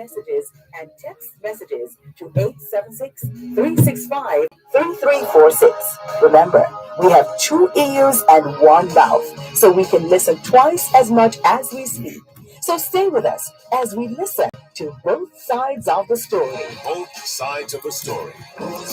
messages and text messages to 876-365-3346. Remember, we have two ears and one mouth, so we can listen twice as much as we speak. So stay with us as we listen to both sides of the story. Both sides of the story. Both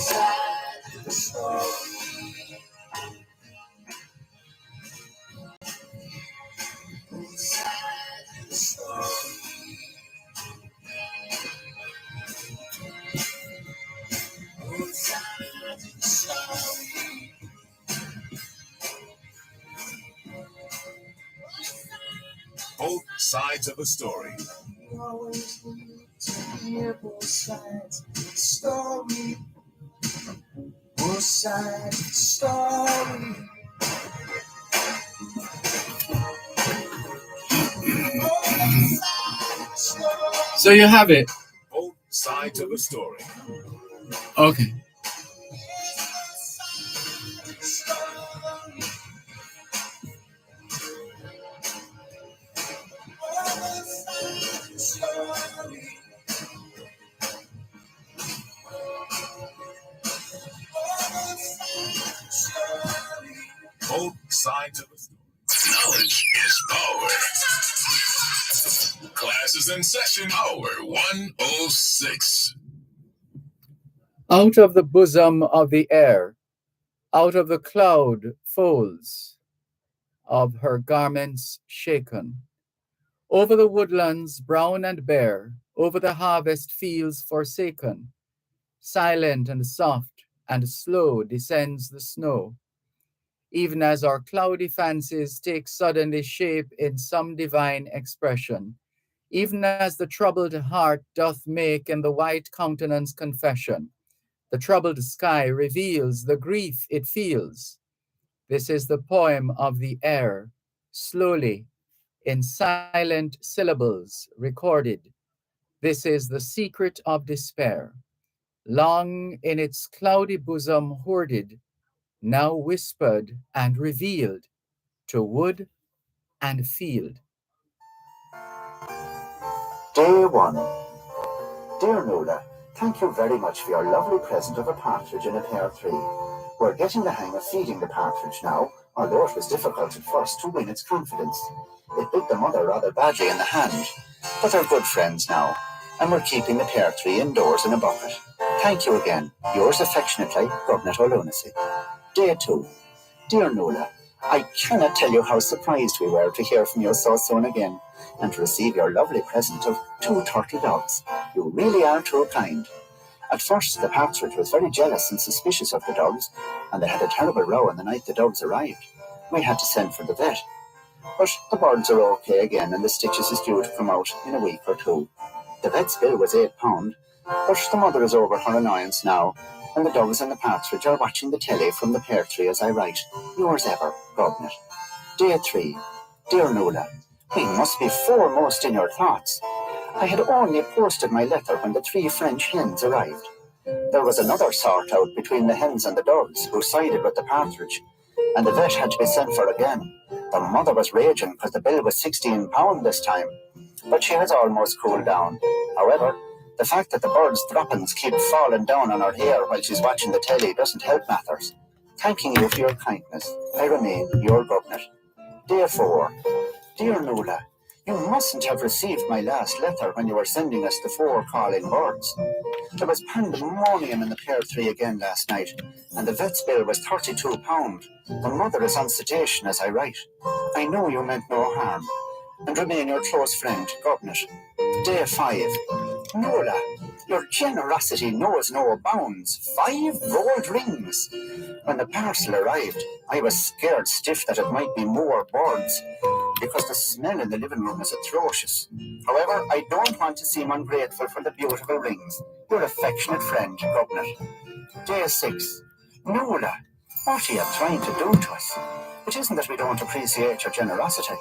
sides of the story. Both sides of the story. Both sides of the story. So you have it. Both sides of the story. Okay. Both sides of the story. Knowledge is power. Class is in session. Hour 106. Out of the bosom of the air, out of the cloud folds of her garments shaken, over the woodlands brown and bare, over the harvest fields forsaken, silent and soft and slow descends the snow, even as our cloudy fancies take suddenly shape in some divine expression, even as the troubled heart doth make in the white countenance confession. The troubled sky reveals the grief it feels. This is the poem of the air, slowly, in silent syllables recorded. This is the secret of despair, long in its cloudy bosom hoarded, now whispered and revealed to wood and field. Day 1. Dear Nola, thank you very much for your lovely present of a partridge in a pear tree. We're getting the hang of feeding the partridge now, although it was difficult at first to win its confidence. It bit the mother rather badly in the hand, but they're good friends now, and we're keeping the pear tree indoors in a bucket. Thank you again. Yours affectionately, Governor O'Lunacy. Day 2. Dear Nola, I cannot tell you how surprised we were to hear from you so soon again, and to receive your lovely present of 2 turtle doves. You really are too kind. At first, the partridge was very jealous and suspicious of the doves, and they had a terrible row on the night the doves arrived. We had to send for the vet. But the birds are okay again, and the stitches is due to come out in a week or 2. The vet's bill was £8, but the mother is over her annoyance now, and the doves and the partridge are watching the telly from the pear tree as I write. Yours ever, Governor. Day 3. Dear Nola, we must be foremost in your thoughts. I had only posted my letter when the 3 French hens arrived. There was another sort out between the hens and the doves, who sided with the partridge, and the vet had to be sent for again. The mother was raging because the bill was £16 this time, but she has almost cooled down. However, the fact that the bird's droppings keep falling down on her hair while she's watching the telly doesn't help matters. Thanking you for your kindness, I remain your Governor. Day 4. Dear Nola, you mustn't have received my last letter when you were sending us the 4 calling birds. There was pandemonium in the pear tree again last night, and the vet's bill was £32. The mother is on sedation as I write. I know you meant no harm, and remain your close friend, Governor. Day 5. Nola, your generosity knows no bounds. 5 gold rings. When the parcel arrived, I was scared stiff that it might be more birds, because the smell in the living room is atrocious. However, I don't want to seem ungrateful for the beautiful rings. Your affectionate friend, Governor. Day 6. Nola, what are you trying to do to us? It isn't that we don't appreciate your generosity,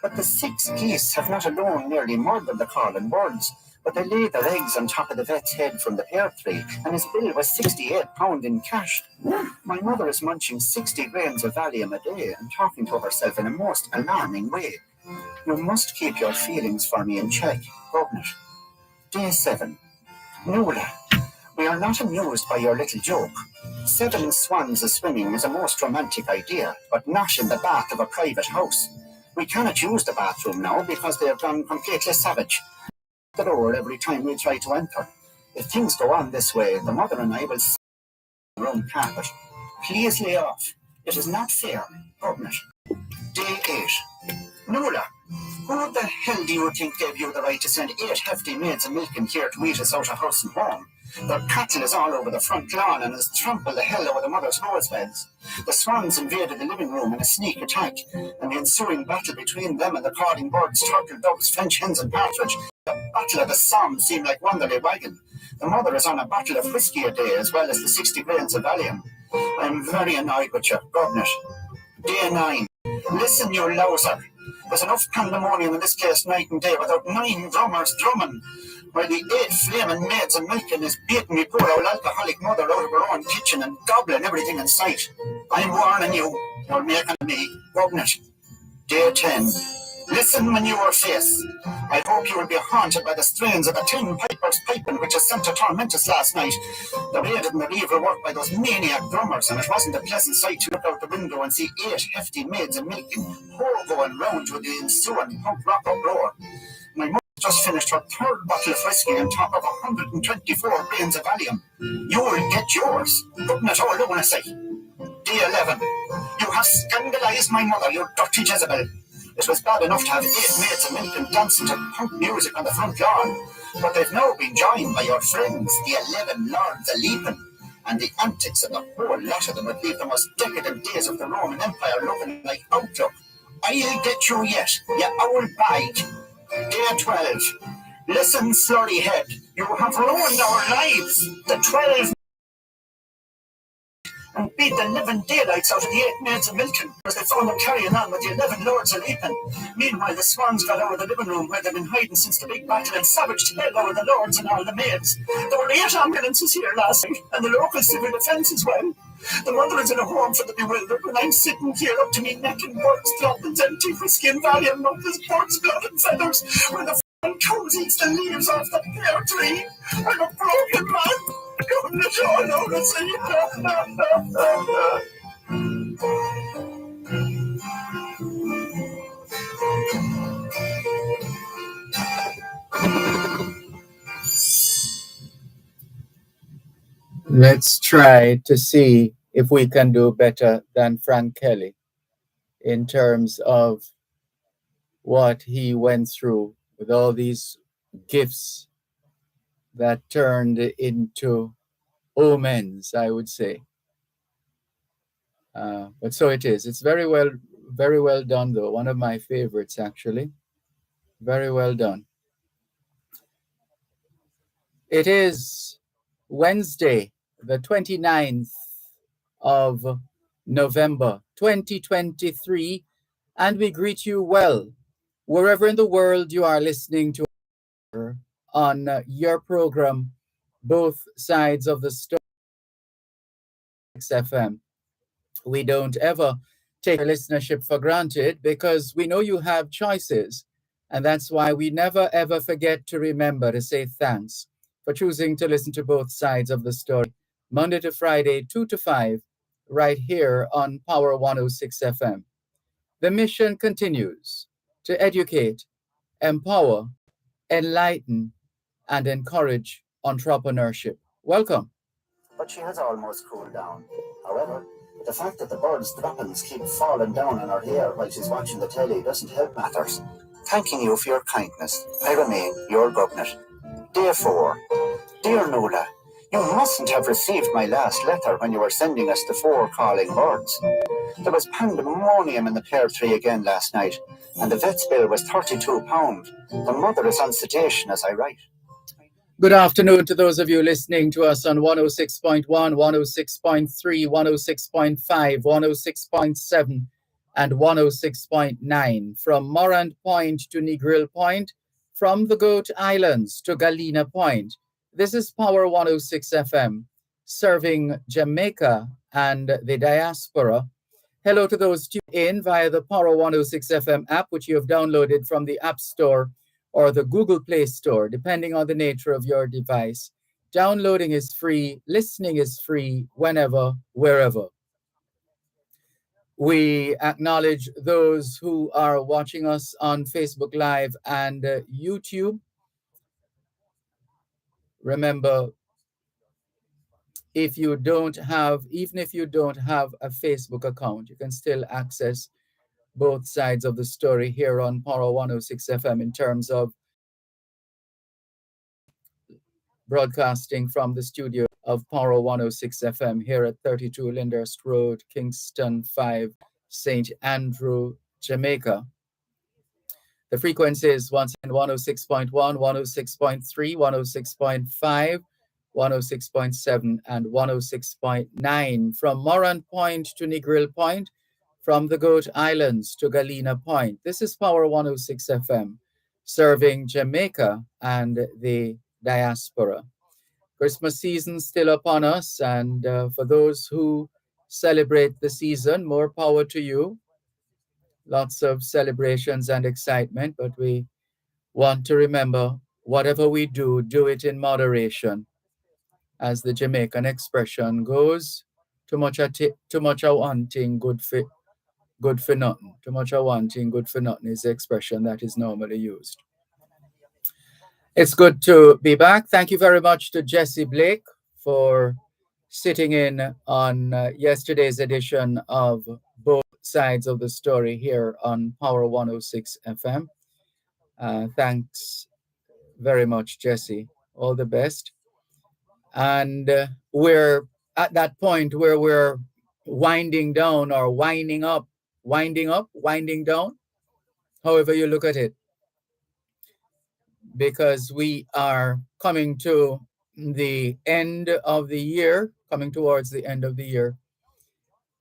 but the 6 geese have not alone nearly murdered the calling birds, but they laid their eggs on top of the vet's head from the pear tree, and his bill was £68 in cash. My mother is munching 60 grains of Valium a day and talking to herself in a most alarming way. You must keep your feelings for me in check, Governor. Day 7. Nuala, we are not amused by your little joke. 7 swans a-swimming is a most romantic idea, but not in the bath of a private house. We cannot use the bathroom now because they have gone completely savage. The door every time we try to enter. If things go on this way, the mother and I will sit on the room carpet. Please lay off. It is not fair. Open it. Day 8. Nuala, who the hell do you think gave you the right to send 8 hefty maids of milk in here to eat us out of house and home? Their cattle is all over the front lawn and has trampled the hell over the mother's rose beds. The swans invaded the living room in a sneak attack, and the ensuing battle between them and the calling birds, turtle doves, French hens and partridge, the battle of the Somme seemed like Wanderley wagon. The mother is on a bottle of whiskey a day as well as the 60 grains of Valium. I'm very annoyed with you, Governor. Day 9. Listen, you louser. There's enough pandemonium in this place night and day without 9 drummers drumming, while the 8 flaming maids and milking is beating me poor old alcoholic mother out of her own kitchen and gobbling everything in sight. I'm warning you, you're making me, Governor. Day 10. Listen, manure face. I hope you will be haunted by the strains of the Tin Pipers piping which has sent to torment us last night. The raided and the reeve worked by those maniac drummers, and it wasn't a pleasant sight to look out the window and see 8 hefty maids a milking, whore going round with the ensuing punk rock uproar. My mother just finished her 3rd bottle of whiskey on top of 124 grains of Valium. You will get yours. Putting it all down a sight. Day 11. You have scandalized my mother, you dirty Jezebel. It was bad enough to have 8 maids of milk and dancing to punk music on the front lawn, but they've now been joined by your friends, the 11 lords a-leaping, and the antics of the whole lot of them would leave the most decadent days of the Roman Empire looking like outlook. I'll get you yet, you owl bag. Day 12. Listen, slurry head, you have ruined our lives. The 12 and beat the living daylights out of the 8 maids of milking as they found them carrying on with the 11 lords a leaping. Meanwhile, the swans got out of the living room where they've been hiding since the big battle and savaged hell over the lords and all the maids. There were 8 ambulances here last night, and the local civil defence as well. The mother is in a home for the bewildered, and I'm sitting here up to me neck in birds' droppings, empty whiskey and Valium, up as birds' blood and feathers, where the cows eats the leaves off the pear tree. I'm a broken man. Going to join on the sea. Let's try to see if we can do better than Frank Kelly in terms of what he went through with all these gifts that turned into omens, I would say. But so it is. It's very well done, though. One of my favorites, actually. Very well done. It is Wednesday, the 29th of November, 2023, and we greet you well, wherever in the world you are listening to on your program, Both Sides of the Story FM. We don't ever take our listenership for granted because we know you have choices, and that's why we never ever forget to remember to say thanks for choosing to listen to Both Sides of the Story, Monday to Friday, 2 to 5, right here on Power 106 FM. The mission continues to educate, empower, enlighten, and encourage entrepreneurship. Welcome. But she has almost cooled down. However, the fact that the birds' droppings keep falling down on her hair while she's watching the telly doesn't help matters. Thanking you for your kindness, I remain your governor. Day 4. Dear Nuala, you mustn't have received my last letter when you were sending us the 4 calling birds. There was pandemonium in the pear tree again last night, and the vet's bill was £32. The mother is on sedation as I write. Good afternoon to those of you listening to us on 106.1, 106.3, 106.5, 106.7, and 106.9. From Morant Point to Negril Point, from the Goat Islands to Galena Point. This is Power 106 FM, serving Jamaica and the diaspora. Hello to those tuned in via the Power 106 FM app, which you have downloaded from the App Store or the Google Play Store, depending on the nature of your device. Downloading is free, listening is free, whenever, wherever. We acknowledge those who are watching us on Facebook Live and YouTube. Remember, even if you don't have a Facebook account, you can still access both sides of the story here on Power 106 FM in terms of broadcasting from the studio of Power 106 FM here at 32 Lyndhurst Road, Kingston 5, St. Andrew, Jamaica. The frequency is once again 106.1, 106.3, 106.5, 106.7, and 106.9 from Moran Point to Negril Point, from the Goat Islands to Galena Point. This is Power 106 FM, serving Jamaica and the diaspora. Christmas season still upon us, and for those who celebrate the season, more power to you. Lots of celebrations and excitement, but we want to remember, whatever we do, do it in moderation. As the Jamaican expression goes, too much a wanting, good for nothing. Too much a wanting, good for nothing is the expression that is normally used. It's good to be back. Thank you very much to Jesse Blake for sitting in on yesterday's edition of Both Sides of the Story here on Power 106 FM. Thanks very much, Jesse. All the best. And we're at that point where we're winding down or winding down, however you look at it, because we are coming to the end of the year, coming towards the end of the year.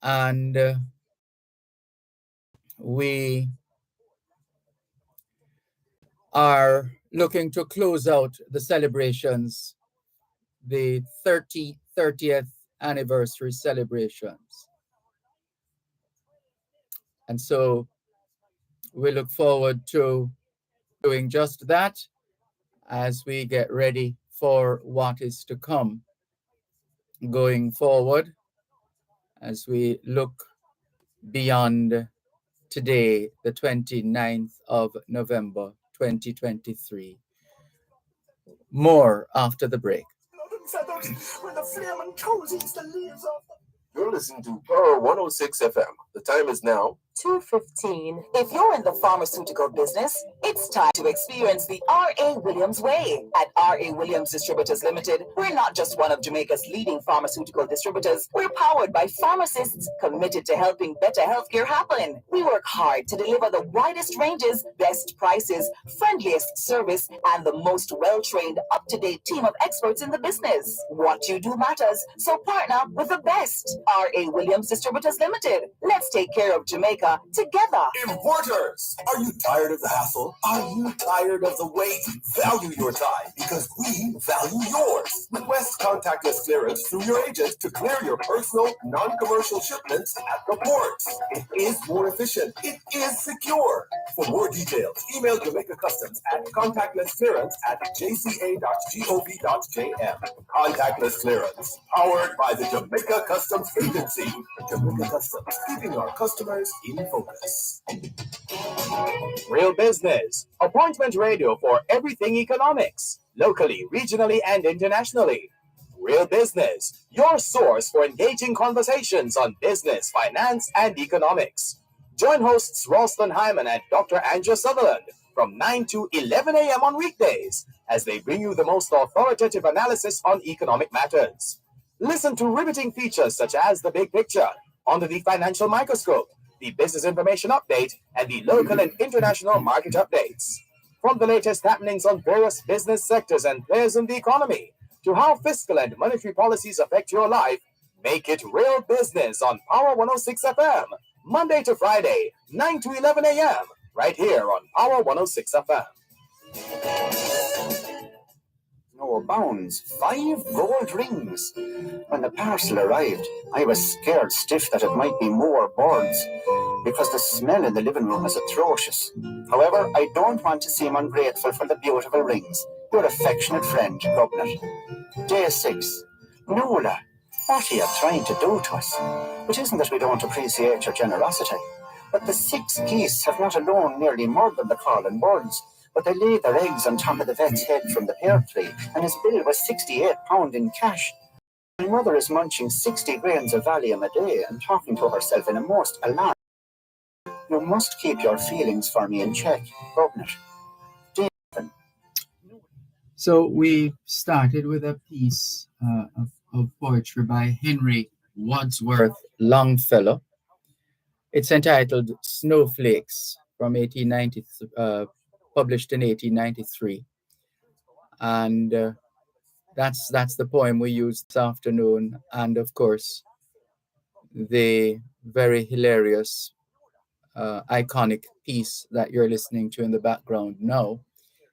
And we are looking to close out the celebrations, the 30th anniversary celebrations. And so we look forward to doing just that as we get ready for what is to come going forward, as we look beyond today, the 29th of November, 2023. More after the break. You're listening to Power 106 FM. The time is now 2:15. If you're in the pharmaceutical business, it's time to experience the R.A. Williams way. At R.A. Williams Distributors Limited, we're not just one of Jamaica's leading pharmaceutical distributors. We're powered by pharmacists committed to helping better healthcare happen. We work hard to deliver the widest ranges, best prices, friendliest service, and the most well-trained, up-to-date team of experts in the business. What you do matters, so partner with the best. R.A. Williams Distributors Limited. Let's take care of Jamaica together. Importers. Are you tired of the hassle? Are you tired of the wait? Value your time because we value yours. Request contactless clearance through your agent to clear your personal, non-commercial shipments at the ports. It is more efficient. It is secure. For more details, email Jamaica Customs at contactlessclearance@jca.gov.jm. Contactless clearance, powered by the Jamaica Customs Agency. Jamaica Customs, keeping our customers in focus. Real Business, appointment radio for everything economics, locally, regionally, and internationally. Real Business, your source for engaging conversations on business, finance, and economics. Join hosts Ralston Hyman and Dr. Andrew Sutherland from 9 to 11 a.m. on weekdays as they bring you the most authoritative analysis on economic matters. Listen to riveting features such as The Big Picture, Under the Financial Microscope, the Business Information Update, and the local and international market updates. From the latest happenings on various business sectors and players in the economy, to how fiscal and monetary policies affect your life, make it Real Business on Power 106 FM, Monday to Friday, 9 to 11 a.m., right here on Power 106 FM. No no bounds. 5 gold rings. When the parcel arrived, I was scared stiff that it might be more boards, because the smell in the living room is atrocious. However, I don't want to seem ungrateful for the beautiful rings. Your affectionate friend, Gubnet. Day 6. Nuala, what are you trying to do to us? It isn't that we don't appreciate your generosity, but the 6 geese have not alone nearly murdered the calling birds, but they laid their eggs on top of the vet's head from the pear tree, and his bill was £68 in cash. My mother is munching 60 grains of Valium a day and talking to herself in a most alarming. You must keep your feelings for me in check, Gubnet. Dervan. So we started with a piece of poetry by Henry Wadsworth Longfellow. It's entitled Snowflakes from 1890, published in 1893. And that's the poem we used this afternoon. And of course, the very hilarious, iconic piece that you're listening to in the background now,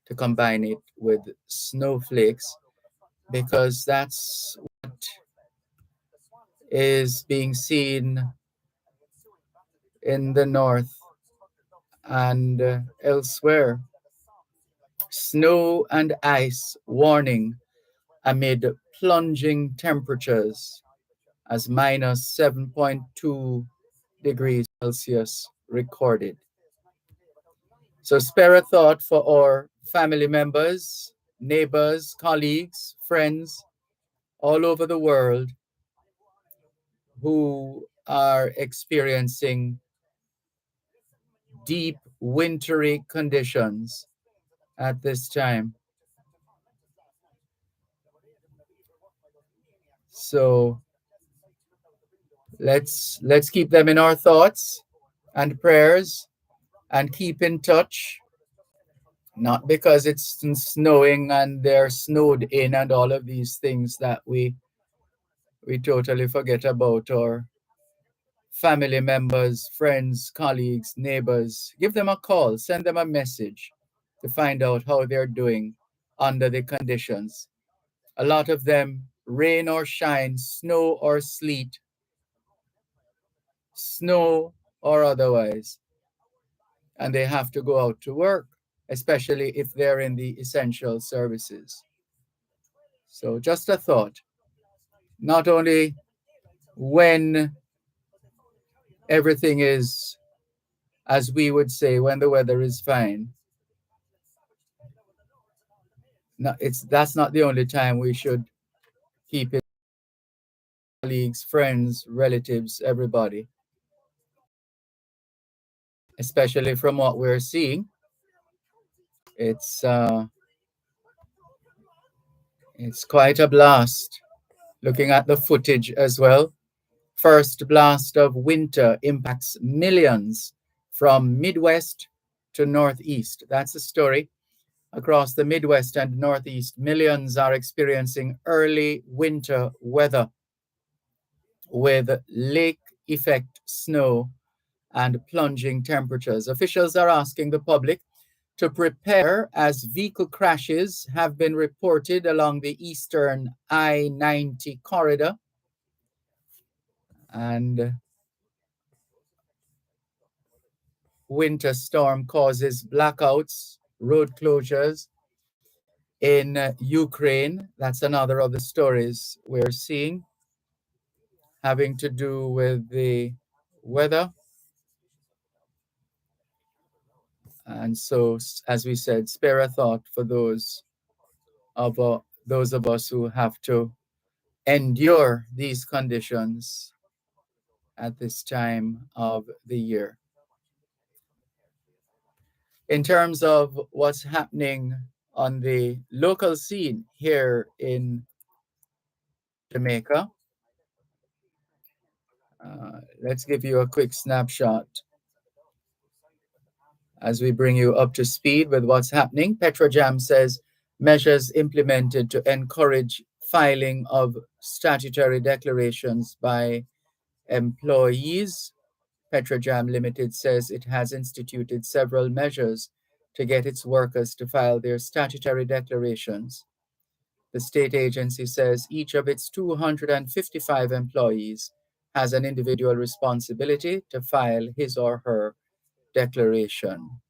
to combine it with snowflakes, because that's what is being seen in the north and elsewhere. Snow and ice warning amid plunging temperatures as minus 7.2 degrees Celsius recorded. So spare a thought for our family members, neighbors, colleagues, friends all over the world who are experiencing deep wintry conditions at this time. So let's keep them in our thoughts and prayers and keep in touch, not because it's snowing and they're snowed in and all of these things that we totally forget about our family members, friends, colleagues, neighbors. Give them a call, send them a message to find out how they're doing under the conditions. A lot of them, rain or shine, snow or sleet, snow or otherwise, and they have to go out to work, especially if they're in the essential services. So just a thought, not only when everything is, as we would say, when the weather is fine. No, that's not the only time we should keep it. Colleagues, friends, relatives, everybody, especially from what we're seeing. It's quite a blast. Looking at the footage as well. First blast of winter impacts millions from Midwest to Northeast. That's the story. Across the Midwest and Northeast, millions are experiencing early winter weather with lake effect snow and plunging temperatures. Officials are asking the public to prepare as vehicle crashes have been reported along the eastern I-90 corridor. And winter storm causes blackouts, road closures in Ukraine. That's another of the stories we're seeing having to do with the weather. And so, as we said, spare a thought for those of us who have to endure these conditions at this time of the year. In terms of what's happening on the local scene here in Jamaica, let's give you a quick snapshot as we bring you up to speed with what's happening. Petrojam says measures implemented to encourage filing of statutory declarations by employees. Petrojam Limited says it has instituted several measures to get its workers to file their statutory declarations. The state agency says each of its 255 employees has an individual responsibility to file his or her declaration.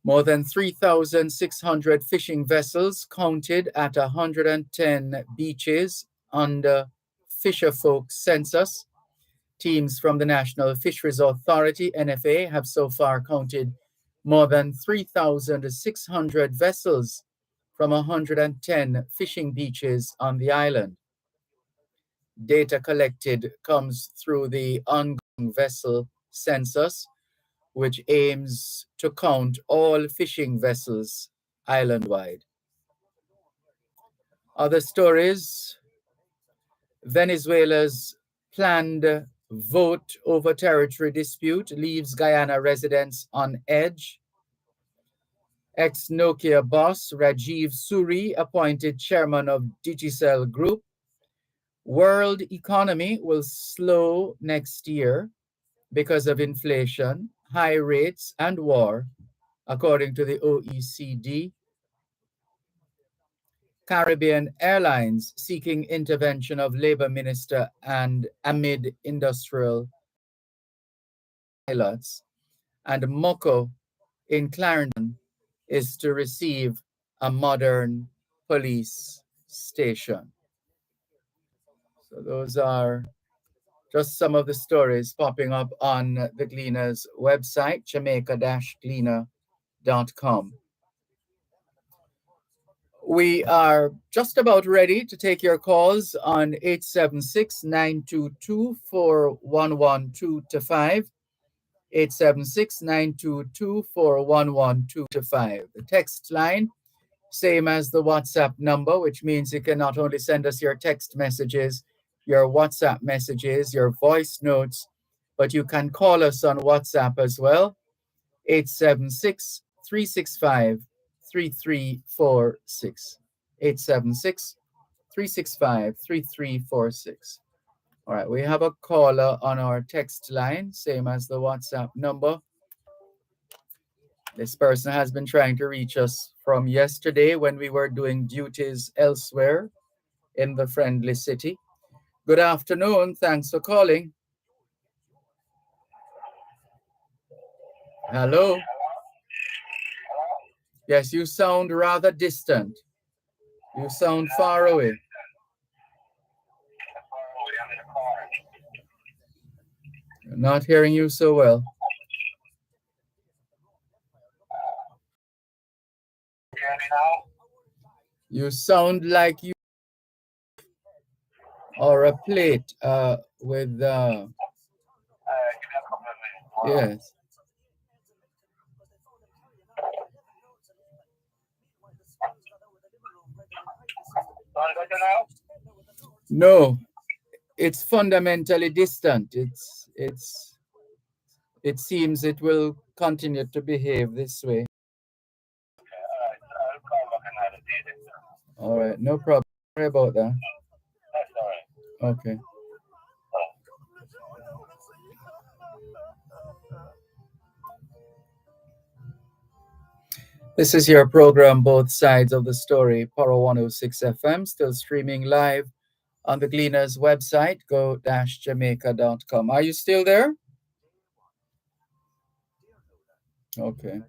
More than 3,600 fishing vessels counted at 110 beaches under Fisherfolk census. Teams from the National Fisheries Authority, NFA, have so far counted more than 3,600 vessels from 110 fishing beaches on the island. Data collected comes through the ongoing vessel census, which aims to count all fishing vessels island-wide. Other stories: Venezuela's planned vote over territory dispute leaves Guyana residents on edge. Ex-Nokia boss Rajiv Suri appointed chairman of Digicel Group. World economy will slow next year because of inflation, high rates, and war, according to the OECD. Caribbean Airlines seeking intervention of Labor Minister and amid industrial pilots. And Moko in Clarendon is to receive a modern police station. So those are just some of the stories popping up on the Gleaner's website, jamaica-gleaner.com. We are just about ready to take your calls on 876-922-4112-5, 876-922-4112-5. The text line, same as the WhatsApp number, which means you can not only send us your text messages, your WhatsApp messages, your voice notes, but you can call us on WhatsApp as well, 876-365-3346. 876-365-3346. All right, we have a caller on our text line, same as the WhatsApp number. This person has been trying to reach us from yesterday when we were doing duties elsewhere in the friendly city. Good afternoon. Thanks for calling. Hello? Yes, you sound rather distant. You sound far away. I'm not hearing you so well. You sound like you or a plate with yes. No, it's fundamentally distant. It seems it will continue to behave this way. All right, no problem. Sorry about that. Okay. This is your program, Both Sides of the Story, Power 106 FM, still streaming live on the Gleaner's website, go-jamaica.com. Are you still there? Okay.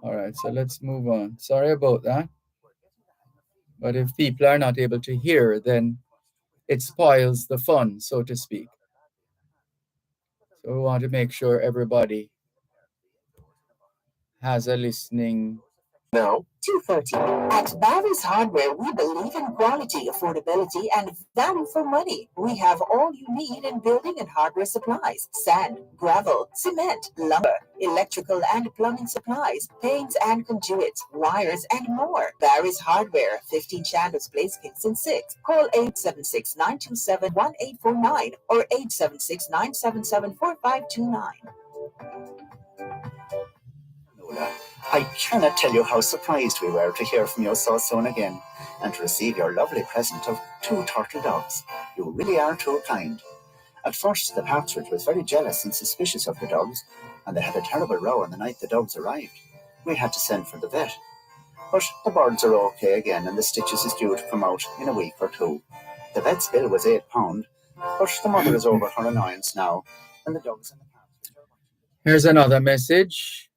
All right, so let's move on. Sorry about that. But if people are not able to hear, then it spoils the fun, so to speak. So we want to make sure everybody has a listening. Now, 2:30. At Barry's Hardware, we believe in quality, affordability, and value for money. We have all you need in building and hardware supplies: sand, gravel, cement, lumber, electrical and plumbing supplies, paints and conduits, wires, and more. Barry's Hardware, 15 Chandos Place, Kingston 6. Call 876-927-1849 or 876-977-4529. I cannot tell you how surprised we were to hear from you so soon again, and to receive your lovely present of 2 turtle doves. You really are too kind. At first, the partridge was very jealous and suspicious of the doves, and they had a terrible row on the night the doves arrived. We had to send for the vet. But the birds are okay again and the stitches is due to come out in a week or two. The vet's bill was £8, but the mother is over her annoyance now, and the dogs and the cats. Here's another message.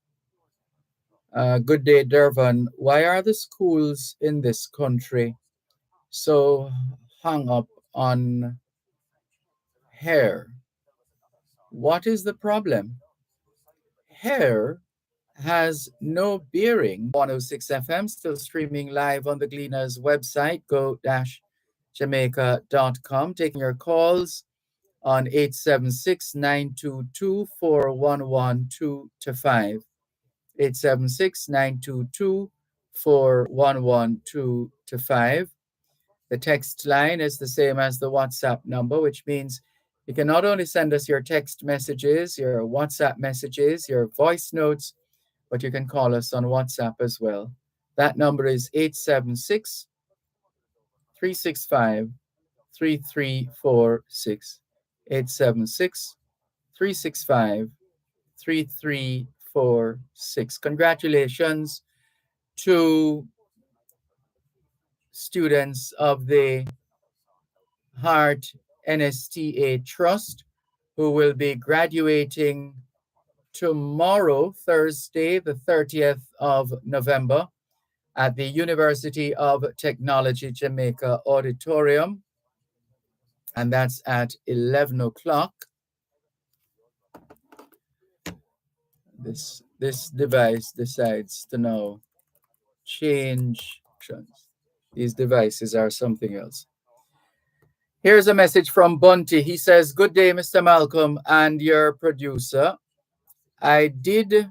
Good day, Dervan. Why are the schools in this country so hung up on hair? What is the problem? Hair has no bearing. 106 FM, still streaming live on the Gleaners website, go-jamaica.com. Taking your calls on 876-922-4112-5. 876-922-4112-5. The text line is the same as the WhatsApp number, which means you can not only send us your text messages, your WhatsApp messages, your voice notes, but you can call us on WhatsApp as well. That number is 876 365 3346. 876 365 3346. Congratulations to students of the Heart NSTA Trust who will be graduating tomorrow, Thursday, the 30th of November, at the University of Technology Jamaica Auditorium, and that's at 11 o'clock. This device decides to now change options. These devices are something else. Here's a message from Bunty. He says, "Good day, Mr. Malcolm and your producer. I did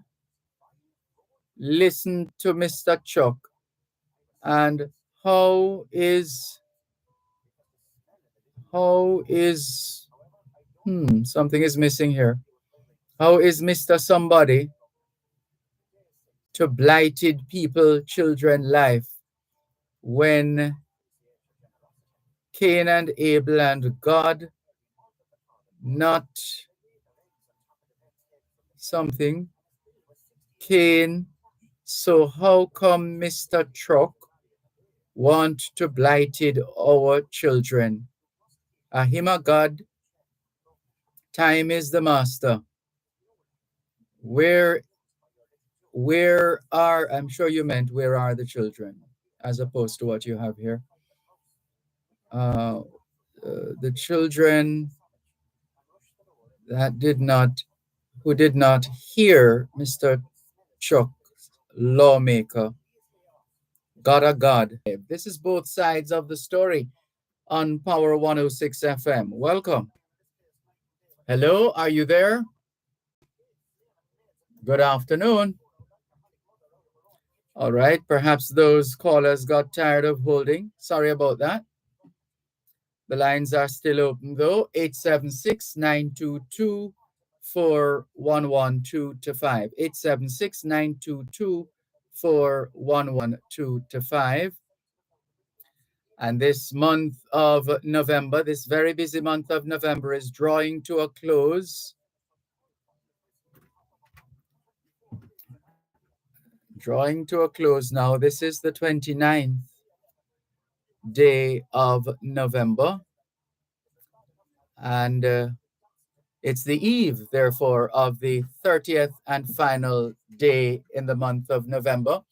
listen to Mr. Chuck, and something is missing here. How is Mr. Somebody to blighted people, children life when Cain and Abel and God not something? Cain, so how come Mr. Truck want to blighted our children? Him a God, time is the master. Where are, I'm sure you meant where are the children, as opposed to what you have here. The children who did not hear Mr. Chuck, lawmaker, God a God. This is both sides of the story on Power 106 FM. Welcome. Hello, are you there? Good afternoon. All right, perhaps those callers got tired of holding. Sorry about that. The lines are still open though. 876-922-4112-5. 876-922-4112-5. And this month of November, this very busy month of November, is drawing to a close. Drawing to a close now. This is the 29th day of November. And it's the eve, therefore, of the 30th and final day in the month of November,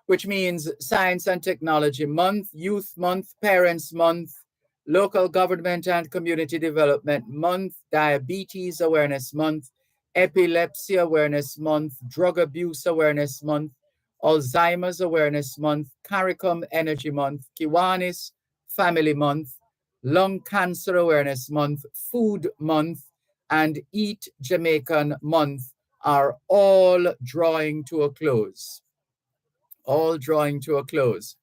which means Science and Technology Month, Youth Month, Parents Month, Local Government and Community Development Month, Diabetes Awareness Month, Epilepsy Awareness Month, Drug Abuse Awareness Month, Alzheimer's Awareness Month, CARICOM Energy Month, Kiwanis Family Month, Lung Cancer Awareness Month, Food Month, and Eat Jamaican Month are all drawing to a close. All drawing to a close.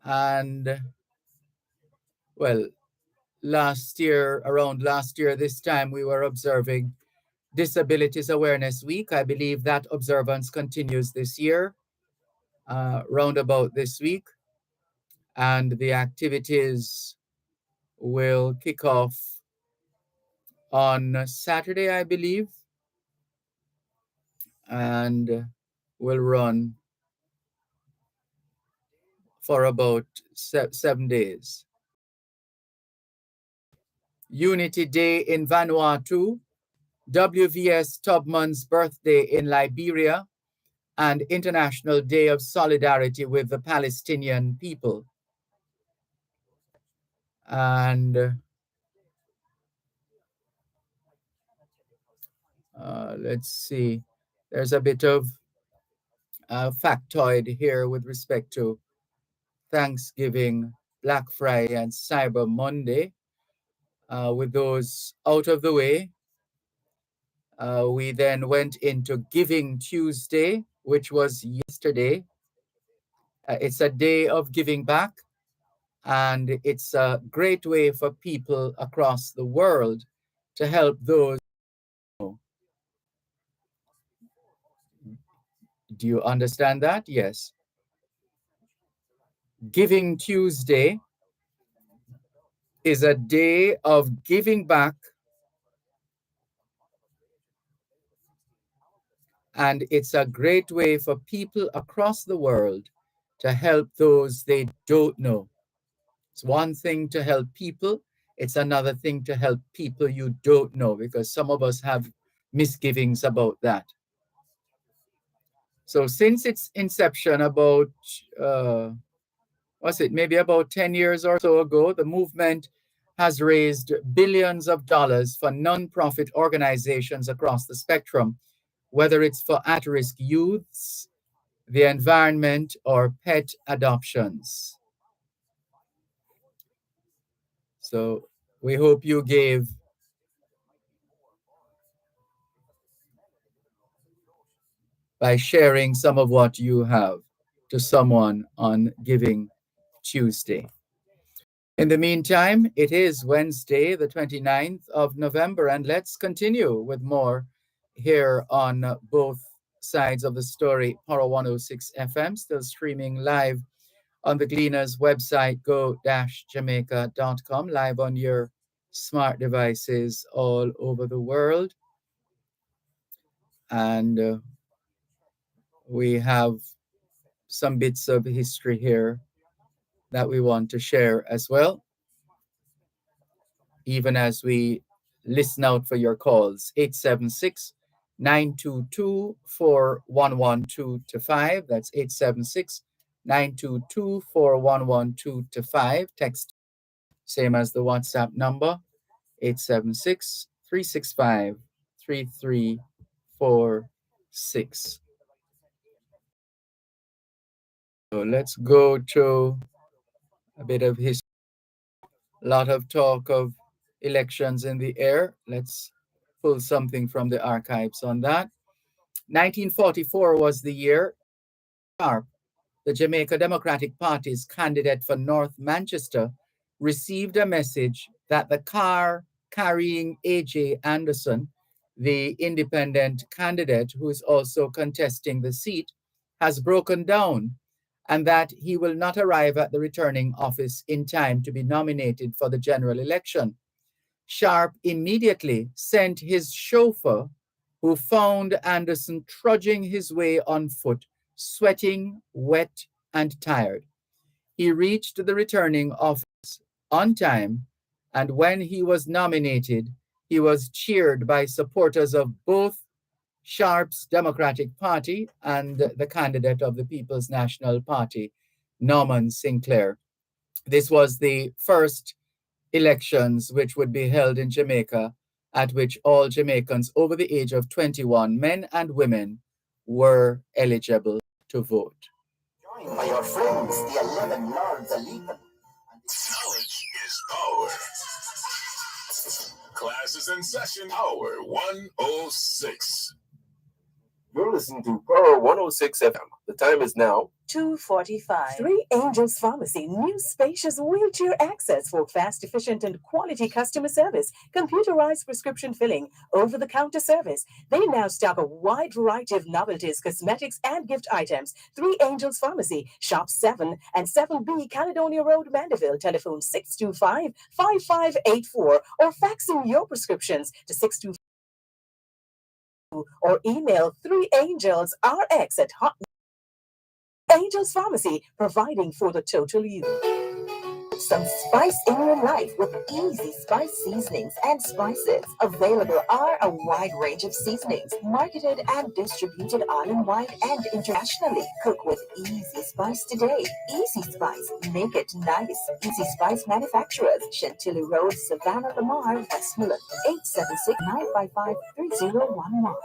And, well, around last year, this time, we were observing Disabilities Awareness Week. I believe that observance continues this year, roundabout this week. And the activities will kick off on Saturday, I believe, and will run for about 7 days. Unity Day in Vanuatu, WVS Tubman's birthday in Liberia, and International Day of Solidarity with the Palestinian people. And let's see, there's a bit of factoid here with respect to Thanksgiving, Black Friday, and Cyber Monday. With those out of the way, we then went into Giving Tuesday, which was yesterday. It's a day of giving back, and it's a great way for people across the world to help those. Do you understand that? Yes. Giving Tuesday is a day of giving back, and it's a great way for people across the world to help those they don't know. It's one thing to help people, it's another thing to help people you don't know, because some of us have misgivings about that. So since its inception about, maybe about 10 years or so ago, the movement has raised billions of dollars for nonprofit organizations across the spectrum, whether it's for at-risk youths, the environment, or pet adoptions. So we hope you gave by sharing some of what you have to someone on Giving Tuesday. In the meantime, it is Wednesday, the 29th of November, and let's continue with more here on both sides of the story. Power 106 FM, still streaming live on the Gleaners website, go-jamaica.com, live on your smart devices all over the world. And we have some bits of history here that we want to share as well, even as we listen out for your calls. 876-922-4112-5. That's 876-922-4112-5. Text, same as the WhatsApp number, 876-365-3346. So let's go to a bit of history. A lot of talk of elections in the air. Let's pull something from the archives on that. 1944 was the year Sharp, the Jamaica Democratic Party's candidate for North Manchester, received a message that the car carrying A.J. Anderson, the independent candidate who is also contesting the seat, has broken down, and that he will not arrive at the returning office in time to be nominated for the general election. Sharp immediately sent his chauffeur, who found Anderson trudging his way on foot, sweating, wet, and tired. He reached the returning office on time, and when he was nominated, he was cheered by supporters of both Sharp's Democratic Party and the candidate of the People's National Party, Norman Sinclair. This was the first elections which would be held in Jamaica, at which all Jamaicans over the age of 21, men and women, were eligible to vote. Joined by your friends, the 11 Lords a Leaping. Knowledge is power. Class is in session. Power 106. You're listening to Power 106 FM. The time is now 2:45. Three Angels Pharmacy, new spacious wheelchair access for fast, efficient, and quality customer service, computerized prescription filling, over-the-counter service. They now stock a wide variety of novelties, cosmetics, and gift items. Three Angels Pharmacy, Shop 7 and 7B, Caledonia Road, Mandeville. Telephone 625-5584, or faxing your prescriptions to 625, or email 3angelsrx@hotmail.com. Angel's Pharmacy, providing for the total you. Some spice in your life with easy spice seasonings and spices. Available are a wide range of seasonings, marketed and distributed island-wide and internationally. Cook with Easy Spice today. Easy Spice, make it nice. Easy Spice manufacturers, Chantilly Road, Savannah, Lamar, Westmoreland, 876-955-3011.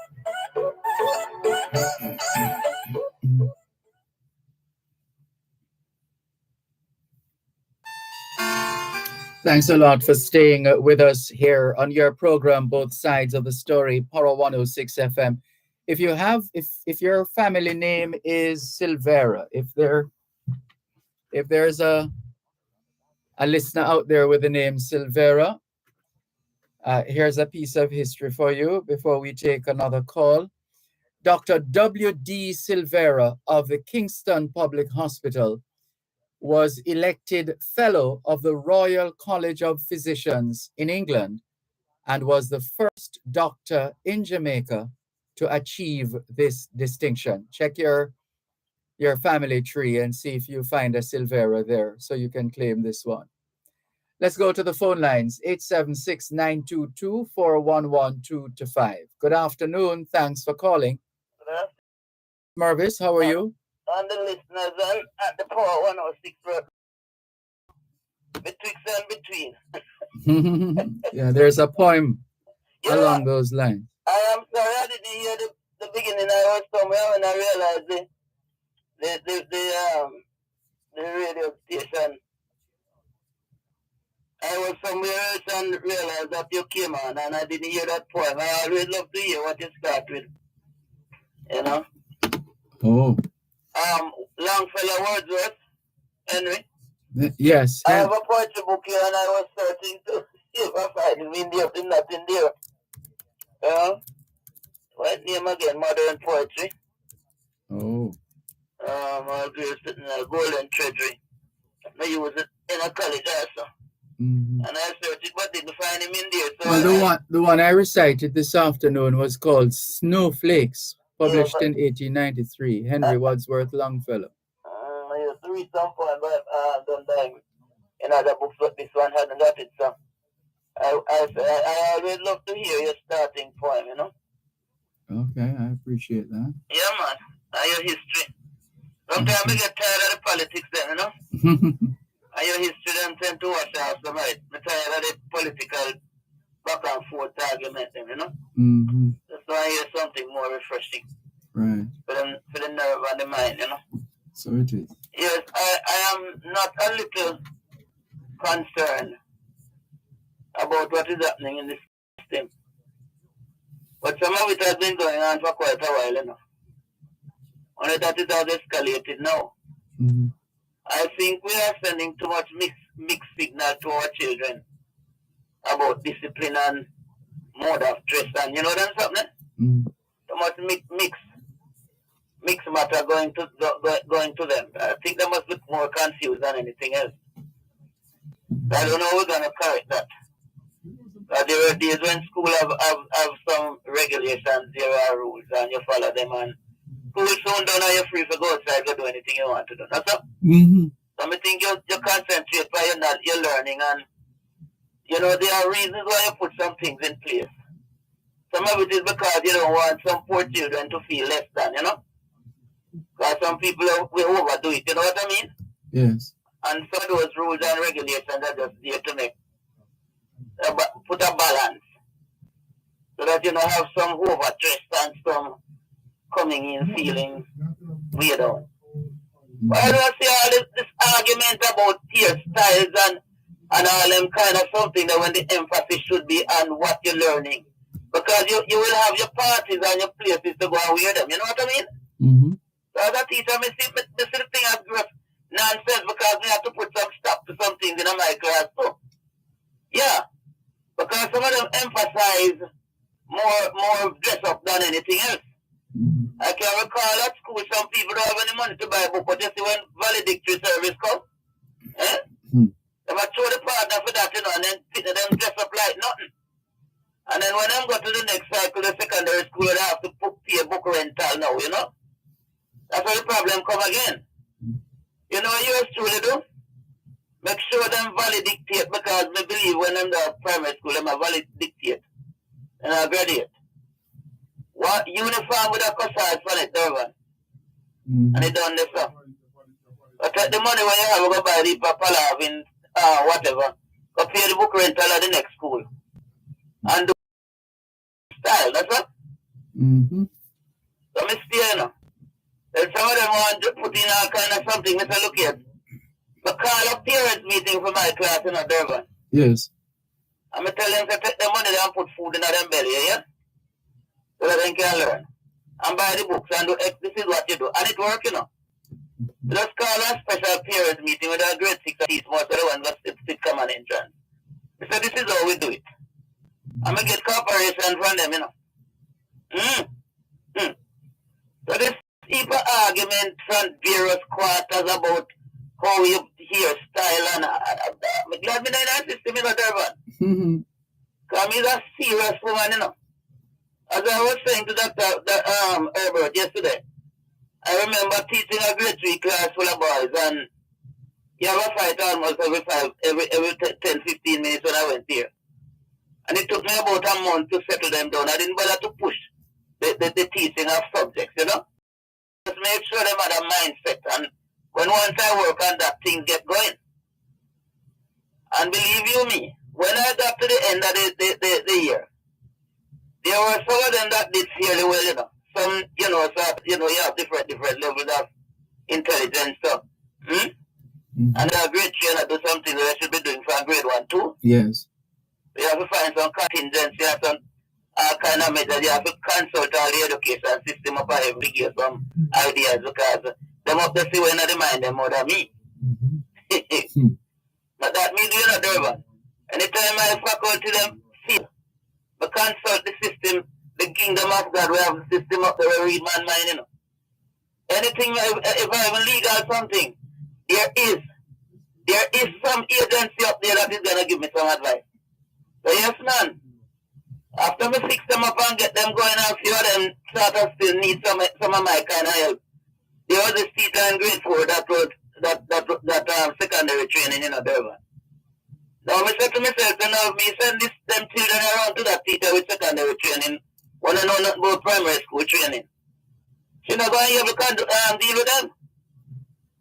Thanks a lot for staying with us here on your program, Both Sides of the Story, Power 106 FM. If your family name is Silvera, if there's a listener out there with the name Silvera, here's a piece of history for you before we take another call. Dr. W.D. Silvera of the Kingston Public Hospital was elected Fellow of the Royal College of Physicians in England and was the first doctor in Jamaica to achieve this distinction. Check your family tree and see if you find a Silvera there so you can claim this one. Let's go to the phone lines, 876-922-4112-5. Good afternoon. Thanks for calling. Marvis, how are you? And the listeners at the Power 106 Road. Betwixt and between. Yeah, there's a poem along those lines. I am sorry I didn't hear the beginning. I was somewhere when I realized the radio station. I was somewhere else and realized that you came on and I didn't hear that poem. I always love to hear what you start with. You know? Oh. Longfellow Wordsworth, Henry. Yes. I have a poetry book here and I was searching to see if I find it in there, not in there. What name again? Modern Poetry. Oh. I'll be sitting in a golden treasury. I use it in a college also. Mm-hmm. And I searched it but didn't find him in there. So well, the one I recited this afternoon was called Snowflakes, published in 1893. Henry Wadsworth Longfellow. I used to read some poem, but sometimes in other books, but this one hasn't got it. So I always love to hear your starting poem, you know. Okay, I appreciate that. Yeah, man. Your history. Sometimes I get tired of the politics then, you know. Your history then tend to wash out some right. I'm tired of the political back and forth argument then, you know. Mm-hmm. That's why I hear something more refreshing. Right. For the nerve and the mind, you know. So it is. Yes, I am not a little concerned about what is happening in this system. But some of it has been going on for quite a while, you know. Only that it has escalated now. Mm-hmm. I think we are sending too much mixed signal to our children about discipline and mode of dress, and you know that's happening. Mm-hmm. Too much mixed matter going to them. I think they must look more confused than anything else. I don't know how we're gonna correct that. There were days when school have some regulations, there are rules, and you follow them, and school soon done and you're free to go outside to do anything you want to do. That's all. Mm-hmm. So I think you concentrate by your learning, and you know there are reasons why you put some things in place. Some of it is because you don't want some poor children to feel less than, you know. Because some people will overdo it, you know what I mean? Yes. And so those rules and regulations are just there to make put a balance, so that you don't have some overdress and some coming in feeling weird out. But I don't see all this argument about hairstyles and all them kind of something that when the emphasis should be on what you're learning. Because you will have your parties and your places to go and wear them, you know what I mean? Mm-hmm. So as a teacher, I see the thing as nonsense because we have to put some stop to some things in my class too. Yeah. Because some of them emphasize more dress up than anything else. I can recall at school some people don't have any money to buy a book, but you see when valedictory service comes, they might show the partner for that, you know, and then them dress up like nothing. And then when them go to the next cycle, the secondary school, they have to pay book rental now, you know. That's where the problem come again. You know what yours truly do? Make sure them valid dictate because me believe when I'm the primary school, them a valid dictate. And I graduate. What uniform with a corsage on it, Dervan? And it done this stuff. I take the money when you have go buy the papala in whatever. Go pay the book rental at the next school. And do style, that's all. So me stay, you know. And some of them want to put in all kind of something. Mr. Look here. I call a parents meeting for my class in Dervan. Yes. I'm tell them to take the money and put food in their belly, yeah? So that they can learn. And buy the books and do this is what you do. And it works, you know. Just call a special parents meeting with our grade 6 teach most of the ones that sit common entrance. So this is how we do it. I'm going to get cooperation from them, you know. So this heap of argument from various quarters about how you hear style and I'm glad me know that system, you know, Dervan. Because I'm a serious woman, you know. As I was saying to Dr. Herbert yesterday, I remember teaching a grade 3 class full of boys, and you have a fight almost every 10, 15 minutes when I went there. And it took me about a month to settle them down. I didn't bother to push the teaching of subjects, you know. Just make sure them had a mindset, and when once I work on that, things get going. And believe you me, when I got to the end of the year, there were some of them that did fairly well, you know. Some, you know, so, you know, you have different levels of intelligence, so. And a grade 3 and do something that I should be doing from grade 1 too. Yes. You have to find some contingency and some kind of measures. You have to consult all the education system up and every give some ideas because them up to see when they mind them more than me. But that means you know, Dervan. Anytime my faculty them see, but consult the system, the kingdom of God, we have the system up there, we read man mind, you know. Anything, if I have legal something, there is some agency up there that is going to give me some advice. So yes, man. After me fix them up and get them going, a few of them sort of still need some of my kind of help. There was a teacher in grade 4 that wrote that secondary training in Dervan. Now I said to myself, you know, me send them children around to that teacher with secondary training when I know nothing about primary school training. She not going to be able to deal with them.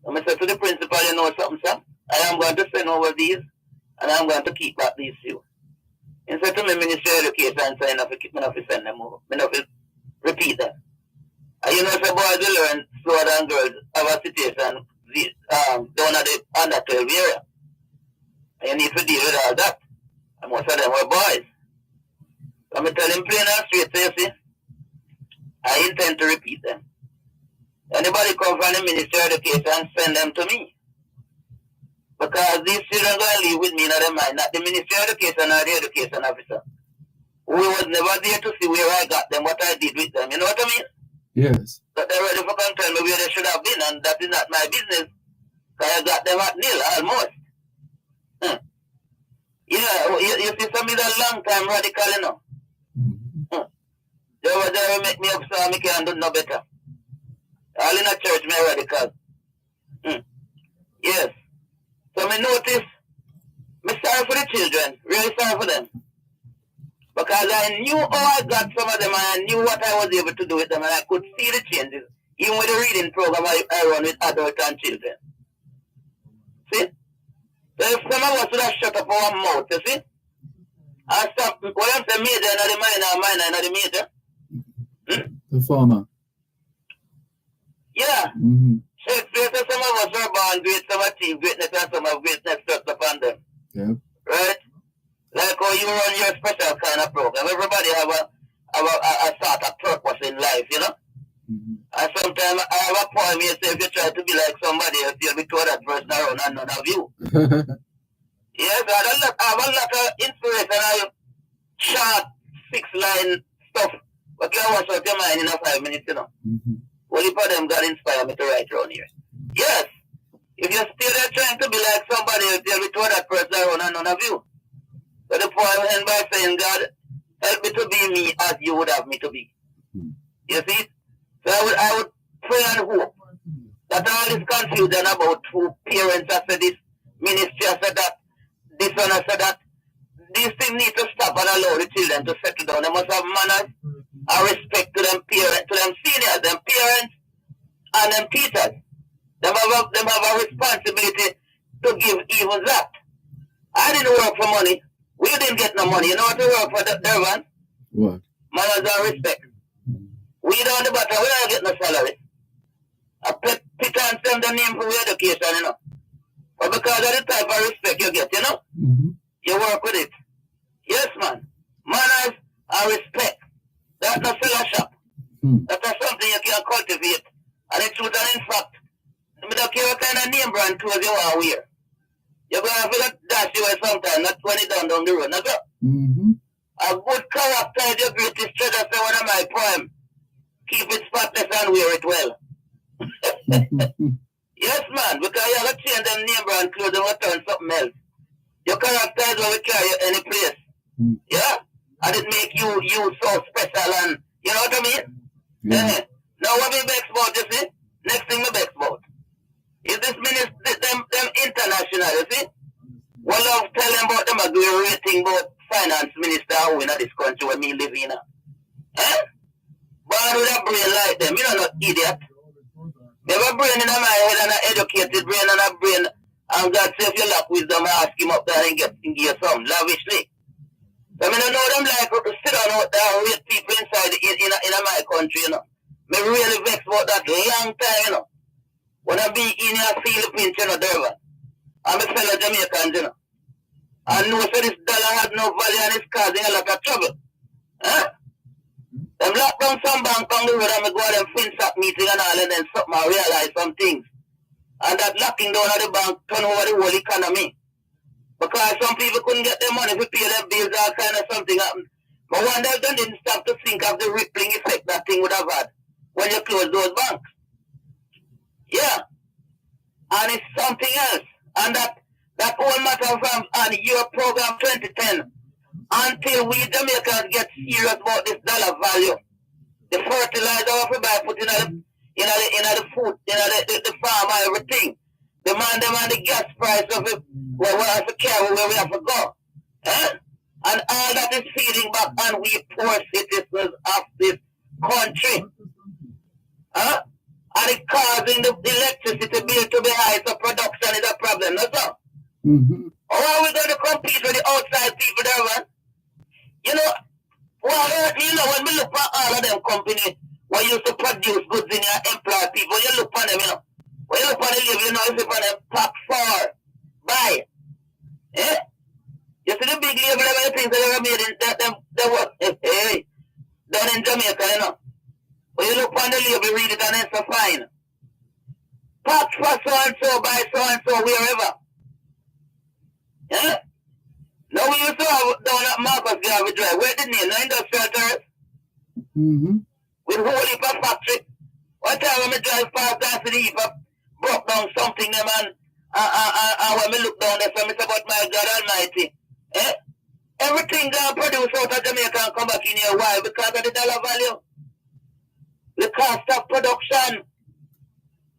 I said to the principal, you know something, sir? I am going to send over these and I'm going to keep back these few. He said to me, Ministry of Education, so enough to send them over. Enough to repeat them. And you know, so boys will learn slower than girls have a situation down at the under 12 area. And you need to deal with all that. And most of them were boys. So I'm telling him plain and straight, so you see, I intend to repeat them. Anybody come from the Ministry of Education, send them to me. Because these children are going to live with me in their mind, not the Ministry of Education or the education officer. We was never there to see where I got them, what I did with them. You know what I mean? Yes. But they're ready for come tell me where they should have been, and that is not my business. Because I got them at nil, almost. Yeah, you see, some is a long time radical, you know. They will make me up so I can't do no better. All in a church, me radical. Yes. So me notice, me sorry for the children, really sorry for them. Because I knew how I got some of them and I knew what I was able to do with them and I could see the changes, even with the reading program I run with adults and children. See? So if some of us would have shut up our mouth, you see? And stop, what I'm saying, major, not the minor, not the major. The former. Yeah. Shakespeare says some of us are born great, some achieve greatness, and some have greatness struck upon them. Yep. Right? Like how you run your special kind of program. Everybody have a sort of purpose in life, you know? And sometimes I have a poem here say if you try to be like somebody else, you'll be told that person around and none of you. Yes, I have a lot of inspiration. I have short 6-line stuff. But you wash out your mind in a 5 minutes, you know? Well, if of them God inspire me to write around here. Yes. If you're still there trying to be like somebody else, you'll be told that person around and none of you. So the poem ends by saying, God, help me to be me as you would have me to be. You see? So I would pray and hope That all this confusion about who parents have said this, ministry has said that, this one has said that. These things need to stop and allow the children to settle down. They must have manners and respect to them parents, to them seniors, them parents and them teachers. Them have a responsibility to give even that. I didn't work for money. We didn't get no money. You know what we work for, Dervan? What? Manners and respect. We don't do better. We don't get no salary. I put and send the name for education, you know. But because of the type of respect you get, you know, you work with it. Yes, man. Manners and respect. That's not sell a shop. That's something you can cultivate. And it's truth and in fact, I don't care what kind of name brand clothes you want to wear. You're going to have to dash you away sometime, not when it's down the road. Now go. A good character is your greatest treasure, say one of my poems. Keep it spotless and wear it well. Yes, man, because you have to change them name brand clothes and we'll turn something else. Your character is what we carry you any place. Yeah? And it make you so special and, you know what I mean? Yeah. Now what me vex about, you see? Next thing me vex about. Is this minister, them international, you see? Well, I'll tell them about them a great rating about finance minister who in this country where me live in. Eh? Born with a brain like them, you know, not idiot. They have a brain in my head and an educated brain and a brain. And God say if you lack wisdom, ask him up there and give you some lavishly. So I mean, I know them like to sit down out there and rate people inside in my country, you know. Me really vex about that long time, you know. When I be in your Philippines, you know, Dervan. I'm a fellow Jamaican, you know. I know so this dollar has no value and it's causing a lot of trouble. Huh? Them lock down some bank on the road and I go to them FinSAC meeting and all and then something I realize some things. And that locking down of the bank turn over the whole economy. Because some people couldn't get their money to pay their bills, all kind of something happened. But one day they didn't stop to think of the rippling effect that thing would have had when you close those banks. Yeah. And it's something else. And that whole matter from your program 2010 until we Jamaicans get serious about this dollar value. The fertilizer we buy put in the food, the farm and everything. The man the gas price of it, where we have to carry, where we have to go. Eh? And all that is feeding back on we poor citizens of this country. Huh? And it's causing the electricity bill to be high, so production is a problem, that's all. How are we going to compete with the outside people there, man? You know, well, you know, when we look at all of them companies where you used to produce goods in your employed people, you look at them, you know. When you look at them, you know, you look at them, pack for, buy. Eh? You see the big label of things that they made in them work, hey, down in Jamaica, you know. When you look on the label, read it and it's so fine. Pack for so-and-so, buy so-and-so, wherever. Yeah? Now we used to have down at Marcus Garvey Drive, where the name, no industrial terrace. With whole heap of factory. One time when I drive past and see the heap of broke down something them and when we look down there, so I say, but my God Almighty, eh? Everything that produce out of Jamaica and come back in here, why? Because of the dollar value. The cost of production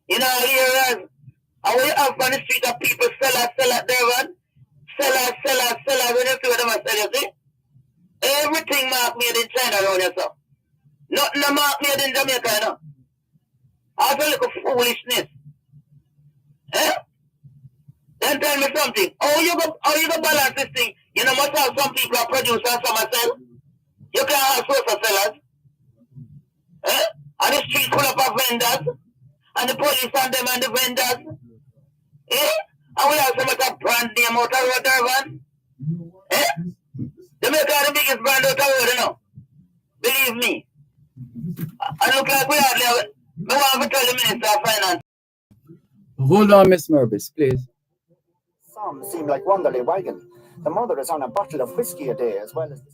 in our areas. And we have on the street of people sell at Dervan. Sell out, when you see what them sell, you see? Everything mark made in China around here, so. Nothing mark made in Jamaica, you know. That's a little foolishness. Eh? Then tell me something. How you go balance this thing? You know, must have some people are producers, some are sell. You can't have social sellers. Eh? And the street full of vendors. And the police and them and the vendors. Eh? And we have some other brand name out of Dervan. Eh? They make the biggest brand out of road, you know. Believe me. I look like we hardly have it. I want to tell the Minister of Finance. Hold on, Miss Mervis, please. Some seem like Wanderley Wagon. The mother is on a bottle of whiskey a day as well as the...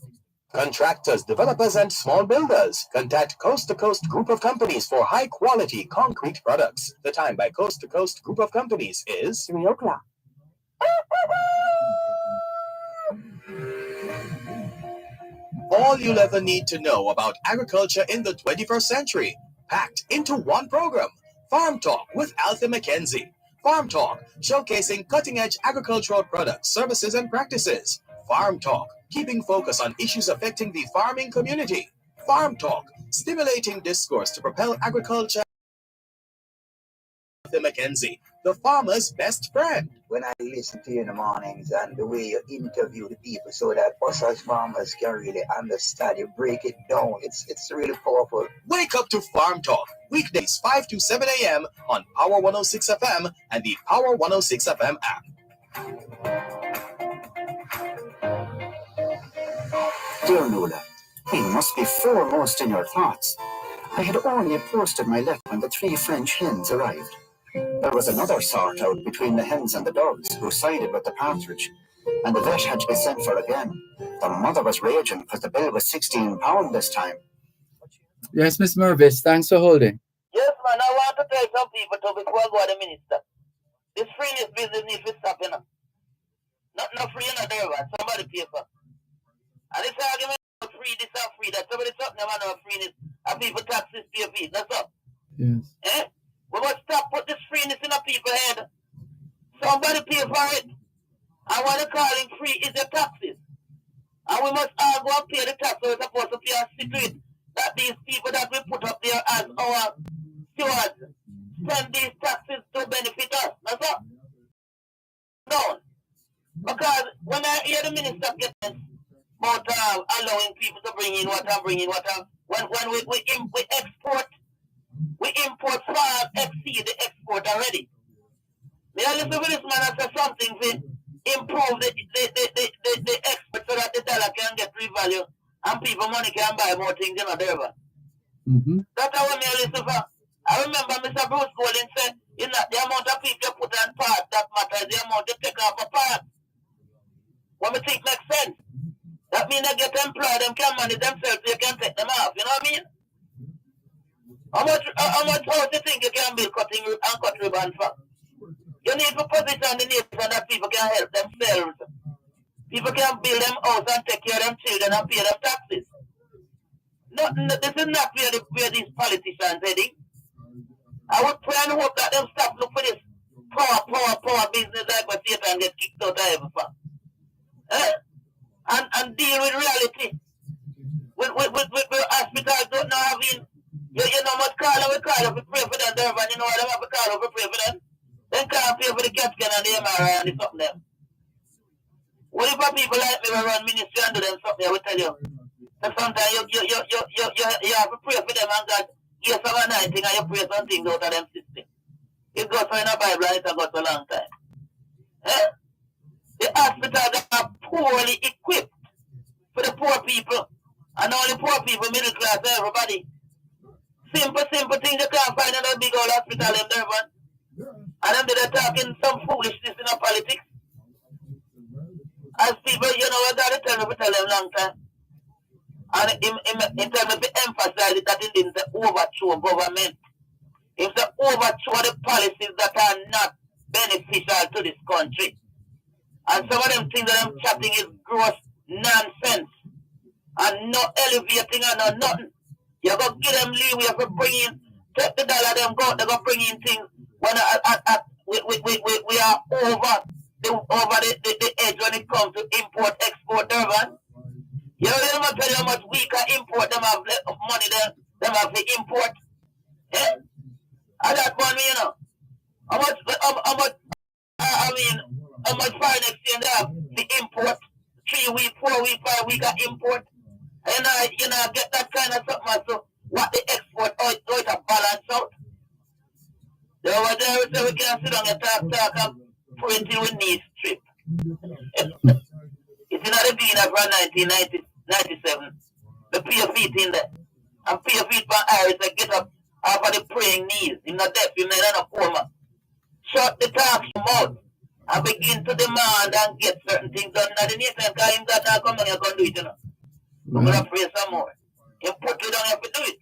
Contractors, developers, and small builders. Contact Coast to Coast Group of Companies for high-quality concrete products. The time by Coast to Coast Group of Companies is 3 o'clock. all you'll ever need to know about agriculture in the 21st century, packed into one program. Farm Talk with Alpha McKenzie. Farm Talk, showcasing cutting-edge agricultural products, services, and practices. Farm Talk, keeping focus on issues affecting the farming community. Farm Talk, stimulating discourse to propel agriculture. Alpha McKenzie, the farmer's best friend. When I listen to you in the mornings and the way you interview the people so that us as farmers can really understand, you break it down. It's really powerful. Wake up to Farm Talk, weekdays 5 to 7 a.m. on Power 106 FM and the Power 106 FM app. Dear Lola, he must be foremost in your thoughts. I had only posted my letter when the 3 French hens arrived. There was another sort out between the hens and the dogs who sided with the partridge, and the vet had to be sent for again. The mother was raging because the bill was £16 this time. Yes, Miss Mervis, thanks for holding. Yes, man, I want to tell some people too before I go to the minister. This freeness business needs to stop, you know. Not free, you know, Dervan. Somebody pay for. And this argument of free, this or free, that somebody talking about no freeness, and people taxes pay fees. That's up. Yes. Eh? We must stop put this freeness in the people's head. Somebody pay for it. And what they calling free is the taxes. And we must all go and pay the tax. We're supposed to pay a secret that these people that we put up there as our stewards send these taxes to benefit us. That's all. No. Because when I hear the minister getting about allowing people to bring in what I'm bringing, when we export, we import far exceed the export already. May I listen to this man and say something to improve the export so that the dollar can get revalue and people money can buy more things in Dervan. Mm-hmm. That's how I listen for. I remember Mr. Bruce Golding said, you know, the amount of people you put on part that matters, the amount you take off a part. What we think makes sense. That means they get employed, them can manage themselves, so you can take them off. You know what I mean? How much house you think you can build cutting and cut ribbon for? You need to position the nation that people can help themselves. People can build them house and take care of them children and pay them taxes. No, this is not where these politicians are heading. I would pray and hope that them stop look for this power business like what Satan get kicked out of heaven for. And deal with reality. With hospitals don't know having, you know much call we call if we pray for them, Dervan, you know what they have to call if we pray for them? They can't pay for the CAT scan and the MRI and the something them. What if people like me will run ministry and do them something, I will tell you. So sometimes you have to pray for them and God gives some anointing and you pray some things out of them system. It goes for in the Bible and it has got a long time. The hospitals are poorly equipped for the poor people. And only poor people, middle class, everybody. Simple things you can't find in a big old hospital in Dervan. And then they're talking some foolishness in the politics. As people, you know, I gotta tell them long time. And in terms of emphasize it, that it didn't overthrow government. It's to overthrow the policies that are not beneficial to this country. And some of them things that I'm chatting is gross nonsense. And no elevating and no nothing. You go give them leeway for bringing, take the dollar, them go, they go bring in things when we are over the edge when it comes to import, export, Dervan. You know, they don't tell you how much weaker import them have money them have to import. Eh? And that money, you know. How much foreign exchange they have to import? 3 week, 4 week, 5 week of import. And you know, get that kind of something. So what the export, how it balance out. So over there, we say we can sit down and talk and pray until we need strip. It's another being of 1997. The pay feet in there. And pay feet for Iris to get up off of the praying knees. In the deaf, in the coma. Shut the talk mouth and begin to demand and get certain things done. Now the nation because him got not come and you can do it, you know. We're going to pray some more. You put you down, you have to do it.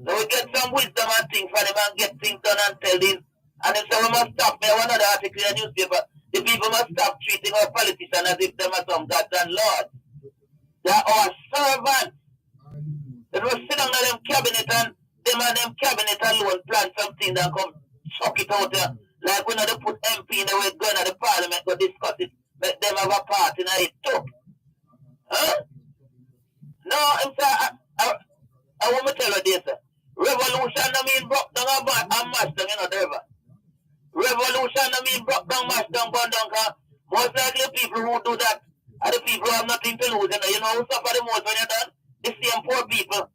So we get some wisdom and things from him and get things done and tell him. And they say we must stop. There was another article in the newspaper. The people must stop treating our politicians as if they are some gods and lords. They are our servants. They will sit down in them cabinet and them and them cabinet alone plan something that come chuck it out there. Like when they put MP in the way going to the parliament to discuss it, make them have a part in it too. Huh? No, I'm sorry, I want to tell you this. Revolution I mean broke down and mash down, Dervan. Revolution I mean broke down, mash down, burn down, because most likely people who do that are the people who have nothing to lose. You know who suffer the most when you're done? The same poor people.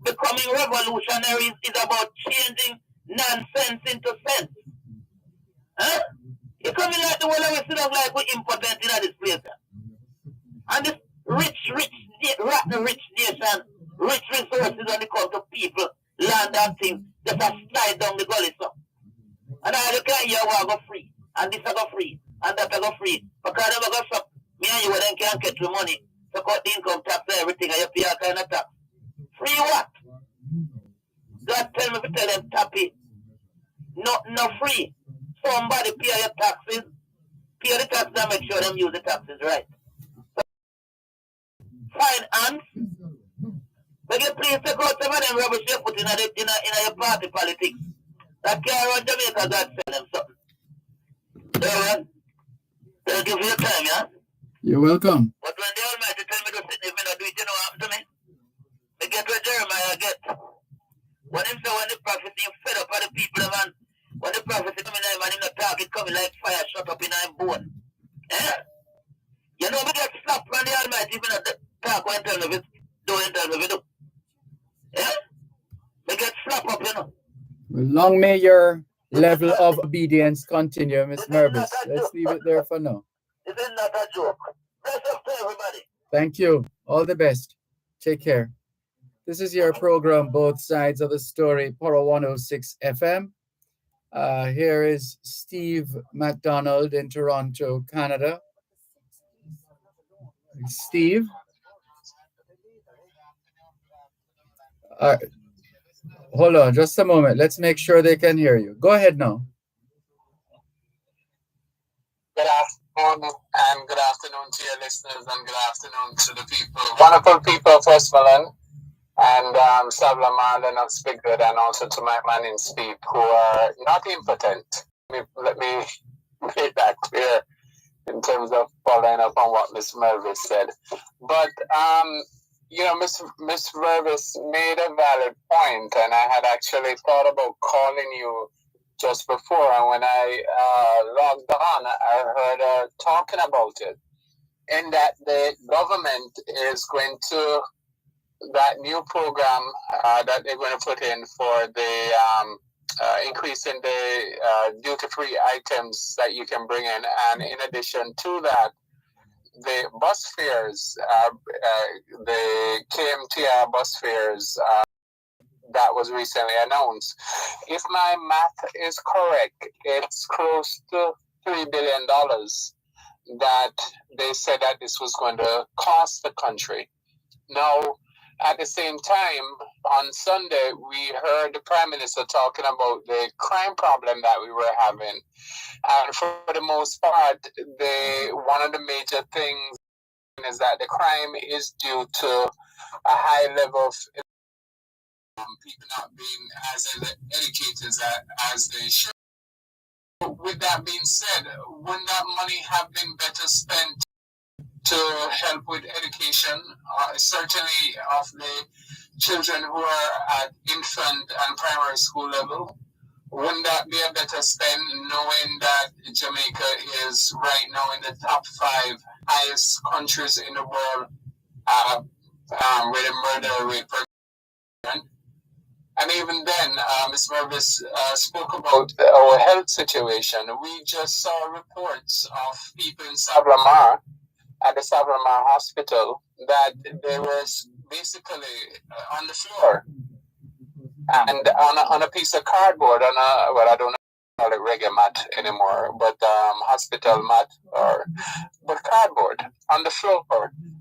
Becoming revolutionaries is about changing nonsense into sense. Huh? You're coming like the world we sit down like we're impotent in this place. And this rich nation, rich resources when it comes to people, land and things, just a slide down the gully so. And all you can hear will go free. And this will go free. And that will go free. Because they will go shop. Me and you then can't get the money. So cut the income tax and everything and you pay all kind of tax. Free what? God tell me to tell them tappy. No free. Somebody pay your taxes. Pay the taxes and make sure them use the taxes right. Fine ants. But you please take out some of them rubbish you put in your party politics. That can't run Jamaica, God send them something. Dervan, thank you for your time, yeah? You're welcome. But when the Almighty tell me to sit, if I not do it, you know what happened to me? I get what Jeremiah get. When him say when the prophet is fed up by the people, man, when the prophet is coming in, man, him not talk, it coming like fire shut up in his bone. Eh? You know, we get slapped from the Almighty if I not talk when tell me if do and tell me if do. Eh? We get slapped up, you know. Well, long may your level of obedience continue, Miss Mervis. Let's leave it there for now. This is not a joke. Bless up to everybody. Thank you. All the best. Take care. This is your program, Both Sides of the Story, Poro 106 FM. Here is Steve McDonald in Toronto, Canada. Steve? Hold on, just a moment. Let's make sure they can hear you. Go ahead now. Good afternoon, and good afternoon to your listeners, and good afternoon to the people, wonderful people of Westmoreland, and Savla, Lennox, Biggood, and also to my man in Speed, who are not impotent. Let me make that clear in terms of following up on what Miss Mervis said. But you know, Miss Mervis made a valid point, and I had actually thought about calling you just before, and when I logged on, I heard her talking about it, and that the government is going to, that new program that they're going to put in for the increasing the duty-free items that you can bring in, and in addition to that, the bus fares, the KMTR bus fares that was recently announced. If my math is correct, it's close to $3 billion that they said that this was going to cost the country. Now, at the same time, on Sunday, we heard the Prime Minister talking about the crime problem that we were having. And for the most part, one of the major things is that the crime is due to a high level of people not being as educated as they should. With that being said, wouldn't that money have been better spent to help with education, certainly of the children who are at infant and primary school level? Wouldn't that be a better spend, knowing that Jamaica is right now in the top 5 highest countries in the world with a murder rate per million? And even then, Ms. Mervis spoke about our health situation. We just saw reports of people in Savlamar, at the Savlamar Hospital, that they were basically on the floor and on a piece of cardboard, I don't know call it regular mat anymore, but hospital mat, but cardboard on the floor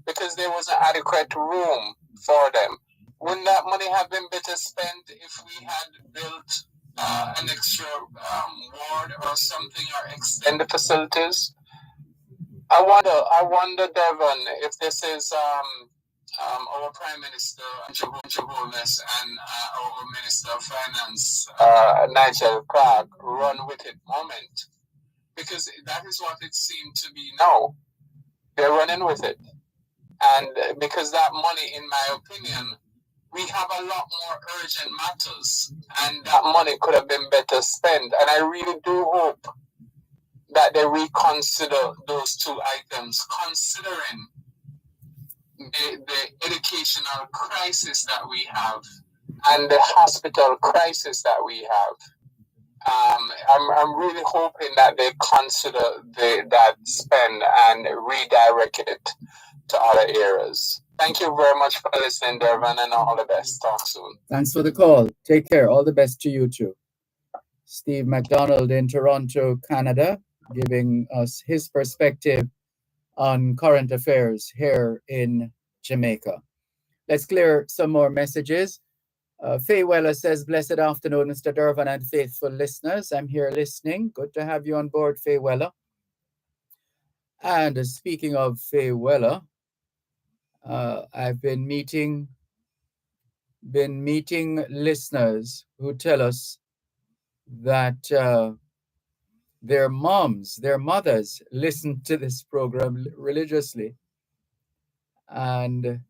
because there was an adequate room for them. Wouldn't that money have been better spent if we had built an extra ward or something, or extended facilities? I wonder, Dervan, if this is our Prime Minister, Holness, and our Minister of Finance, Nigel Clark, run with it moment. Because that is what it seemed to be now. They're running with it. And because that money, in my opinion, we have a lot more urgent matters, and that money could have been better spent. And I really do hope that they reconsider those two items, considering the educational crisis that we have and the hospital crisis that we have. I'm really hoping that they consider that spend and redirect it to other areas. Thank you very much for listening, Dervan, and all the best. Talk soon. Thanks for the call. Take care. All the best to you too. Steve McDonald in Toronto, Canada, giving us his perspective on current affairs here in Jamaica. Let's clear some more messages. Faye Weller says, blessed afternoon, Mr. Dervan and faithful listeners. I'm here listening. Good to have you on board, Faye Weller. And speaking of Faye Weller, I've been meeting listeners who tell us that their mothers listen to this program religiously. And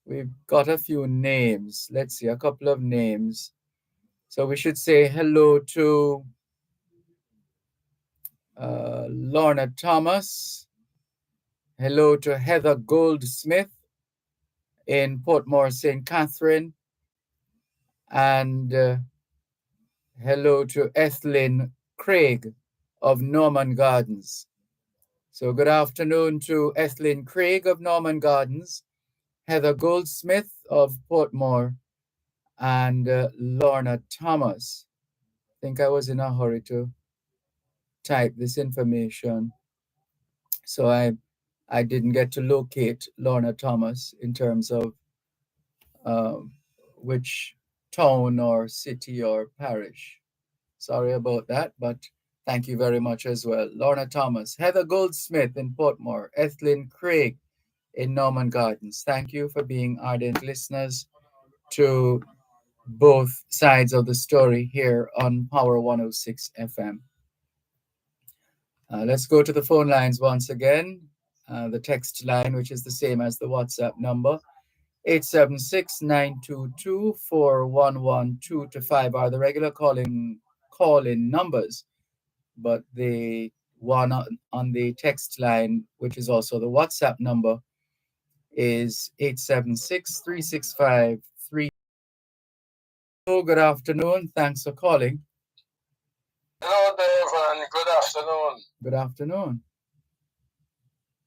we've got a few names. Let's see, a couple of names. So we should say hello to Lorna Thomas. Hello to Heather Goldsmith in Portmore, St. Catherine. And hello to Ethelyn Craig of Norman Gardens. So good afternoon to Ethelyn Craig of Norman Gardens, Heather Goldsmith of Portmore, and Lorna Thomas. I think I was in a hurry to type this information, so I didn't get to locate Lorna Thomas in terms of which town or city or parish. Sorry about that, but thank you very much as well. Lorna Thomas, Heather Goldsmith in Portmore, Ethelyn Craig in Norman Gardens. Thank you for being ardent listeners to both sides of the story here on Power 106 FM. Let's go to the phone lines once again. The text line, which is the same as the WhatsApp number, 876-922-4112-5 are the regular call-in numbers, but the one on the text line, which is also the WhatsApp number, is 876-365-3. Hello, good afternoon. Thanks for calling. Hello, Dervan. Good afternoon. Good afternoon.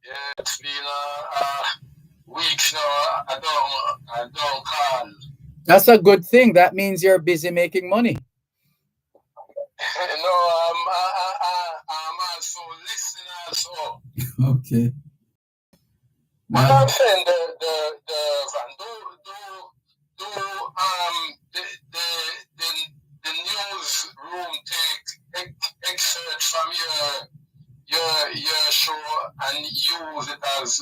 Yeah, it's been weeks now. I don't call. That's a good thing. That means you're busy making money. No, I'm also listening also. Okay. But I'm saying the newsroom take excerpt from your show and use it as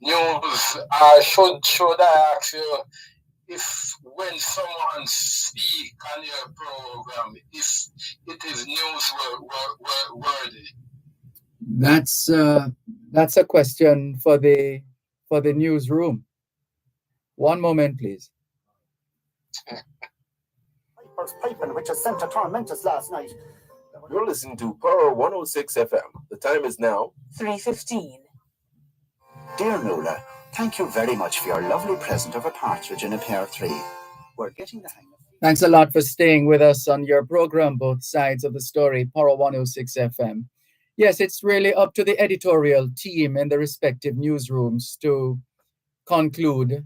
news. Should I ask you if when someone speak on your program, if it is newsworthy? That's a question for the newsroom. One moment, please. Piper's piping, which has sent to torment us last night. You're listening to Power 106 FM. The time is now 3:15. Dear Nuala, thank you very much for your lovely present of a partridge in a pear tree. We're getting the hang of it. Thanks a lot for staying with us on your program, both sides of the story, Power 106 FM. Yes, it's really up to the editorial team in the respective newsrooms to conclude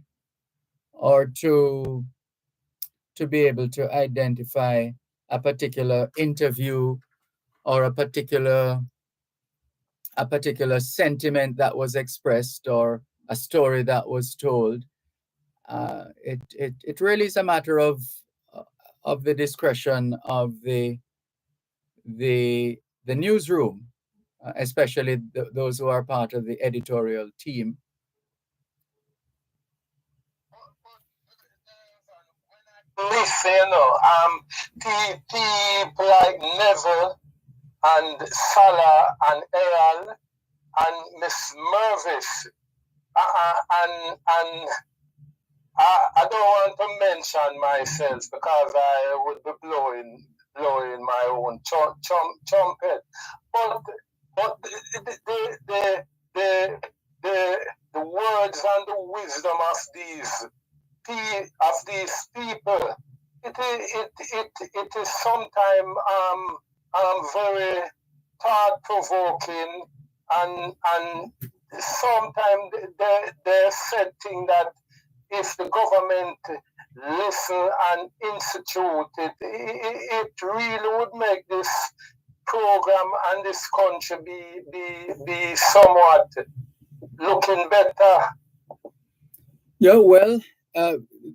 or to be able to identify a particular interview or a particular sentiment that was expressed or a story that was told. It really is a matter of the discretion of the newsroom, especially those who are part of the editorial team. listen, people like Neville and Salah and Errol and Miss Mervis, and I don't want to mention myself because I would be blowing my own trumpet, but the words and the wisdom of these people, it is sometimes very thought provoking, and sometimes they said things that if the government listen and institute it really would make this program and this country be somewhat looking better. Yeah, well,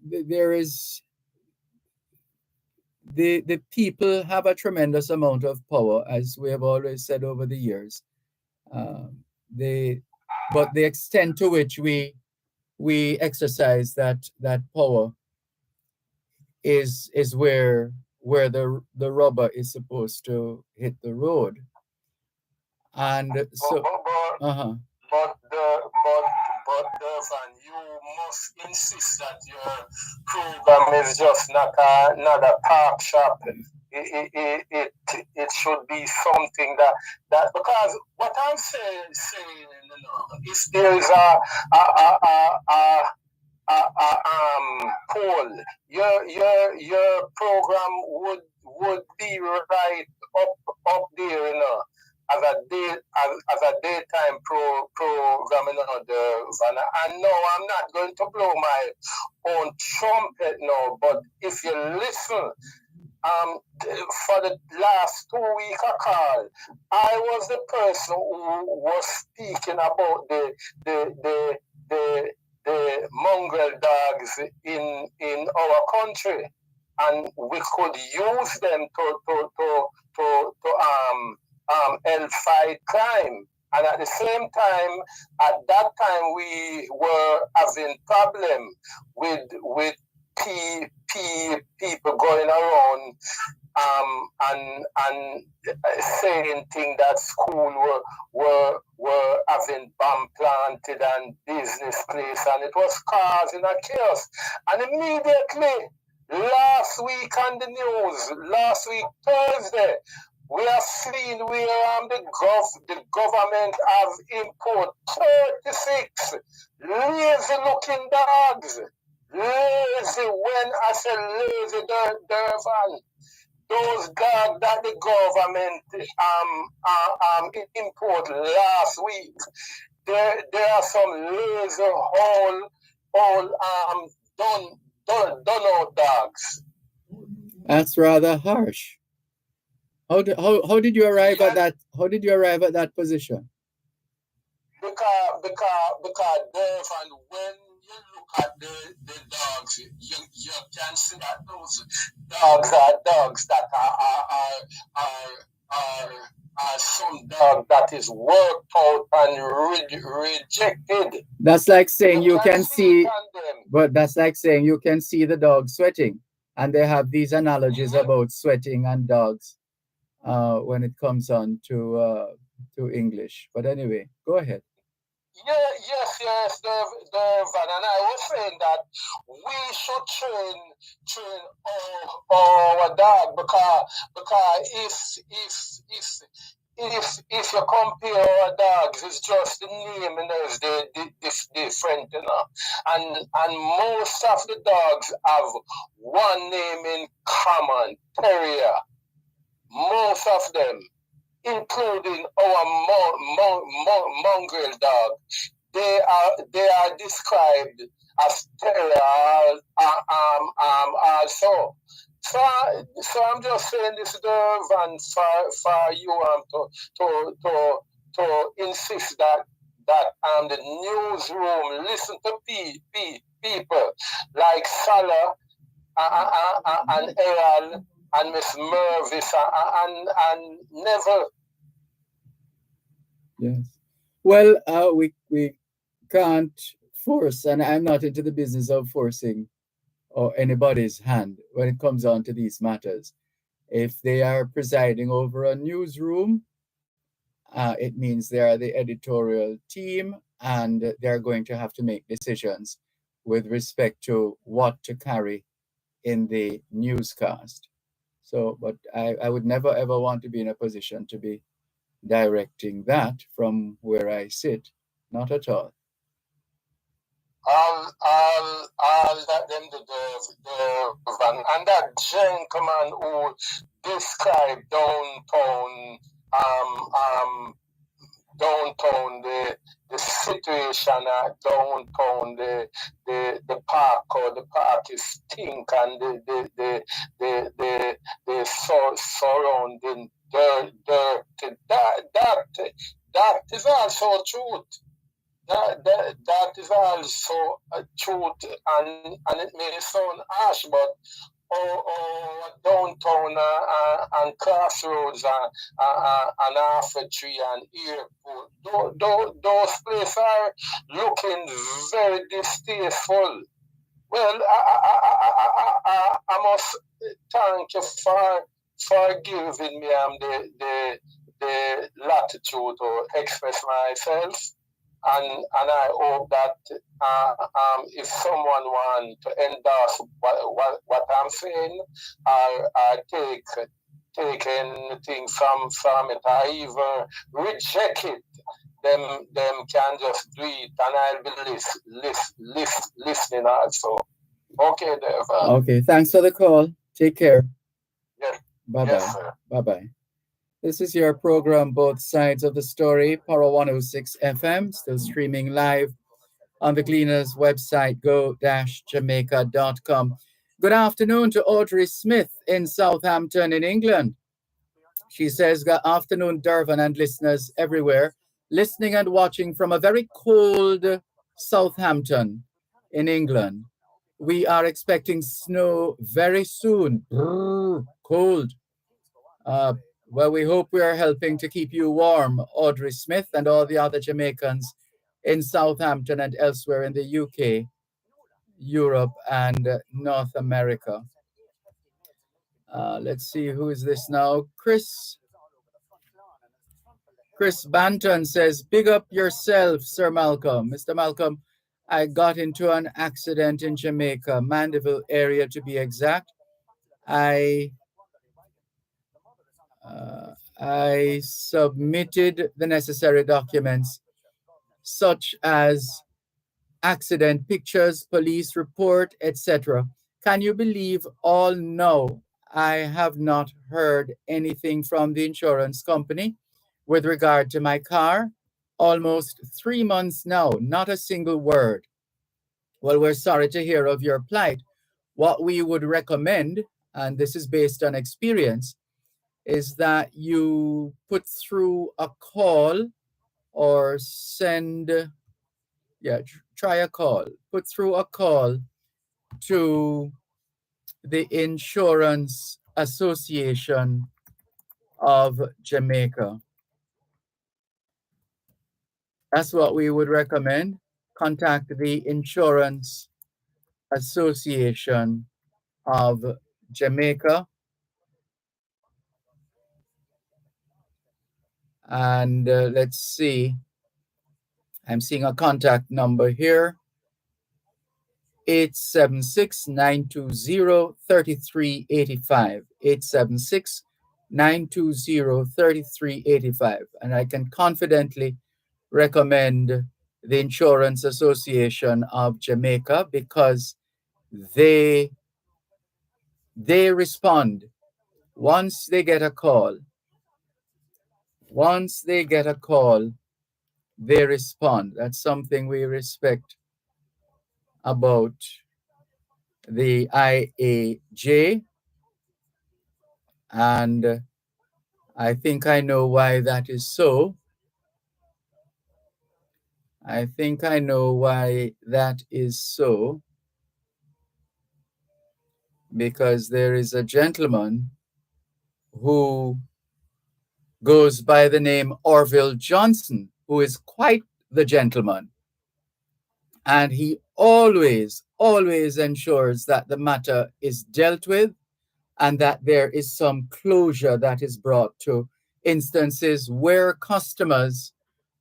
there is the people have a tremendous amount of power, as we have always said over the years. But the extent to which we exercise that power is where the rubber is supposed to hit the road. And so but Dervan, you must insist that your program is just not a park shop. It should be something that because what I'm saying, if there is a poll, your program would be right up there, as a daytime program, Dervan. And no, I'm not going to blow my own trumpet now, but if you listen, for the last 2 weeks I call, I was the person who was speaking about the mongrel dogs in our country, and we could use them to help fight crime. And at the same time, at that time, we were having problem with people going around and saying things that school were having bomb planted and business place, and it was causing a chaos. And immediately, last week on the news, last week Thursday, we have seen where the government have imported 36 lazy-looking dogs. Lazy, when I say lazy, Dervan, those dogs that the government import last week, there are some lazy done out dogs. That's rather harsh. How did you arrive at that? How did you arrive at that position? Because Dervan, when you look at the dogs, you can see that those dogs are dogs that are some dog that is worked out and rejected. That's like saying you can see, but that's like saying you can see the dog sweating, and they have these analogies about sweating and dogs when it comes on to English. But anyway, go ahead. Yes, Dervan, and I was saying that we should train our dog because if you compare our dogs, it's just the name is different, and most of the dogs have one name in common, terrier. Most of them, including our mongrel dog, they are described as terrier also. So I'm just saying this, Dervan, for you to insist that the newsroom listen to people like Salah and Errol and Miss Mervis and Neville. Yes. Well, we can't force, and I'm not into the business of forcing or anybody's hand when it comes on to these matters. If they are presiding over a newsroom, it means they are the editorial team and they're going to have to make decisions with respect to what to carry in the newscast. So, but I would never ever want to be in a position to be directing that from where I sit. Not at all. All that them deserve, and that gentleman who described downtown the situation at downtown the park, or the park is stink, and the surrounding dirt, that is also truth. That is also a truth, and it may sound harsh, but downtown and crossroads and Alpha Tree and Airport, those places are looking very distasteful. Well, I must thank you for giving me the latitude to express myself. And I hope that if someone wants to endorse what I'm saying, or take anything from it, or even reject it, them can just do it, and I'll be listening also. Okay, Dervan. Okay, thanks for the call. Take care. Yes. Bye-bye. Yes, sir. Bye-bye. This is your program, Both Sides of the Story, Power 106 FM, still streaming live on the Gleaners website, go-jamaica.com. Good afternoon to Audrey Smith in Southampton in England. She says, good afternoon, Dervan and listeners everywhere, listening and watching from a very cold Southampton in England. We are expecting snow very soon. Brrr, cold. Well, we hope we are helping to keep you warm, Audrey Smith, and all the other Jamaicans in Southampton and elsewhere in the UK, Europe, and North America. Let's see, who is this now? Chris Banton says, big up yourself, Sir Malcolm. Mr. Malcolm, I got into an accident in Jamaica, Mandeville area to be exact. I submitted the necessary documents, such as accident pictures, police report, etc. Can you believe all now I have not heard anything from the insurance company with regard to my car? Almost 3 months now, not a single word. Well, we're sorry to hear of your plight. What we would recommend, and this is based on experience, is that you put through a call or try a call. Put through a call to the Insurance Association of Jamaica. That's what we would recommend. Contact the Insurance Association of Jamaica. And let's see. I'm seeing a contact number here. 876-920-3385. 876-920-3385. And I can confidently recommend the Insurance Association of Jamaica because they respond once they get a call. Once they get a call, they respond. That's something we respect about the IAJ. And I think I know why that is so. I think I know why that is so. Because there is a gentleman who goes by the name Orville Johnson, who is quite the gentleman. And he always, always ensures that the matter is dealt with and that there is some closure that is brought to instances where customers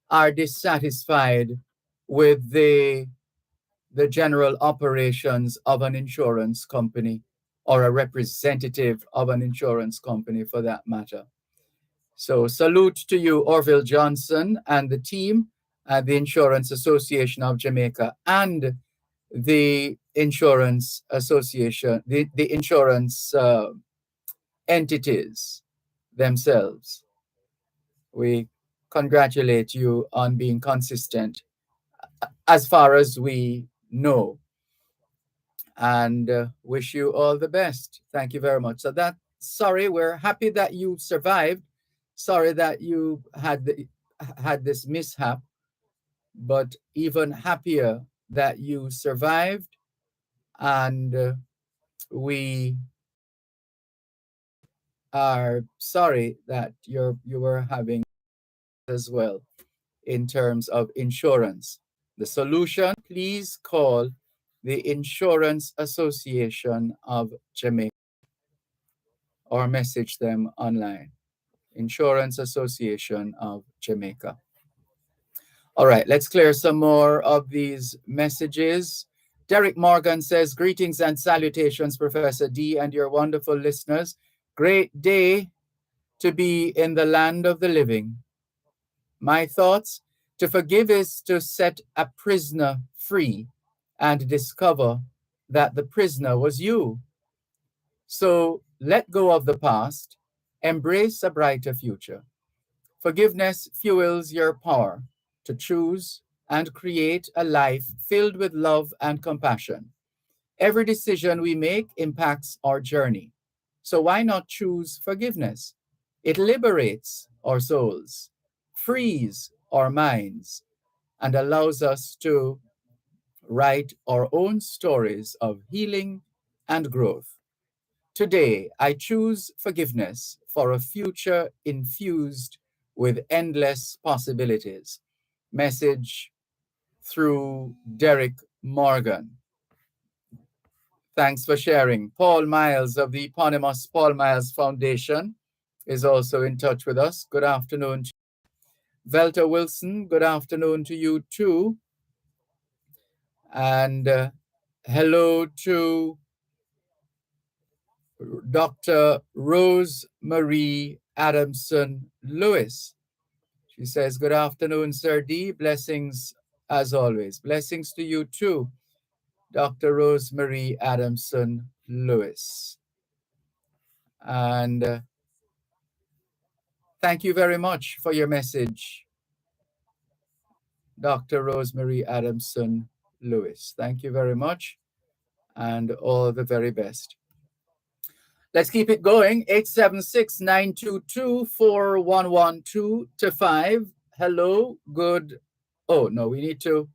are dissatisfied with the general operations of an insurance company or a representative of an insurance company for that matter. So salute to you, Orville Johnson, and the team at the Insurance Association of Jamaica and the Insurance Association, the insurance entities themselves. We congratulate you on being consistent as far as we know and wish you all the best. Thank you very much. So sorry, we're happy that you survived. Sorry that you had this mishap, but even happier that you survived, and we are sorry that you were having as well in terms of insurance. The solution, please call the Insurance Association of Jamaica or message them online. Insurance Association of Jamaica. All right, let's clear some more of these messages. Derek Morgan says, greetings and salutations, Professor D and your wonderful listeners. Great day to be in the land of the living. My thoughts, to forgive is to set a prisoner free and discover that the prisoner was you. So let go of the past, embrace a brighter future. Forgiveness fuels your power to choose and create a life filled with love and compassion. Every decision we make impacts our journey. So why not choose forgiveness? It liberates our souls, frees our minds, and allows us to write our own stories of healing and growth. Today, I choose forgiveness for a future infused with endless possibilities. Message through Derek Morgan. Thanks for sharing. Paul Miles of the eponymous Paul Miles Foundation is also in touch with us. Good afternoon to you. Velta Wilson, good afternoon to you too. And hello to Dr. Rose Marie Adamson Lewis. She says, good afternoon, Sir D. Blessings as always. Blessings to you too, Dr. Rose Marie Adamson Lewis. And thank you very much for your message, Dr. Rose Marie Adamson Lewis. Thank you very much and all the very best. Let's keep it going. 876-922-4112-5. Hello, good. Oh, no, we need to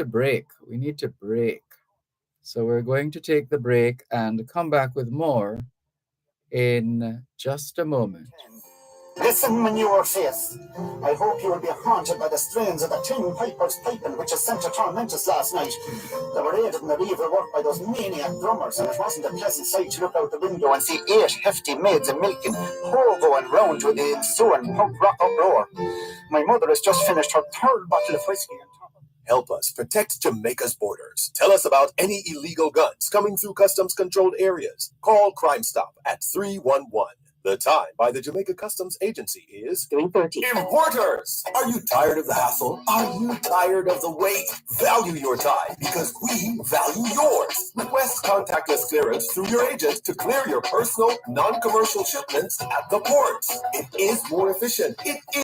break. We need to break. So we're going to take the break and come back with more in just a moment. Listen, manure face. I hope you will be haunted by the strains of the Tin Piper's piping which has sent to torment us last night. They were aided in the evil work by those maniac drummers, and it wasn't a pleasant sight to look out the window and see 8 hefty maids a milking, going round with the ensuing punk rock uproar. My mother has just finished her 3rd bottle of whiskey. Help us protect Jamaica's borders. Tell us about any illegal guns coming through customs-controlled areas. Call Crime Stop at 311. The time by the Jamaica Customs Agency is 3:30. Importers! Are you tired of the hassle? Are you tired of the wait? Value your time because we value yours. Request contactless clearance through your agent to clear your personal, non-commercial shipments at the ports. It is more efficient. It is.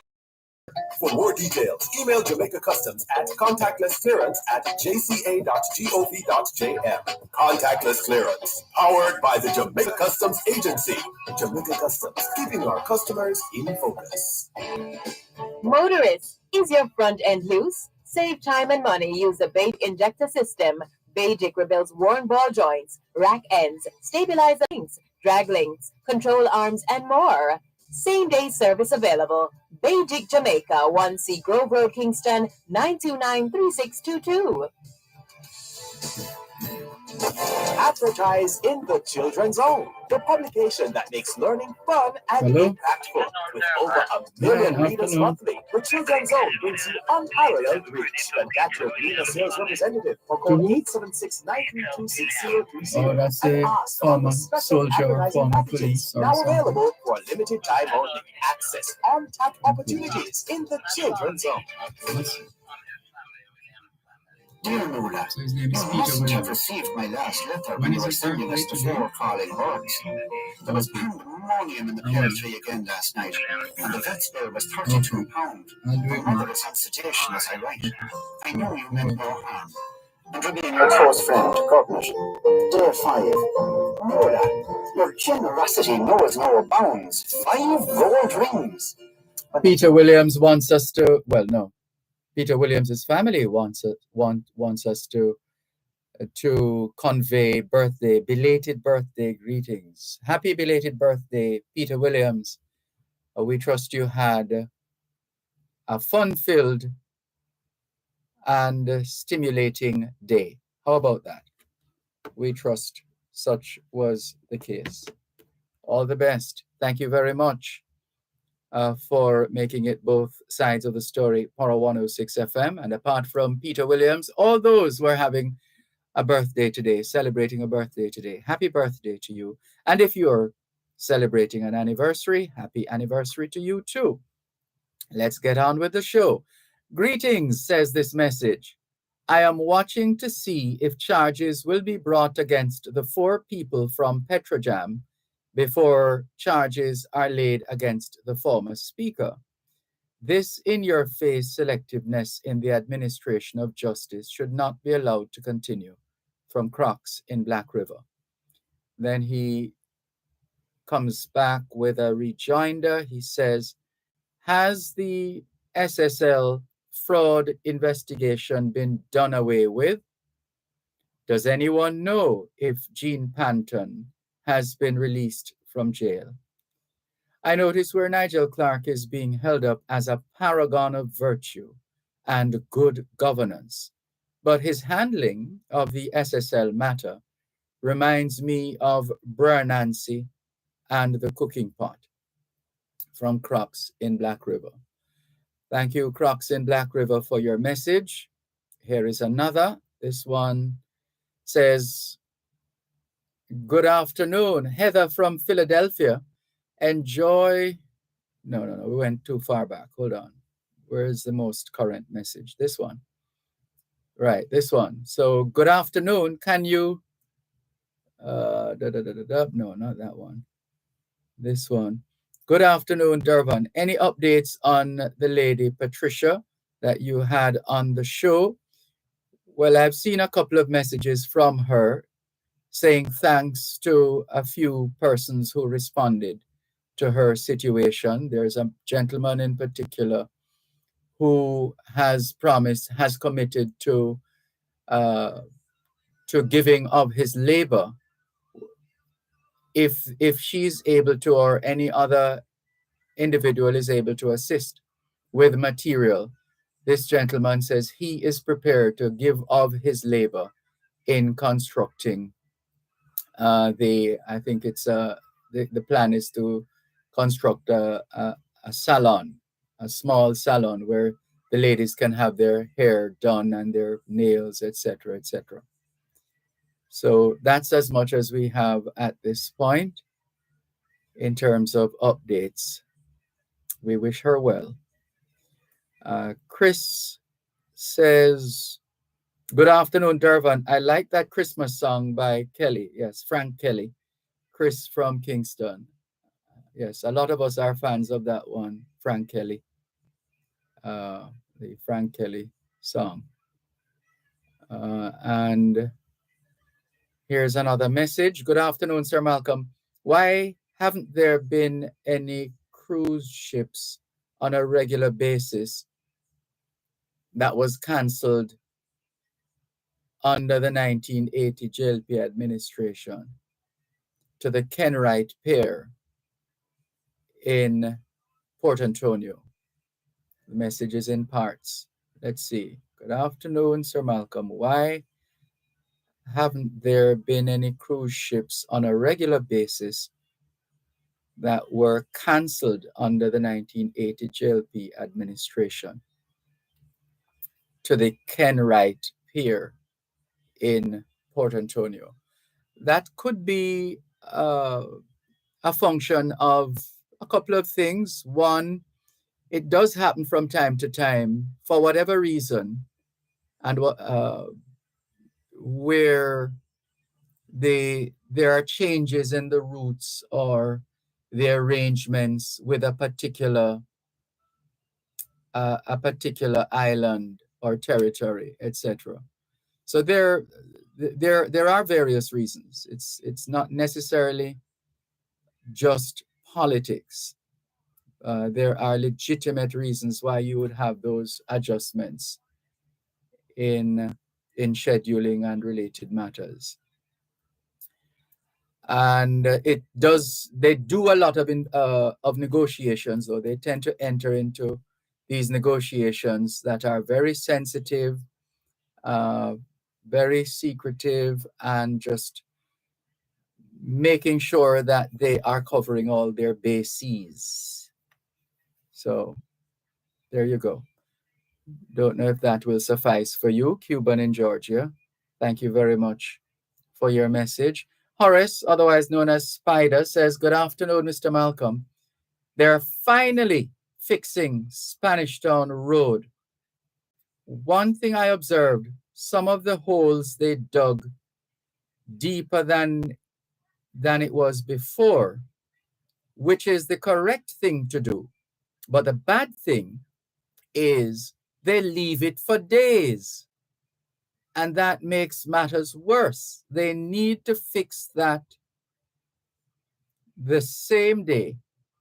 For more details, email Jamaica Customs at contactlessclearance@jca.gov.jm. Contactless Clearance, powered by the Jamaica Customs Agency. Jamaica Customs, keeping our customers in focus. Motorists, is your front end loose? Save time and money. Use the Bait Injector System. Basic rebuilds worn ball joints, rack ends, stabilizer links, drag links, control arms, and more. Same-day service available. Bajik, Jamaica, 1C Grove Road, Kingston, 929-3622. Advertise in the Children's Zone, the publication that makes learning fun and impactful. With over 1 million readers monthly, the Children's Zone brings you unparalleled reach. Contact your Greener sales representative or call 876-932-6030 Oh, that's a former soldier or former police or now something. available for a limited time only. Access untapped opportunities in the Children's Zone. Dear Nola, So his name you is Peter mustn't have Williams. received my last letter When when you is were his sending us birthday the today? 4 calling birds. There was pandemonium in the Pier 3 again last night, and the vet's bill was £32. I'll do My it mother now. is on sedation as I write. I know you meant no harm. And remain your close friend, Governor. Day 5. Nola, your generosity knows no bounds. 5 gold rings. Peter Williams wants us to, well, no. Peter Williams' family wants us to convey belated birthday greetings. Happy belated birthday, Peter Williams. We trust you had a fun-filled and stimulating day. How about that? We trust such was the case. All the best. Thank you very much for making it both sides of the story, Poro 106 FM. And apart from Peter Williams, all those were having a birthday today, celebrating a birthday today. Happy birthday to you. And if you're celebrating an anniversary, happy anniversary to you too. Let's get on with the show. Greetings, says this message. I am watching to see if charges will be brought against the 4 people from Petrojam before charges are laid against the former speaker. This in-your-face selectiveness in the administration of justice should not be allowed to continue. From Crocs in Black River. Then he comes back with a rejoinder. He says, has the SSL fraud investigation been done away with? Does anyone know if Jean Panton has been released from jail? I notice where Nigel Clark is being held up as a paragon of virtue and good governance, but his handling of the SSL matter reminds me of Nancy and the cooking pot. From Crocs in Black River. Thank you, Crocs in Black River, for your message. Here is another. This one says, good afternoon, Heather from Philadelphia. Enjoy. No, we went too far back. Hold on. Where is the most current message? This one. Right, this one. So, good afternoon. Can you... No, not that one. This one. Good afternoon, Dervan. Any updates on the lady Patricia that you had on the show? Well, I've seen a couple of messages from her saying thanks to a few persons who responded to her situation. There's a gentleman in particular who has committed to giving of his labor if she's able to, or any other individual is able to assist with material. This gentleman says he is prepared to give of his labor in constructing I think it's the plan is to construct a salon, a small salon where the ladies can have their hair done and their nails, etc., etc. So that's as much as we have at this point in terms of updates. We wish her well. Chris says, good afternoon, Dervan. I like that Christmas song by Kelly. Yes, Frank Kelly. Chris from Kingston. Yes, a lot of us are fans of that one, Frank Kelly. The Frank Kelly song. And here's another message. Good afternoon, Sir Malcolm. Why haven't there been any cruise ships on a regular basis that was cancelled under the 1980 JLP administration to the Kenwright Pier in Port Antonio. The message is in parts. Let's see. Good afternoon, Sir Malcolm. Why haven't there been any cruise ships on a regular basis that were cancelled under the 1980 JLP administration? To the Kenwright Pier in Port Antonio. That could be a function of a couple of things. One, it does happen from time to time for whatever reason, and where there are changes in the routes or the arrangements with a particular island or territory, etc. So there are various reasons. It's not necessarily just politics. There are legitimate reasons why you would have those adjustments in scheduling and related matters. And they do a lot of negotiations, though. They tend to enter into these negotiations that are very sensitive, very secretive, and just making sure that they are covering all their bases. So there you go. Don't know if that will suffice for you, Cuban in Georgia. Thank you very much for your message. Horace, otherwise known as Spider, says, good afternoon, Mr. Malcolm. They're finally fixing Spanish Town Road. One thing I observed, some of the holes they dug deeper than it was before, which is the correct thing to do. But the bad thing is they leave it for days. And that makes matters worse. They need to fix that the same day.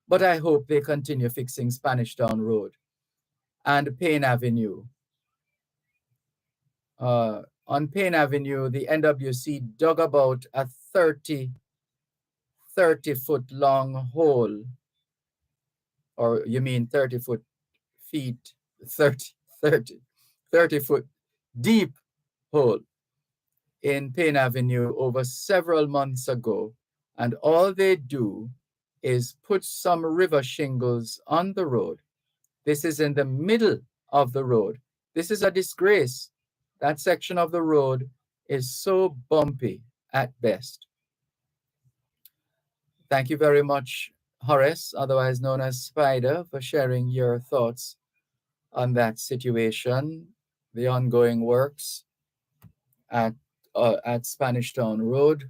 But I hope they continue fixing Spanish Town Road and Payne Avenue. On Payne Avenue, the NWC dug about a 30-foot long hole. Or you mean 30 foot deep hole in Payne Avenue over several months ago. And all they do is put some river shingles on the road. This is in the middle of the road. This is a disgrace. That section of the road is so bumpy at best. Thank you very much, Horace, otherwise known as Spider, for sharing your thoughts on that situation, the ongoing works at Spanish Town Road.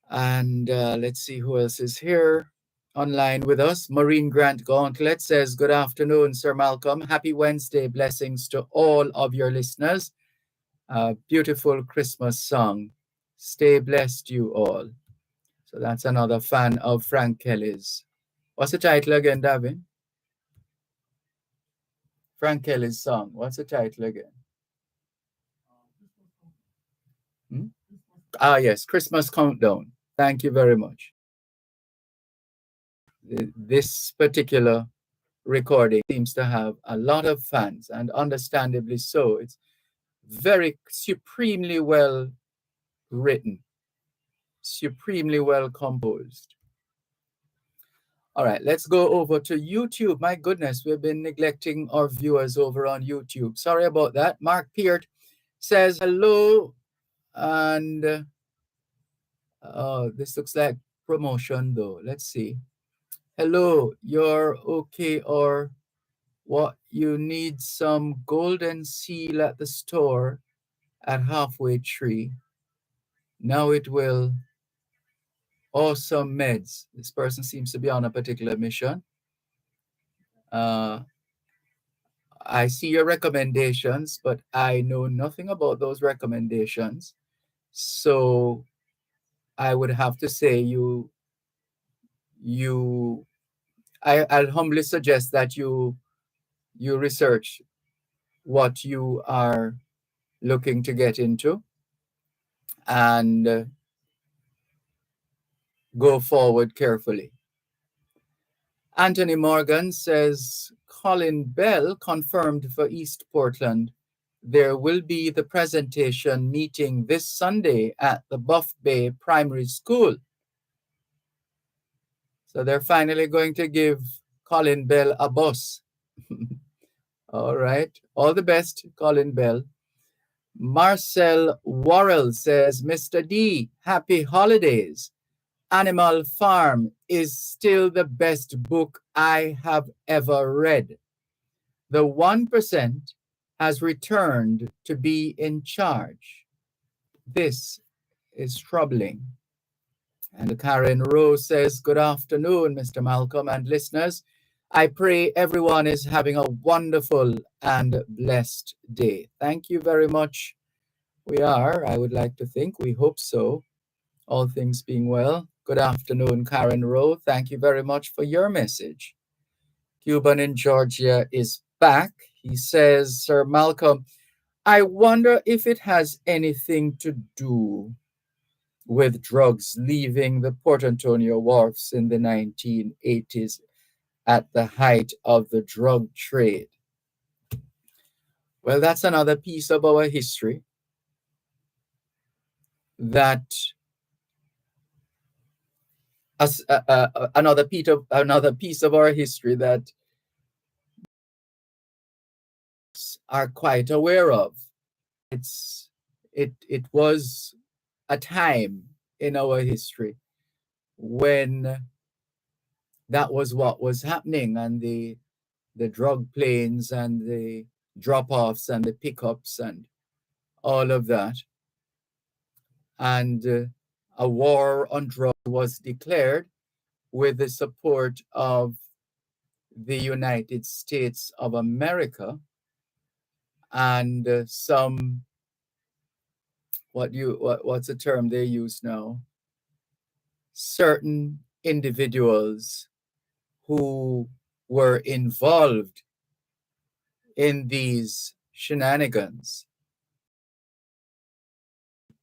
And let's see who else is here online with us. Maureen Grant Gauntlet says, good afternoon, Sir Malcolm. Happy Wednesday. Blessings to all of your listeners. Beautiful Christmas song. Stay blessed, you all. So that's another fan of Frank Kelly's. What's the title again, Davin? Frank Kelly's song. What's the title again? Yes, Christmas Countdown. Thank you very much. This particular recording seems to have a lot of fans, and understandably so. It's very supremely well written, supremely well composed. All right, let's go over to YouTube. My goodness, we've been neglecting our viewers over on YouTube. Sorry about that. Mark Peart says hello, and this looks like promotion though. Let's see. Hello, you're okay, or what? You need some golden seal at the store at Halfway Tree. Now it will. Awesome meds. This person seems to be on a particular mission. I see your recommendations, but I know nothing about those recommendations. So I would have to say I'll humbly suggest that you research what you are looking to get into and go forward carefully. Anthony Morgan says Colin Bell confirmed for East Portland there will be the presentation meeting this Sunday at the Buff Bay Primary School. So they're finally going to give Colin Bell a bus. All right. All the best, Colin Bell. Marcel Worrell says, Mr. D, happy holidays. Animal Farm is still the best book I have ever read. The 1% has returned to be in charge. This is troubling. And Karen Rose says, good afternoon, Mr. Malcolm and listeners. I pray everyone is having a wonderful and blessed day. Thank you very much. We are, I would like to think. We hope so. All things being well. Good afternoon, Karen Rowe. Thank you very much for your message. Cuban in Georgia is back. He says, Sir Malcolm, I wonder if it has anything to do with drugs leaving the Port Antonio wharfs in the 1980s at the height of the drug trade. Well, that's another piece of our history that another piece of our history that are quite aware of. It was a time in our history when that was what was happening, and the drug planes and the drop-offs and the pickups and all of that. And a war on drugs was declared with the support of the United States of America and some, what's the term they use now? Certain individuals who were involved in these shenanigans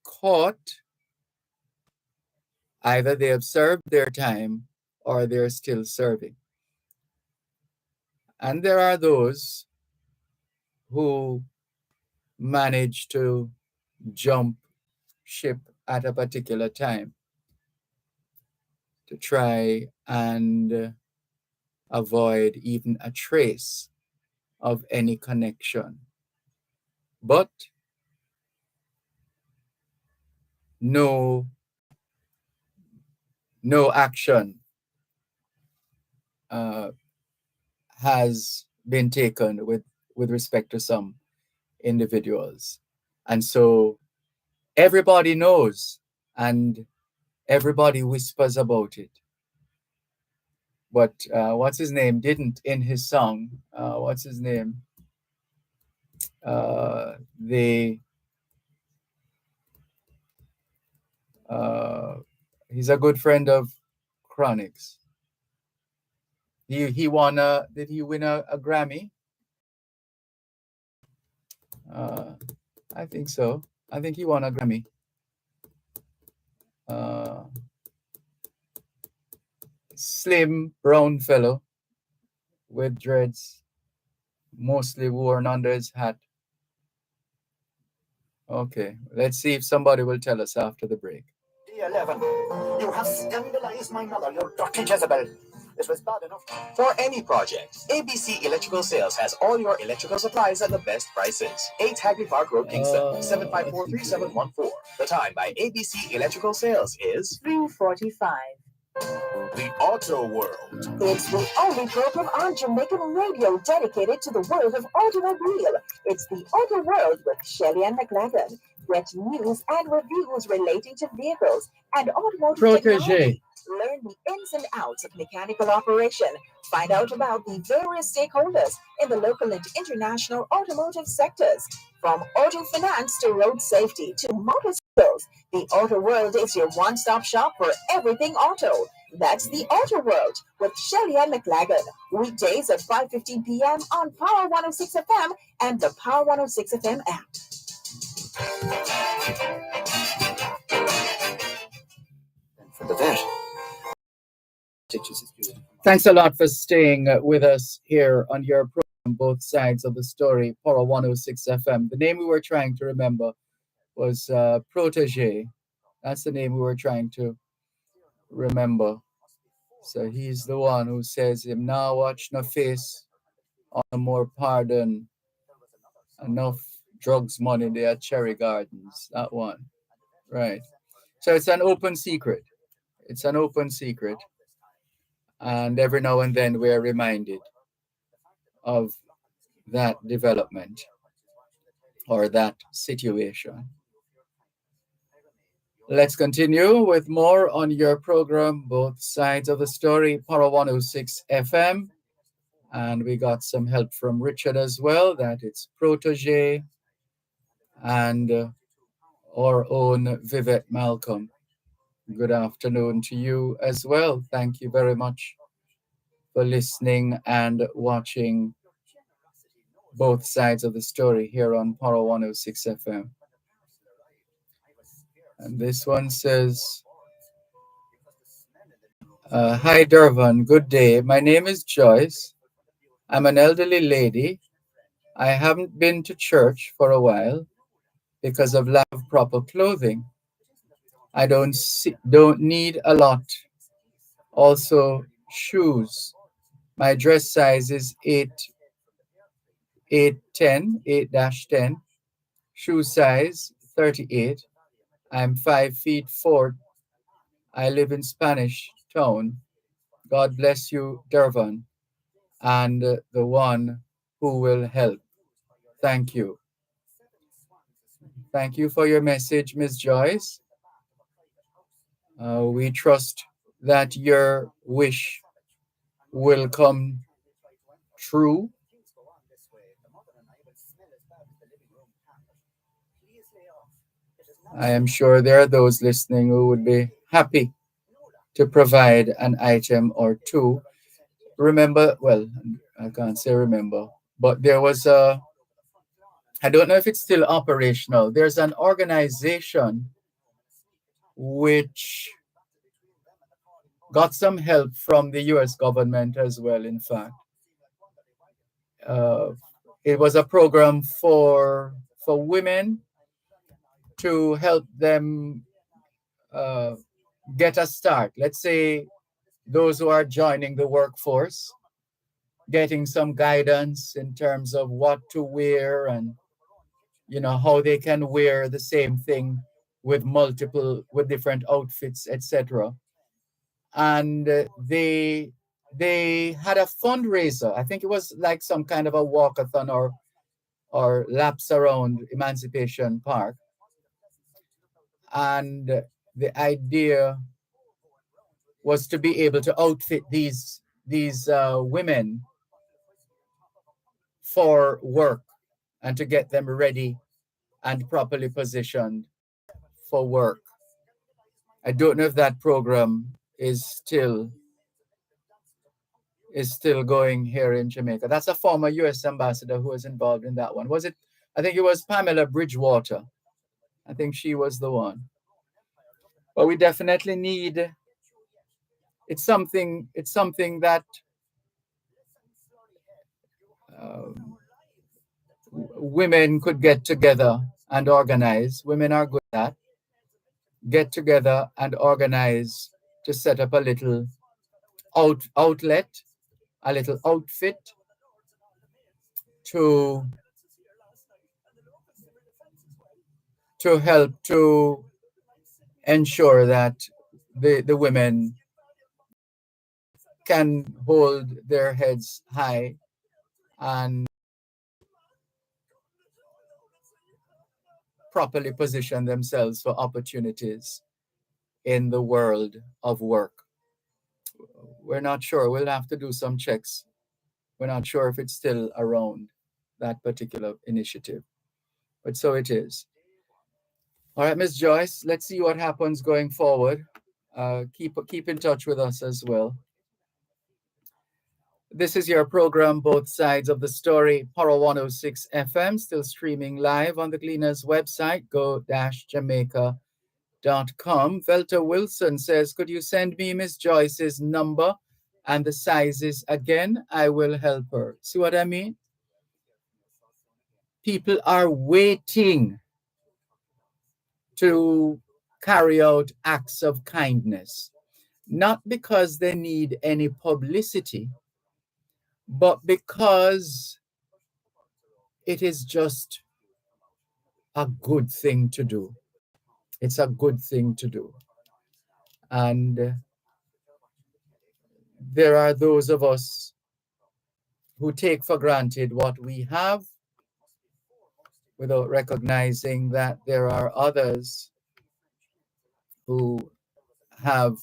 caught. Either they have served their time or they're still serving. And there are those who manage to jump ship at a particular time to try and avoid even a trace of any connection. But no action has been taken with respect to some individuals. And so everybody knows and everybody whispers about it. But what's his name didn't in his song. What's his name? He's a good friend of Chronix. Did he win a Grammy? I think so. I think he won a Grammy. Slim brown fellow with dreads, mostly worn under his hat. Okay, let's see if somebody will tell us after the break. D11, you have scandalized my mother, you dirty Jezebel. It was bad enough. For any project, ABC Electrical Sales has all your electrical supplies at the best prices. 8 Hagley Park Road, Kingston, 754-3714. The time by ABC Electrical Sales is 3:45. The Auto World. It's the only program on Jamaican radio dedicated to the world of automobile. It's the Auto World with Shelley and McLagan. Get news and reviews relating to vehicles and automotive technology. Learn the ins and outs of mechanical operation. Find out about the various stakeholders in the local and international automotive sectors. From auto finance to road safety to motorcycles, the Auto World is your one-stop shop for everything auto. That's the Auto World with Shelley and McLagan. Weekdays at 5:15 p.m. on Power 106 FM and the Power 106 FM app. For the vet. Thanks a lot for staying with us here on your program, Both Sides of the Story, Pora 106 FM. The name we were trying to remember was Protege. That's the name we were trying to remember. So he's the one who says, him now watch no face, on no more pardon, enough drugs money there at Cherry Gardens. That one. Right. So it's an open secret. It's an open secret. And every now and then we're reminded of that development or that situation. Let's continue with more on your program, Both Sides of the Story, Para 106 FM. And we got some help from Richard as well, that it's Protege and our own Vivette Malcolm. Good afternoon to you as well. Thank you very much for listening and watching Both Sides of the Story here on Para 106 FM. And this one says, hi Dervan, good day. My name is Joyce. I'm an elderly lady. I haven't been to church for a while because of lack of proper clothing. I don't need a lot. Also, shoes. My dress size is 8-10. Shoe size 38. I'm 5 feet 4. I live in Spanish Town. God bless you, Dervan, and the one who will help. Thank you. Thank you for your message, Ms. Joyce. We trust that your wish will come true. I am sure there are those listening who would be happy to provide an item or two. Remember, well, I can't say remember, but there was I don't know if it's still operational. There's an organization which got some help from the US government as well, in fact. It was a program for women to help them get a start. Let's say those who are joining the workforce, getting some guidance in terms of what to wear and how they can wear the same thing with different outfits, etc. And they had a fundraiser. I think it was like some kind of a walkathon or laps around Emancipation Park. And the idea was to be able to outfit these women for work and to get them ready and properly positioned for work. I don't know if that program is still going here in Jamaica. That's a former US ambassador who was involved in that one. Was it? I think it was Pamela Bridgewater. I think she was the one. But we definitely need, it's something that women could get together and organize. Women are good at that. Get together and organize to set up a little outlet, a little outfit to help to ensure that the women can hold their heads high and properly position themselves for opportunities in the world of work. We're not sure. We'll have to do some checks. We're not sure if it's still around, that particular initiative. But so it is. All right, Ms. Joyce, let's see what happens going forward. Keep in touch with us as well. This is your program, Both Sides of the Story, Para 106 FM, still streaming live on the Gleaners website, go-jamaica.com. Velta Wilson says, could you send me Miss Joyce's number and the sizes again? I will help her. See what I mean? People are waiting to carry out acts of kindness, not because they need any publicity, but because it is just a good thing to do. It's a good thing to do. And there are those of us who take for granted what we have without recognizing that there are others who have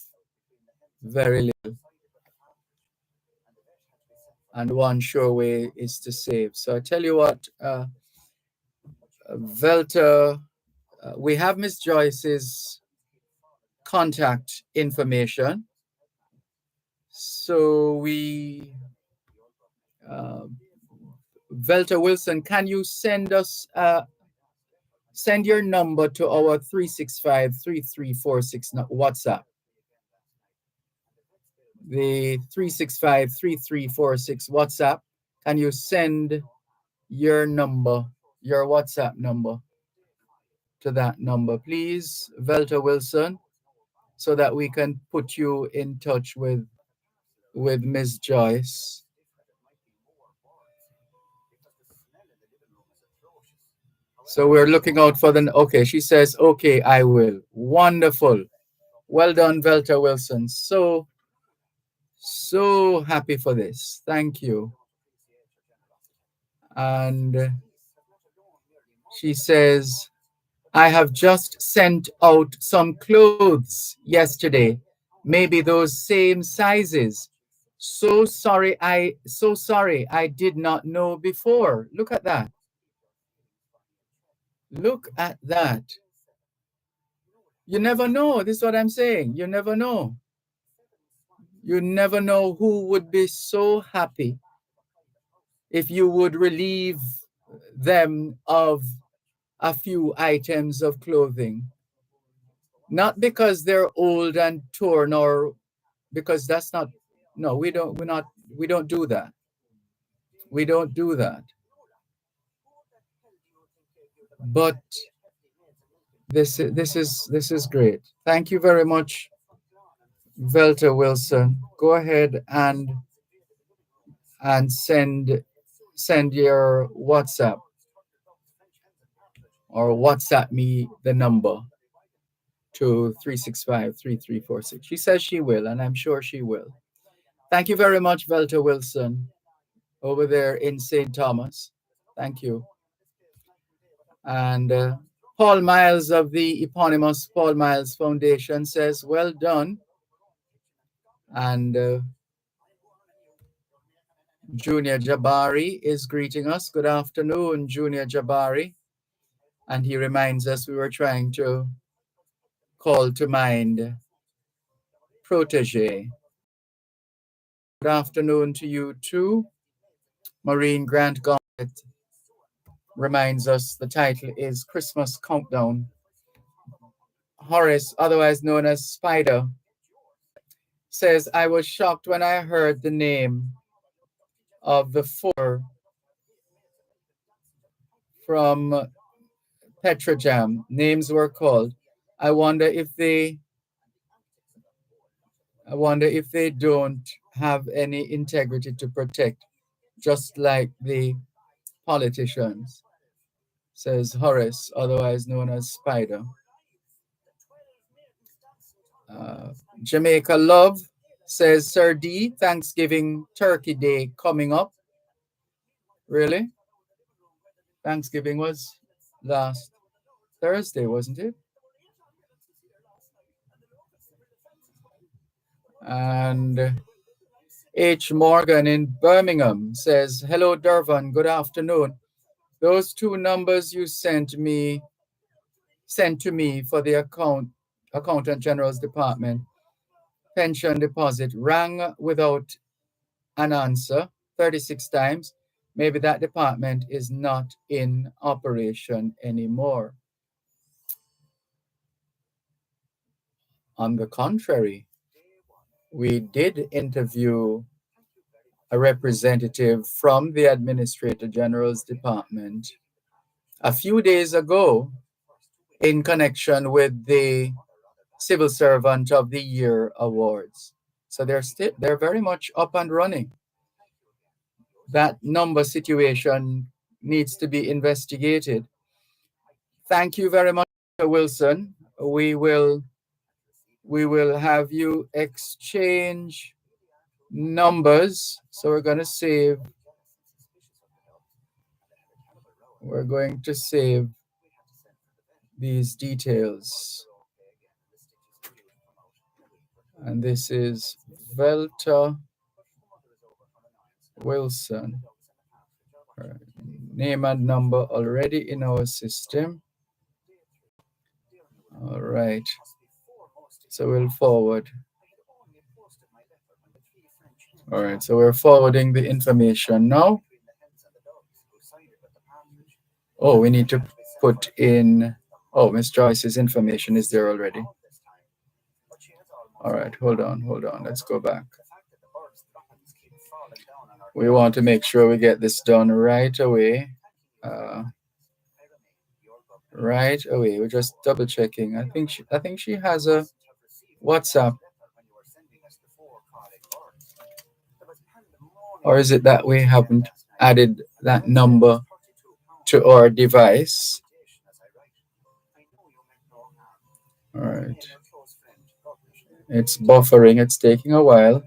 very little. And one sure way is to save. So I tell you what, Velta, we have Miss Joyce's contact information. So we, Velta Wilson, can you send us, send your number to our 365-3346 WhatsApp? The 365-3346 WhatsApp. Can you send your number, your WhatsApp number to that number, please, Velta Wilson, so that we can put you in touch with Ms. Joyce. So we're looking out for the, okay, she says, okay, I will. Wonderful. Well done, Velta Wilson. So happy for this. Thank you. And she says, I have just sent out some clothes yesterday, maybe those same sizes. So sorry I did not know before. Look at that. Look at that. You never know. This is what I'm saying. You never know. You never know who would be so happy if you would relieve them of a few items of clothing. Not because they're old and torn, or because that's not, no, we don't do that. We don't do that. But this is great. Thank you very much, Velta Wilson. Go ahead and send your WhatsApp, or WhatsApp me the number to 365-3346. She says she will, and I'm sure she will. Thank you very much, Velta Wilson, over there in St. Thomas. Thank you. And Paul Miles of the eponymous Paul Miles Foundation says, well done. And Junior Jabari is greeting us. Good afternoon, Junior Jabari. And he reminds us we were trying to call to mind Protege. Good afternoon to you too. Maureen Grant Gauntlet reminds us the title is Christmas Countdown. Horace, otherwise known as Spider, says, I was shocked when I heard the name of the four from Petrojam. Names were called. I wonder if they don't have any integrity to protect, just like the politicians, says Horace, otherwise known as Spider. Jamaica Love says, Sir D, Thanksgiving Turkey Day coming up. Really? Thanksgiving was last Thursday, wasn't it? And H. Morgan in Birmingham says, hello, Dervan, good afternoon. Those two numbers you sent to me for the Accountant General's Department pension deposit rang without an answer 36 times. Maybe that department is not in operation anymore. On the contrary, we did interview a representative from the Administrator General's Department a few days ago in connection with the Civil Servant of the Year awards. So they're very much up and running. That number situation needs to be investigated. Thank you very much, Mr. Wilson. We will have you exchange numbers. So we're going to save these details. And this is Velta Wilson. Name and number already in our system. All right. So we'll forward. All right. So we're forwarding the information now. Oh, we need to put in. Oh, Miss Joyce's information is there already. All right. Hold on. Let's go back. We want to make sure we get this done right away. We're just double checking. I think she has a WhatsApp. Or is it that we haven't added that number to our device? All right. It's buffering. It's taking a while.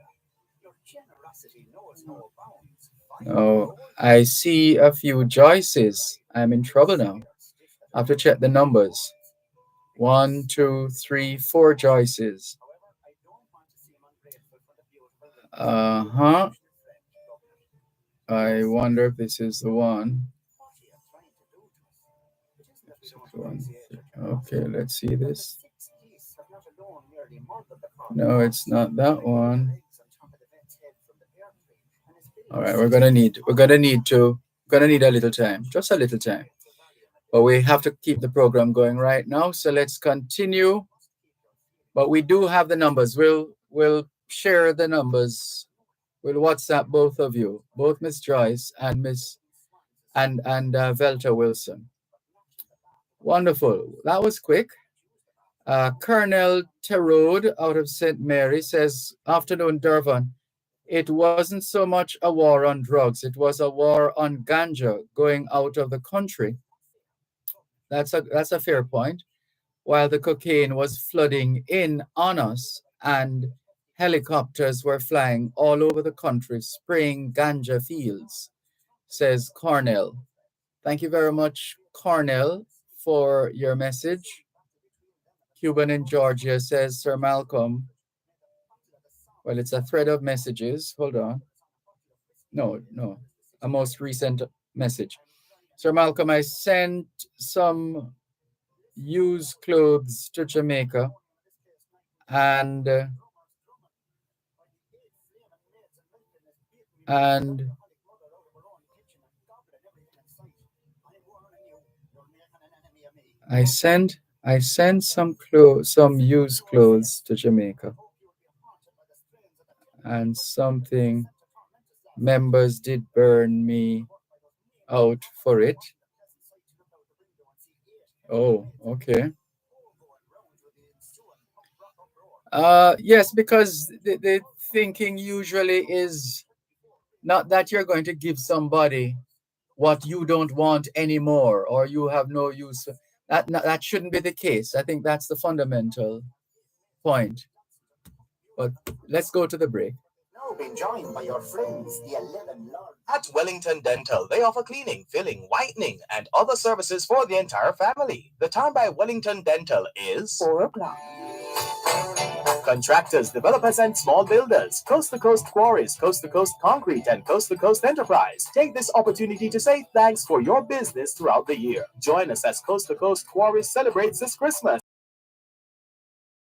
Oh, I see a few Joyces. I'm in trouble now. I have to check the numbers. 1, 2, 3, 4 Joyces. I wonder if this is the one. Okay, let's see this. No, it's not that one. All right, we're gonna need a little time, just a little time. But we have to keep the program going right now. So let's continue. But we do have the numbers. We'll share the numbers. We'll WhatsApp both of you, both Miss Joyce and Velta Wilson. Wonderful. That was quick. Colonel Terode out of St. Mary says, "Afternoon, Dervan. It wasn't so much a war on drugs. It was a war on ganja going out of the country." That's a fair point. While the cocaine was flooding in on us and helicopters were flying all over the country spraying ganja fields, says Cornell. Thank you very much, Cornell, for your message. Cuban in Georgia says, "Sir Malcolm." Well, it's a thread of messages. Hold on. No. A most recent message. "Sir Malcolm, I sent some used clothes to Jamaica and I sent some used clothes to Jamaica, and something members did burn me out for it." Oh, okay. Yes, because the thinking usually is not that you're going to give somebody what you don't want anymore or you have no use. That shouldn't be the case. I think that's the fundamental point. But let's go to the break. Now being joined by your friends, the 11 Lords. At Wellington Dental, they offer cleaning, filling, whitening, and other services for the entire family. The time by Wellington Dental is 4 o'clock. Contractors, developers, and small builders, coast-to-coast quarries, coast-to-coast concrete, and coast-to-coast enterprise. Take this opportunity to say thanks for your business throughout the year. Join us as Coast-to-Coast Quarries celebrates this Christmas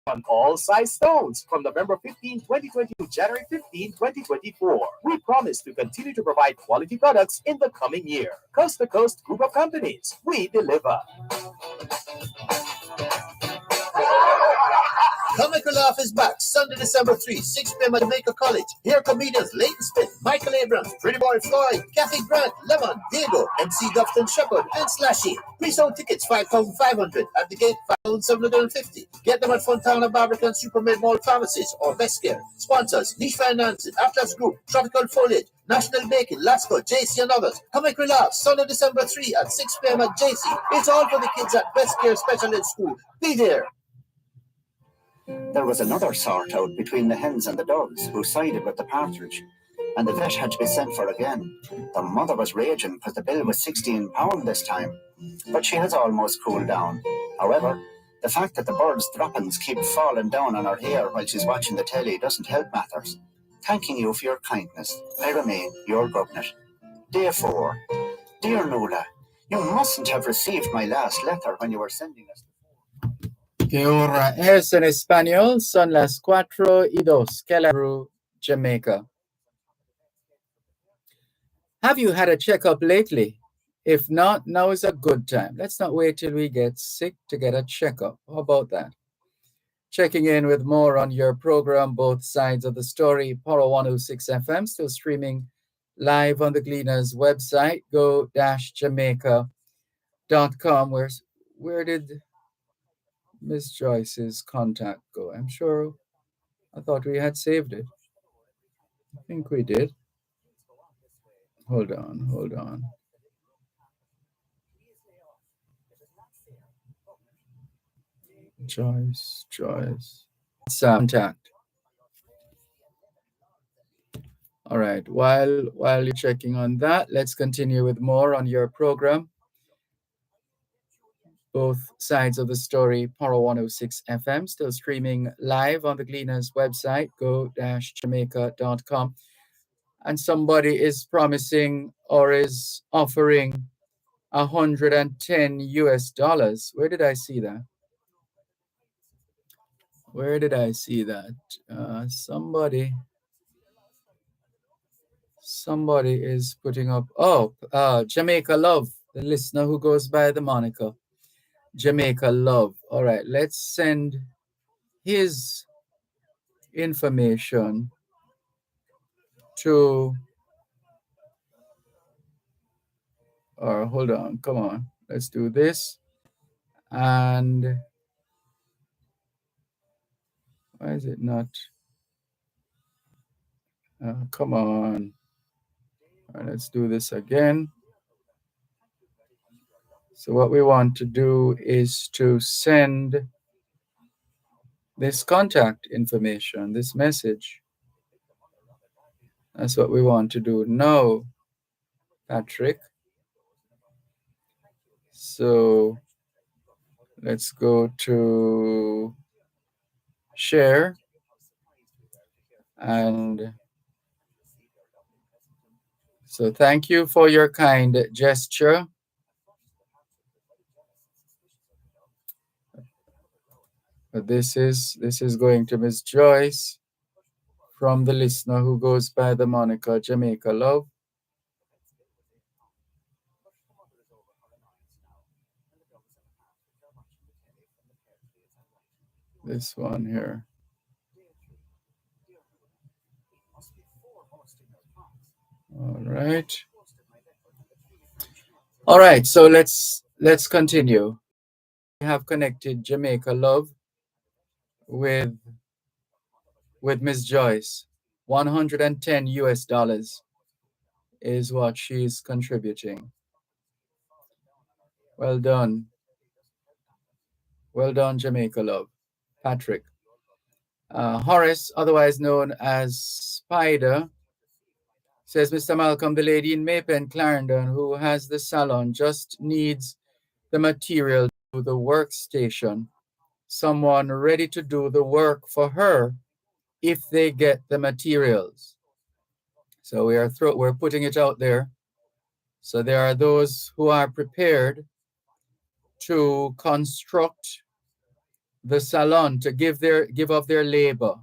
on all size stones from November 15, 2020 to January 15, 2024. We promise to continue to provide quality products in the coming year. Coast-to-Coast Group of Companies. We deliver. Comical Laugh is back Sunday, December 3, 6 p.m. at Jamaica College. Here comedians Leighton Smith, Michael Abrams, Pretty Boy Floyd, Kathy Grant, Lemon, Diego, MC Dufton Shepherd, and Slashy. Pre-sold tickets $5,500 at the gate $5,750. Get them at Fontana Barbican Supermade Mall Pharmacies or Best Care. Sponsors: Niche Financing, Atlas Group, Tropical Foliage, National Baking, Lasco, JC, and others. Comic Laugh Sunday, December 3 at 6 p.m. at JC. It's all for the kids at Best Care Special Ed School. Be there. There was another sort out between the hens and the doves who sided with the partridge, and the vet had to be sent for again. The mother was raging because the bill was £16 this time, but she has almost cooled down. However, the fact that the bird's droppings keep falling down on her hair while she's watching the telly doesn't help matters. Thanking you for your kindness, I remain your governor. Day 4. Dear Nuala, you mustn't have received my last letter when you were sending us. Que hora es en español? Son las 4:02. Kelabru, Jamaica. Have you had a checkup lately? If not, now is a good time. Let's not wait till we get sick to get a checkup. How about that? Checking in with more on your program, Both Sides of the Story, Power 106 FM, still streaming live on the Gleaners website, go-jamaica.com. Where did Miss Joyce's contact go? I thought we had saved it. I think we did. Hold on. Joyce. Contact. All right. While you're checking on that, let's continue with more on your program. Both Sides of the Story, Power 106 FM, still streaming live on the Gleaners website, go-jamaica.com. And somebody is promising or is offering $110. Where did I see that? Somebody is putting up. Jamaica Love, the listener who goes by the moniker Jamaica Love. All right, let's send his information to. Or hold on, come on. Let's do this. And why is it not? Come on. All right, let's do this again. So what we want to do is to send this contact information, this message. That's what we want to do now, Patrick. So let's go to share and so thank you for your kind gesture. But this is going to Miss Joyce from the listener who goes by the moniker Jamaica Love. This one here. All right, so let's continue. We have connected Jamaica Love with Miss Joyce. $110 is what she's contributing. Well done, Jamaica Love. Patrick. Horace, otherwise known as Spider, says, Mr. Malcolm, the lady in Maypen, Clarendon, who has the salon, just needs the material to the workstation. Someone ready to do the work for her if they get the materials. So we're putting it out there. So there are those who are prepared to construct the salon, to give up their labor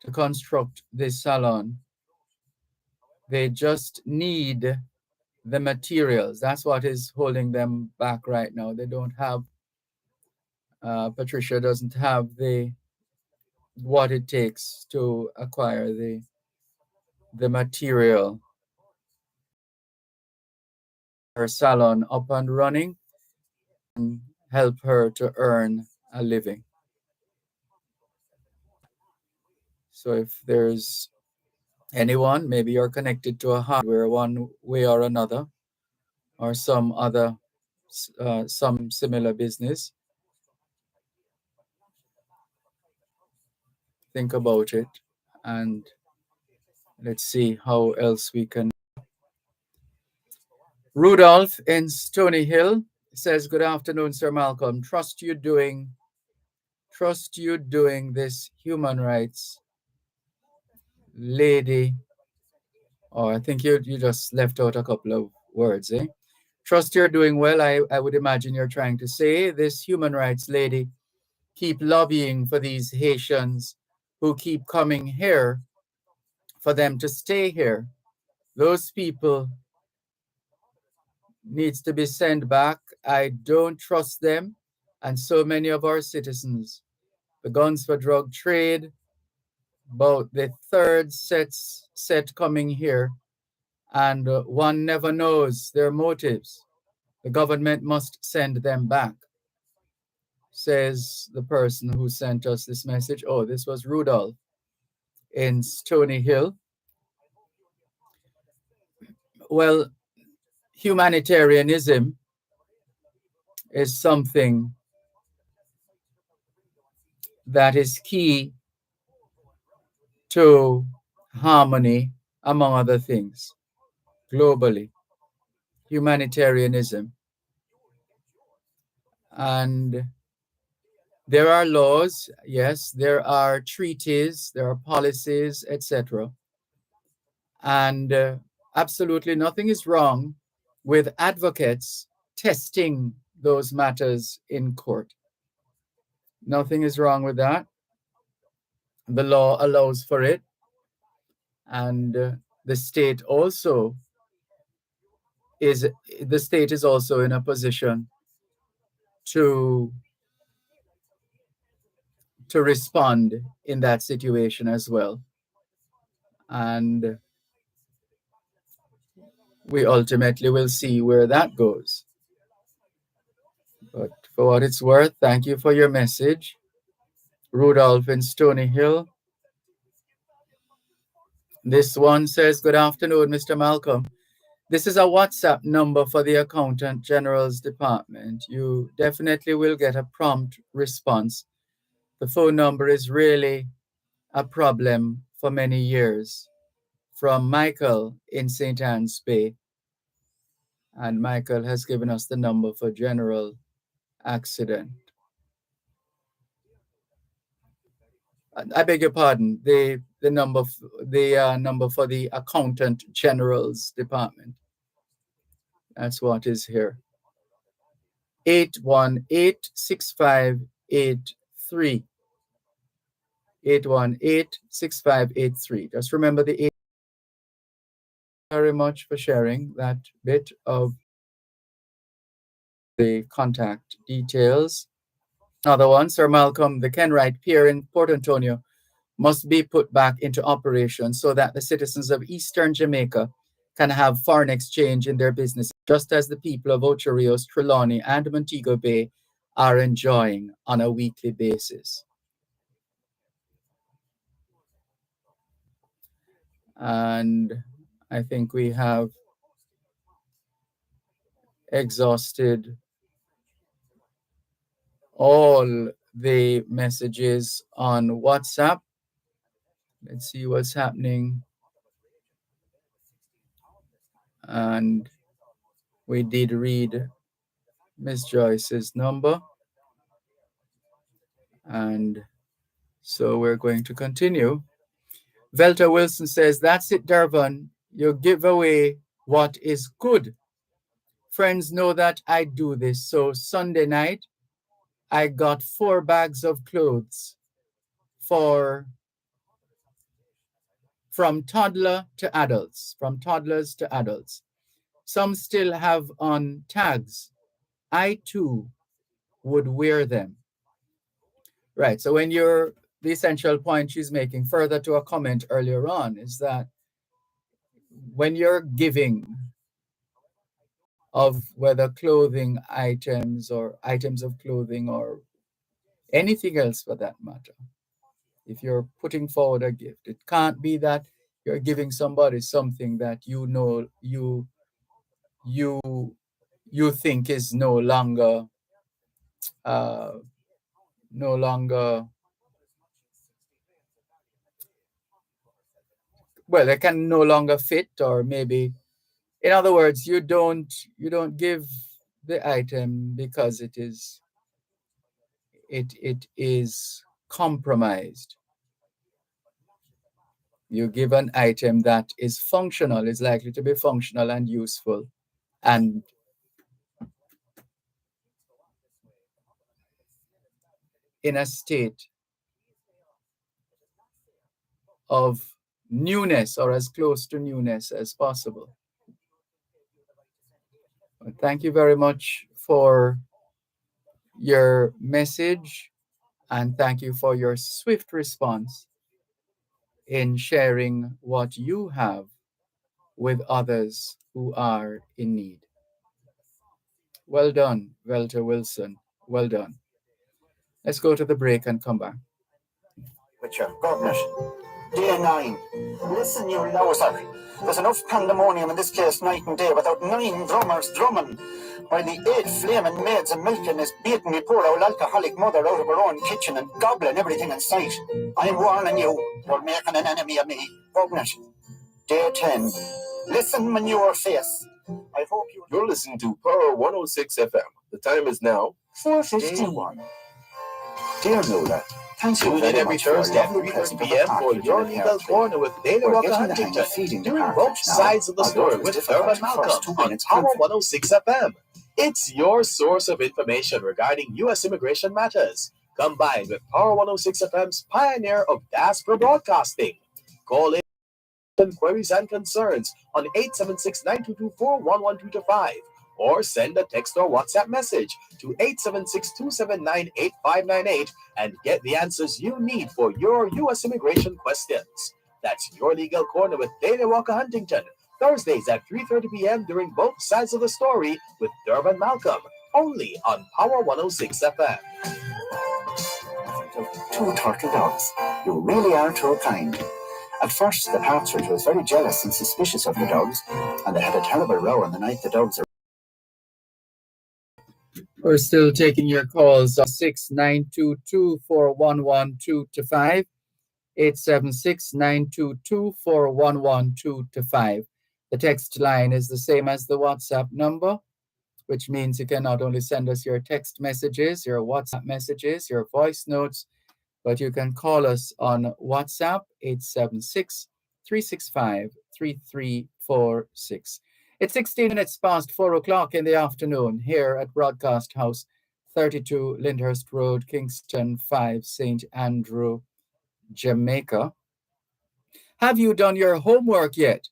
to construct this salon. They just need the materials. That's what is holding them back right now. They don't have, Patricia doesn't have the what it takes to acquire the material. Her salon up and running and help her to earn a living. So if there's anyone, maybe you're connected to a hardware one way or another, or some other, some similar business, think about it and let's see how else we can. Rudolph in Stony Hill says, "Good afternoon, Sir Malcolm. Trust you doing this human rights lady." Oh, I think you just left out a couple of words, eh? Trust you're doing well. I would imagine you're trying to say this human rights lady keep lobbying for these Haitians who keep coming here for them to stay here. Those people needs to be sent back. I don't trust them and so many of our citizens. The guns for drug trade, about the third set coming here, and one never knows their motives. The government must send them back, says the person who sent us this message. Oh, this was Rudolph in Stony Hill. Well, humanitarianism is something that is key to harmony, among other things, globally. Humanitarianism. And there are laws, yes, there are treaties, there are policies, etc. And absolutely nothing is wrong with advocates testing those matters in court. Nothing is wrong with that. The law allows for it. And the state is also in a position to respond in that situation as well. And we ultimately will see where that goes. But for what it's worth, thank you for your message. Rudolph in Stony Hill. This one says, "Good afternoon, Mr. Malcolm. This is a WhatsApp number for the Accountant General's Department. You definitely will get a prompt response. The phone number is really a problem for many years." From Michael in St. Anne's Bay. And Michael has given us the number for general accident. I beg your pardon, the number for the Accountant General's Department. That's what is here. 818-6583. 818-6583. Just remember the 8. Very much for sharing that bit of the contact details. Another one, Sir Malcolm, the Kenwright Pier in Port Antonio must be put back into operation so that the citizens of Eastern Jamaica can have foreign exchange in their business, just as the people of Ocho Rios, Trelawney, and Montego Bay are enjoying on a weekly basis. And I think we have exhausted all the messages on WhatsApp. Let's see what's happening. And we did read Miss Joyce's number. And so we're going to continue. Velta Wilson says, "That's it, Dervan. You give away what is good. Friends know that I do this. So Sunday night, I got 4 bags of clothes from toddlers to adults. Some still have on tags. I too would wear them." Right. So when you're the essential point she's making, further to a comment earlier on, is that when you're giving of whether clothing items or items of clothing or anything else for that matter, if you're putting forward a gift, it can't be that you're giving somebody something that you know you you think is uh, no longer well, it can no longer fit, or maybe, in other words, you don't give the item because it is compromised. You give an item that is functional, is likely to be functional and useful, and in a state of newness, or as close to newness as possible. Thank you very much for your message, and thank you for your swift response in sharing what you have with others who are in need. Well done, Walter Wilson. Well done. Let's go to the break and come back. With your government. Day 9. Listen, you loser. There's enough pandemonium in this place night and day without 9 drummers drumming, while the 8 flaming maids and milking is beating me poor old alcoholic mother out of her own kitchen and gobbling everything in sight. I'm warning you, you're making an enemy of me. Government. Day 10. Listen, manure face. I hope You're listening to Power 106 FM. The time is now 4:15. Dear Lola, thanks you Tune in very every much for your Thursday at lovely 3:30 present of a p.m. for partridge your in a pear legal tree. corner with Daily We're Walker getting the hang Huntington, of feeding the doing partridge both now, sides of the although story it was with difficult Dervan the Malcolm first 2 on minutes Power proving. 106 FM. It's your source of information regarding U.S. immigration matters, combined with Power 106 FM's pioneer of diaspora broadcasting. Call in queries and concerns on 876-922-41125, or send a text or WhatsApp message to 876-279-8598 and get the answers you need for your U.S. immigration questions. That's your legal corner with Dana Walker Huntington, Thursdays at 3:30 p.m. during both sides of the story with Dervan Malcolm, only on Power 106 FM. 2 turtle dogs. You really are too kind. At first, the partridge was very jealous and suspicious of the dogs, and they had a terrible row on the night the dogs. We're still taking your calls on 692241122 876-922-4112 The text line is the same as the WhatsApp number, which means you can not only send us your text messages, your WhatsApp messages, your voice notes, but you can call us on WhatsApp 876-365-3346. It's 16 minutes past 4 o'clock in the afternoon here at Broadcast House, 32 Lyndhurst Road, Kingston 5, St. Andrew, Jamaica. Have you done your homework yet?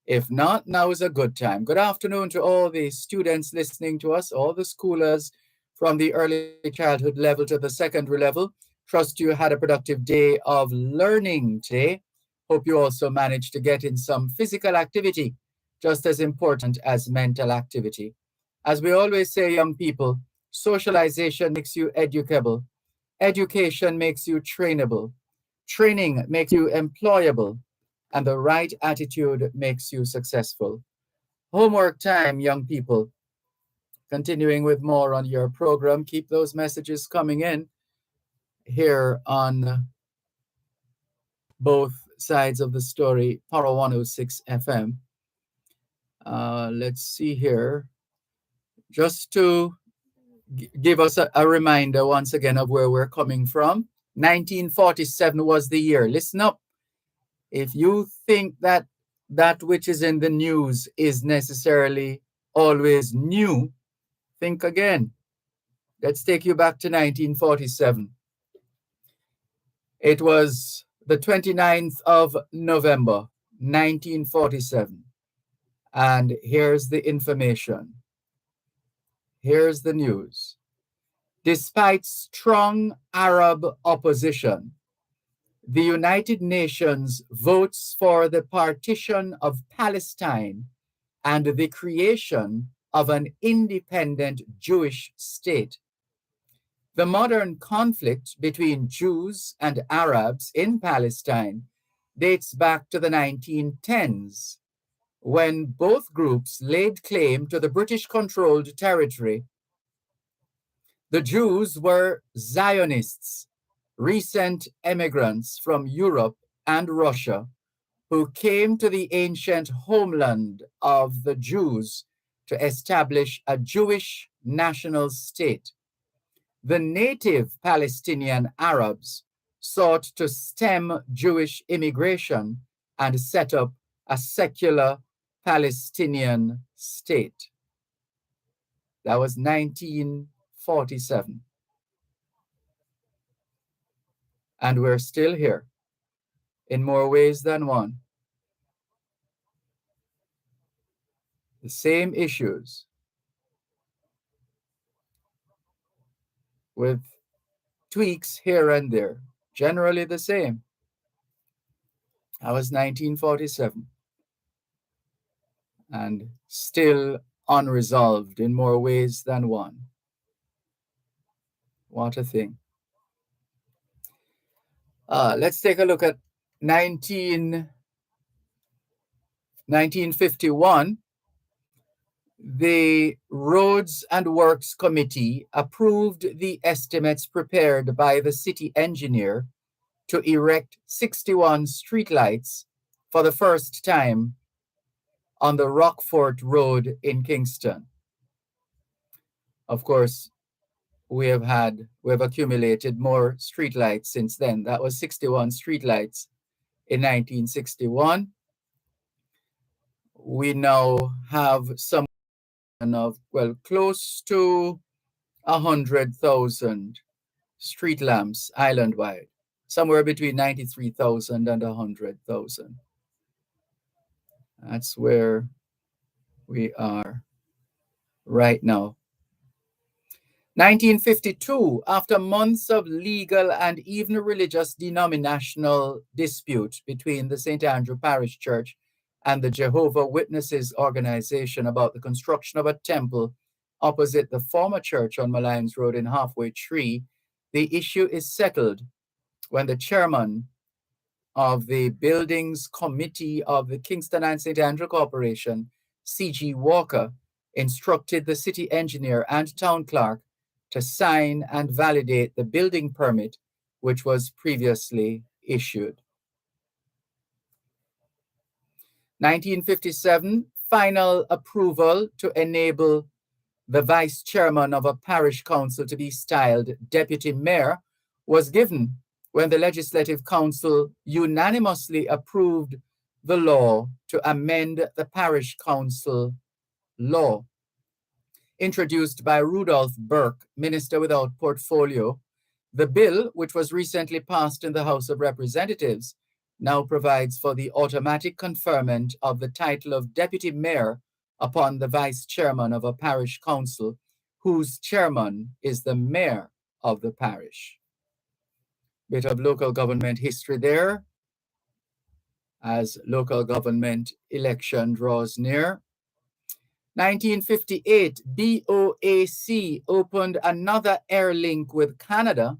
If not, now is a good time. Good afternoon to all the students listening to us, all the schoolers from the early childhood level to the secondary level. Trust you had a productive day of learning today. Hope you also managed to get in some physical activity, just as important as mental activity. As we always say, young people, socialization makes you educable. Education makes you trainable. Training makes you employable. And the right attitude makes you successful. Homework time, young people. Continuing with more on your program, keep those messages coming in here on both sides of the story, Power 106 FM. Let's see here. Just to give us a reminder once again of where we're coming from. 1947 was the year. Listen up. If you think that that which is in the news is necessarily always new, think again. Let's take you back to 1947. It was the 29th of November, 1947. And here's the information. Here's the news. Despite strong Arab opposition, the United Nations votes for the partition of Palestine and the creation of an independent Jewish state. The modern conflict between Jews and Arabs in Palestine dates back to the 1910s, when both groups laid claim to the British-controlled territory. The Jews were Zionists, recent emigrants from Europe and Russia who came to the ancient homeland of the Jews to establish a Jewish national state. The native Palestinian Arabs sought to stem Jewish immigration and set up a secular Palestinian state. That was 1947. And we're still here in more ways than one. The same issues with tweaks here and there, generally the same. That was 1947. And still unresolved in more ways than one. What a thing. Let's take a look at 1951. The Roads and Works Committee approved the estimates prepared by the city engineer to erect 61 streetlights for the first time on the Rockfort Road in Kingston. Of course, we have accumulated more streetlights since then. That was 61 streetlights in 1961. We now have some of, well, close to 100,000 street lamps island-wide, somewhere between 93,000 and 100,000. That's where we are right now. 1952, after months of legal and even religious denominational dispute between the St. Andrew Parish Church and the Jehovah's Witnesses organization about the construction of a temple opposite the former church on Malines Road in Halfway Tree, the issue is settled when the chairman of the Buildings Committee of the Kingston and St. Andrew Corporation, C.G. Walker, instructed the city engineer and town clerk to sign and validate the building permit, which was previously issued. 1957, final approval to enable the vice chairman of a parish council to be styled deputy mayor was given when the Legislative Council unanimously approved the law to amend the parish council law. Introduced by Rudolph Burke, minister without portfolio, the bill, which was recently passed in the House of Representatives, now provides for the automatic conferment of the title of deputy mayor upon the vice chairman of a parish council, whose chairman is the mayor of the parish. Bit of local government history there, as local government election draws near. 1958, BOAC opened another air link with Canada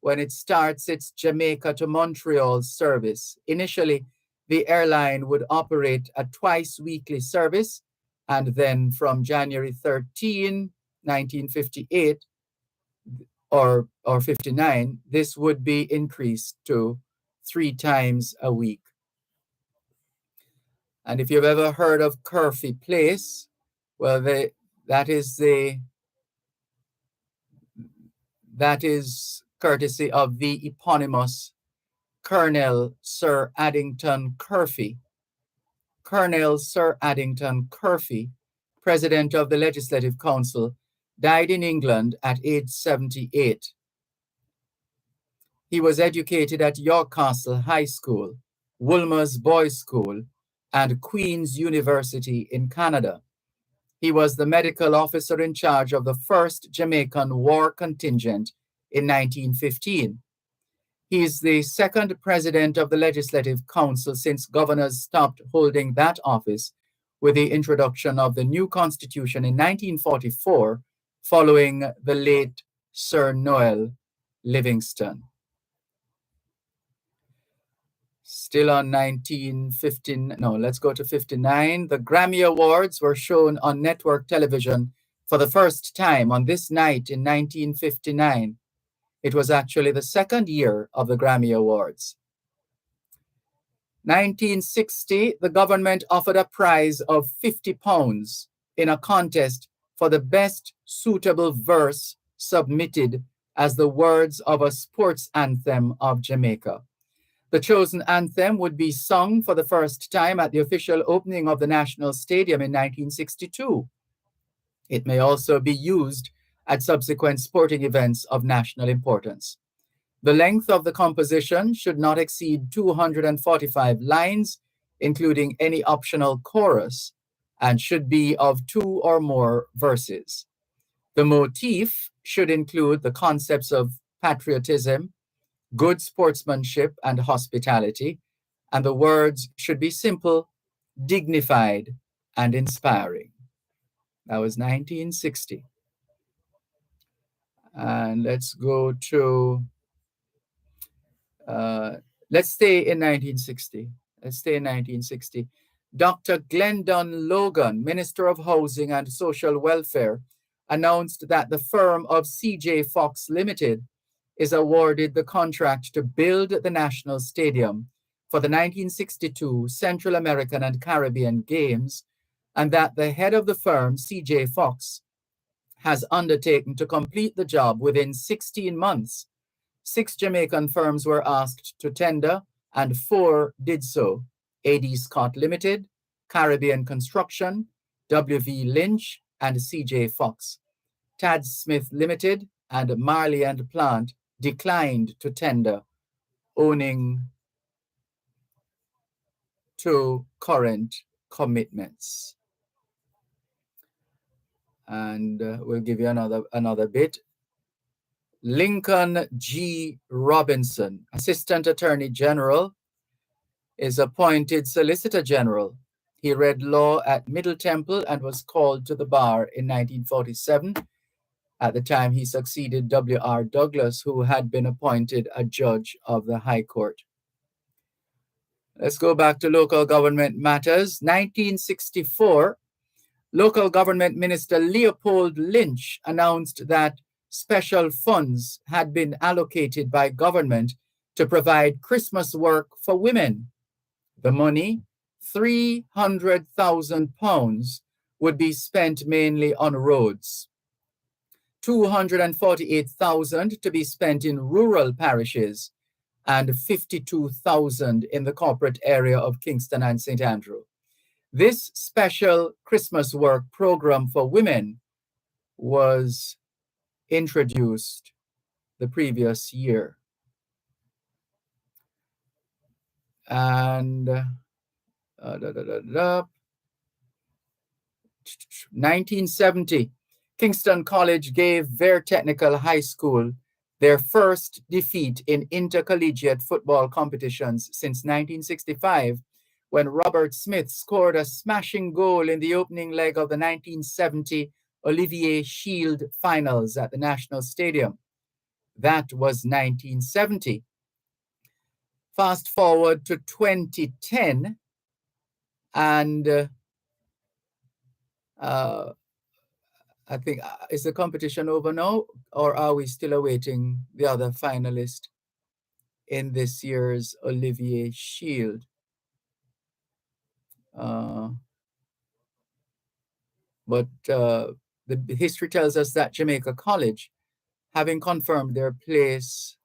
when it starts its Jamaica to Montreal service. Initially, the airline would operate a twice-weekly service, and then from January 13, 1958, or 59, this would be increased to 3 times a week. And if you've ever heard of Curfew Place, well, that is courtesy of the eponymous Colonel Sir Addington Curfew. Colonel Sir Addington Curfew, president of the Legislative Council, died in England at age 78. He was educated at York Castle High School, Wolmer's Boys' School, and Queen's University in Canada. He was the medical officer in charge of the 1st Jamaican War Contingent in 1915. He is the 2nd president of the Legislative Council since governors stopped holding that office with the introduction of the new constitution in 1944 following the late Sir Noel Livingston. Still on 1915, no, let's go to 59. The Grammy Awards were shown on network television for the first time on this night in 1959. It was actually the second year of the Grammy Awards. 1960, the government offered a prize of £50 in a contest for the best suitable verse submitted as the words of a sports anthem of Jamaica. The chosen anthem would be sung for the first time at the official opening of the National Stadium in 1962. It may also be used at subsequent sporting events of national importance. The length of the composition should not exceed 245 lines, including any optional chorus, and should be of 2 or more verses. The motif should include the concepts of patriotism, good sportsmanship, and hospitality, and the words should be simple, dignified, and inspiring. That was 1960. And let's go to, let's stay in 1960. Dr. Glendon Logan, Minister of Housing and Social Welfare, announced that the firm of C.J. Fox Limited is awarded the contract to build the National Stadium for the 1962 Central American and Caribbean Games, and that the head of the firm, C.J. Fox, has undertaken to complete the job within 16 months. 6 Jamaican firms were asked to tender, and 4 did so. A.D. Scott Limited, Caribbean Construction, W.V. Lynch, and C.J. Fox. Tad Smith Limited and Marley and Plant declined to tender, owing to current commitments. And we'll give you another bit. Lincoln G. Robinson, Assistant Attorney General, is appointed Solicitor General. He read law at Middle Temple and was called to the bar in 1947. At the time, he succeeded W.R. Douglas, who had been appointed a judge of the High Court. Let's go back to local government matters. 1964, Local Government Minister Leopold Lynch announced that special funds had been allocated by government to provide Christmas work for women. The money, £300,000, would be spent mainly on roads. $248,000 to be spent in rural parishes, and $52,000 in the corporate area of Kingston and St. Andrew. This special Christmas work program for women was introduced the previous year. And 1970, Kingston College gave Vere Technical High School their first defeat in intercollegiate football competitions since 1965, when Robert Smith scored a smashing goal in the opening leg of the 1970 Olivier Shield finals at the National Stadium. That was 1970. Fast forward to 2010, and I think, is the competition over now, or are we still awaiting the other finalist in this year's Olivier Shield? But the history tells us that Jamaica College, having confirmed their place,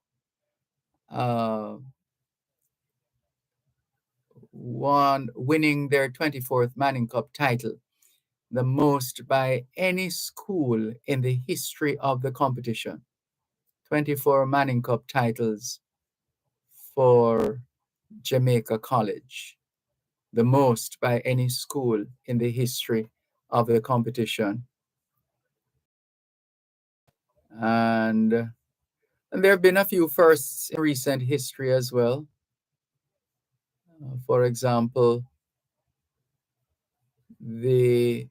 winning their 24th Manning Cup title, the most by any school in the history of the competition. 24 Manning Cup titles for Jamaica College, the most by any school in the history of the competition. And there have been a few firsts in recent history as well. For example, the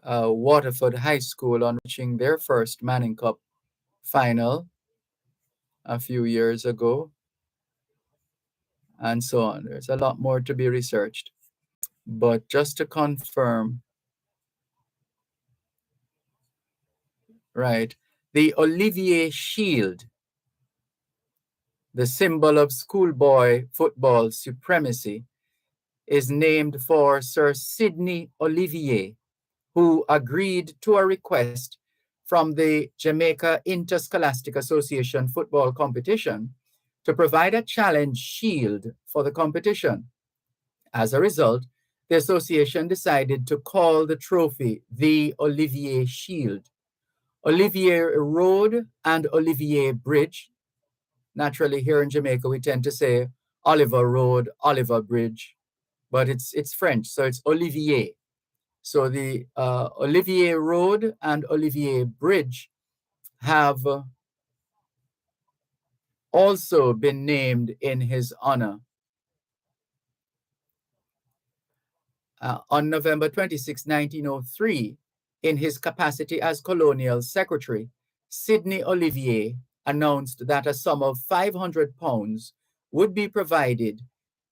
Waterford High School on reaching their first Manning Cup final a few years ago, and so on. There's a lot more to be researched. But just to confirm, right, the Olivier Shield, the symbol of schoolboy football supremacy, is named for Sir Sidney Olivier, who agreed to a request from the Jamaica Interscholastic Association football competition to provide a challenge shield for the competition. As a result, the association decided to call the trophy the Olivier Shield. Olivier Road and Olivier Bridge. Naturally, here in Jamaica, we tend to say Oliver Road, Oliver Bridge, but it's French, so it's Olivier. So the Olivier Road and Olivier Bridge have also been named in his honor. On November 26, 1903, in his capacity as colonial secretary, Sidney Olivier announced that a sum of £500 would be provided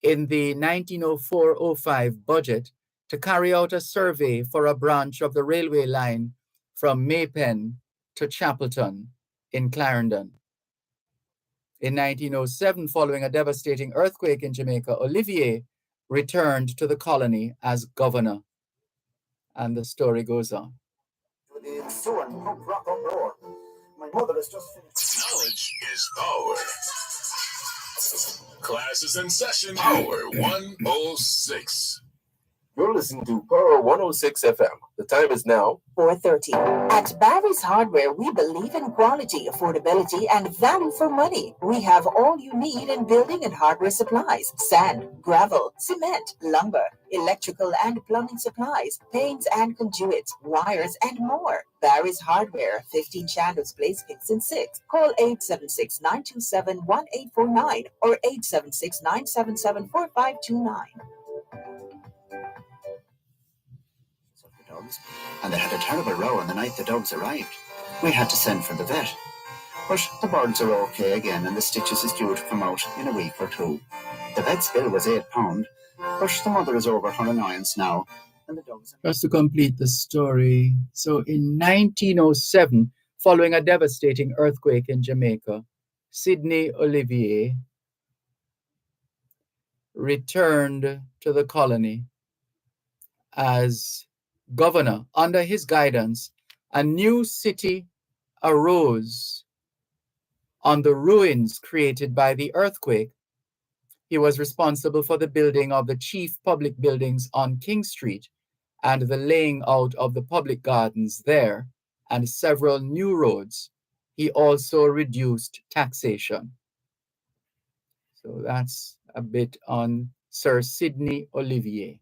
in the 1904-05 budget to carry out a survey for a branch of the railway line from Maypen to Chapelton in Clarendon. In 1907, following a devastating earthquake in Jamaica, Olivier returned to the colony as governor. And the story goes on. My mother has just finished. Knowledge is power. Class is in session. Power 106. You're listening to Power 106 FM. The time is now 4:30. At Barry's Hardware, we believe in quality, affordability, and value for money. We have all you need in building and hardware supplies: sand, gravel, cement, lumber, electrical and plumbing supplies, paints and conduits, wires, and more. Barry's Hardware, 15 Shadows Place, Kingston 6. Call 876-927-1849 or 876-977-4529. Dogs, and they had a terrible row on the night the dogs arrived. We had to send for the vet. But the birds are okay again, and the stitches is due to come out in a week or two. The vet's bill was £8, but the mother is over her annoyance now, and the dogs... Just to complete the story, so in 1907, following a devastating earthquake in Jamaica, Sidney Olivier returned to the colony as governor. Under his guidance, a new city arose on the ruins created by the earthquake. He was responsible for the building of the chief public buildings on King Street and the laying out of the public gardens there and several new roads. He also reduced taxation. So that's a bit on Sir Sidney Olivier.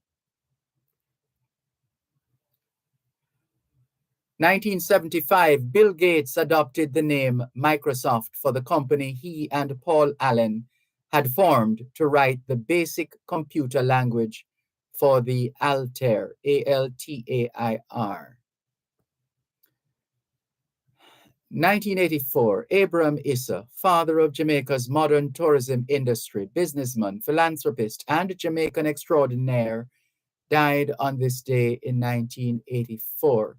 1975, Bill Gates adopted the name Microsoft for the company he and Paul Allen had formed to write the basic computer language for the Altair, A-L-T-A-I-R. 1984, Abram Issa, father of Jamaica's modern tourism industry, businessman, philanthropist, and Jamaican extraordinaire, died on this day in 1984.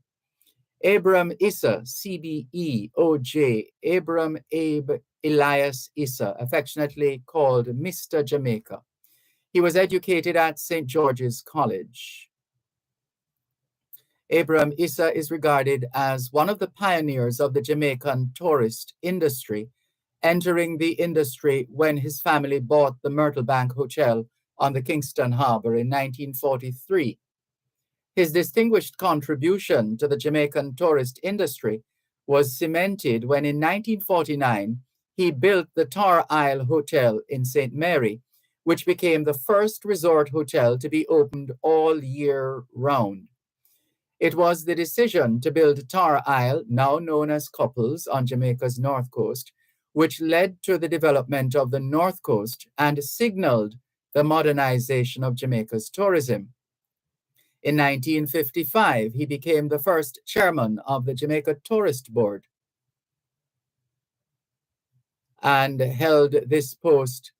Abram Issa, CBE, OJ, Abram Abe Elias Issa, affectionately called Mr. Jamaica. He was educated at St. George's College. Abram Issa is regarded as one of the pioneers of the Jamaican tourist industry, entering the industry when his family bought the Myrtle Bank Hotel on the Kingston Harbor in 1943. His distinguished contribution to the Jamaican tourist industry was cemented when in 1949 he built the Tar Isle Hotel in St. Mary, which became the first resort hotel to be opened all year round. It was the decision to build Tar Isle, now known as Couples, on Jamaica's north coast, which led to the development of the north coast and signaled the modernization of Jamaica's tourism. In 1955, he became the first chairman of the Jamaica Tourist Board and held this post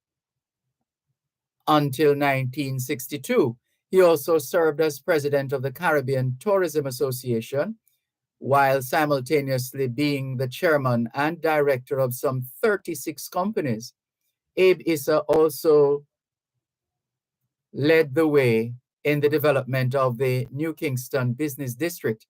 until 1962. He also served as president of the Caribbean Tourism Association, while simultaneously being the chairman and director of some 36 companies. Abe Issa also led the way in the development of the New Kingston Business District.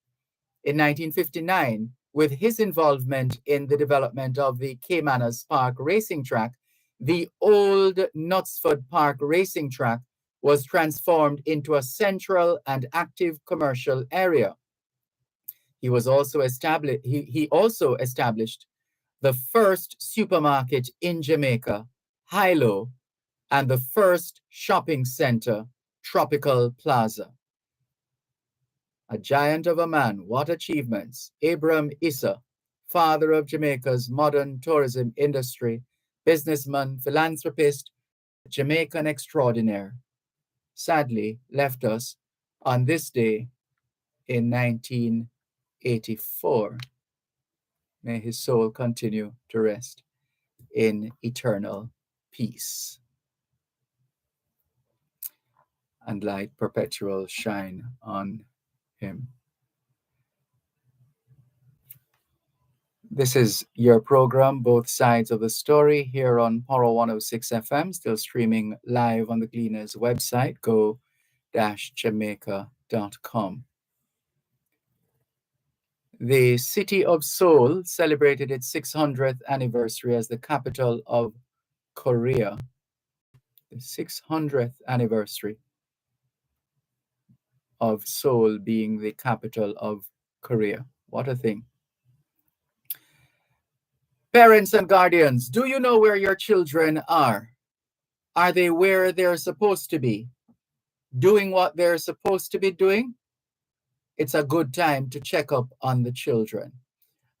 In 1959, with his involvement in the development of the Caymanas Park racing track, the old Knutsford Park racing track was transformed into a central and active commercial area. He also established the first supermarket in Jamaica, Hilo, and the first shopping center, Tropical Plaza. A giant of a man, what achievements. Abram Issa, father of Jamaica's modern tourism industry, businessman, philanthropist, Jamaican extraordinaire, sadly left us on this day in 1984. May his soul continue to rest in eternal peace, and light perpetual shine on him. This is your program, Both Sides of the Story, here on Poro 106 FM, still streaming live on the Gleaners website, go-jamaica.com. The city of Seoul celebrated its 600th anniversary as the capital of Korea. The 600th anniversary of Seoul being the capital of Korea. What a thing. Parents and guardians, do you know where your children are? Are they where they're supposed to be? Doing what they're supposed to be doing? It's a good time to check up on the children.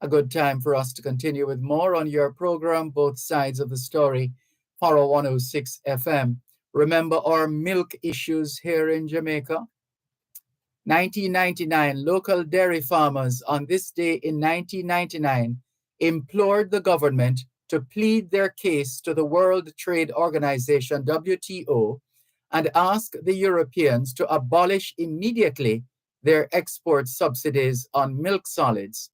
A good time for us to continue with more on your program, Both Sides of the Story, Poro 106 FM. Remember our milk issues here in Jamaica? 1999, local dairy farmers on this day in 1999 implored the government to plead their case to the World Trade Organization, WTO, and ask the Europeans to abolish immediately their export subsidies on milk solids,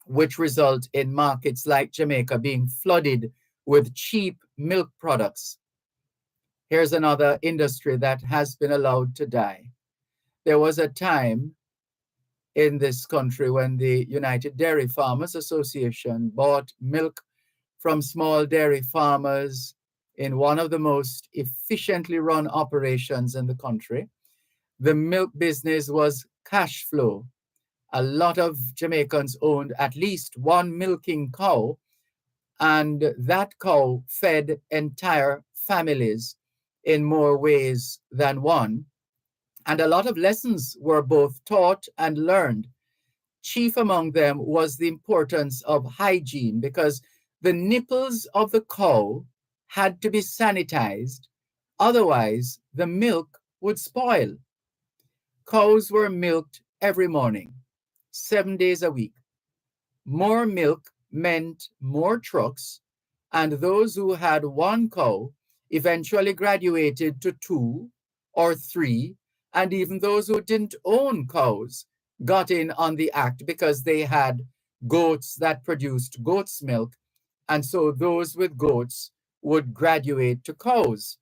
which result in markets like Jamaica being flooded with cheap milk products. Here's another industry that has been allowed to die. There was a time in this country when the United Dairy Farmers Association bought milk from small dairy farmers in one of the most efficiently run operations in the country. The milk business was cash flow. A lot of Jamaicans owned at least one milking cow, and that cow fed entire families in more ways than one. And a lot of lessons were both taught and learned. Chief among them was the importance of hygiene, because the nipples of the cow had to be sanitized, otherwise the milk would spoil. Cows were milked every morning, 7 days a week. More milk meant more trucks, and those who had one cow eventually graduated to 2 or 3, and even those who didn't own cows got in on the act because they had goats that produced goat's milk, and so those with goats would graduate to cows.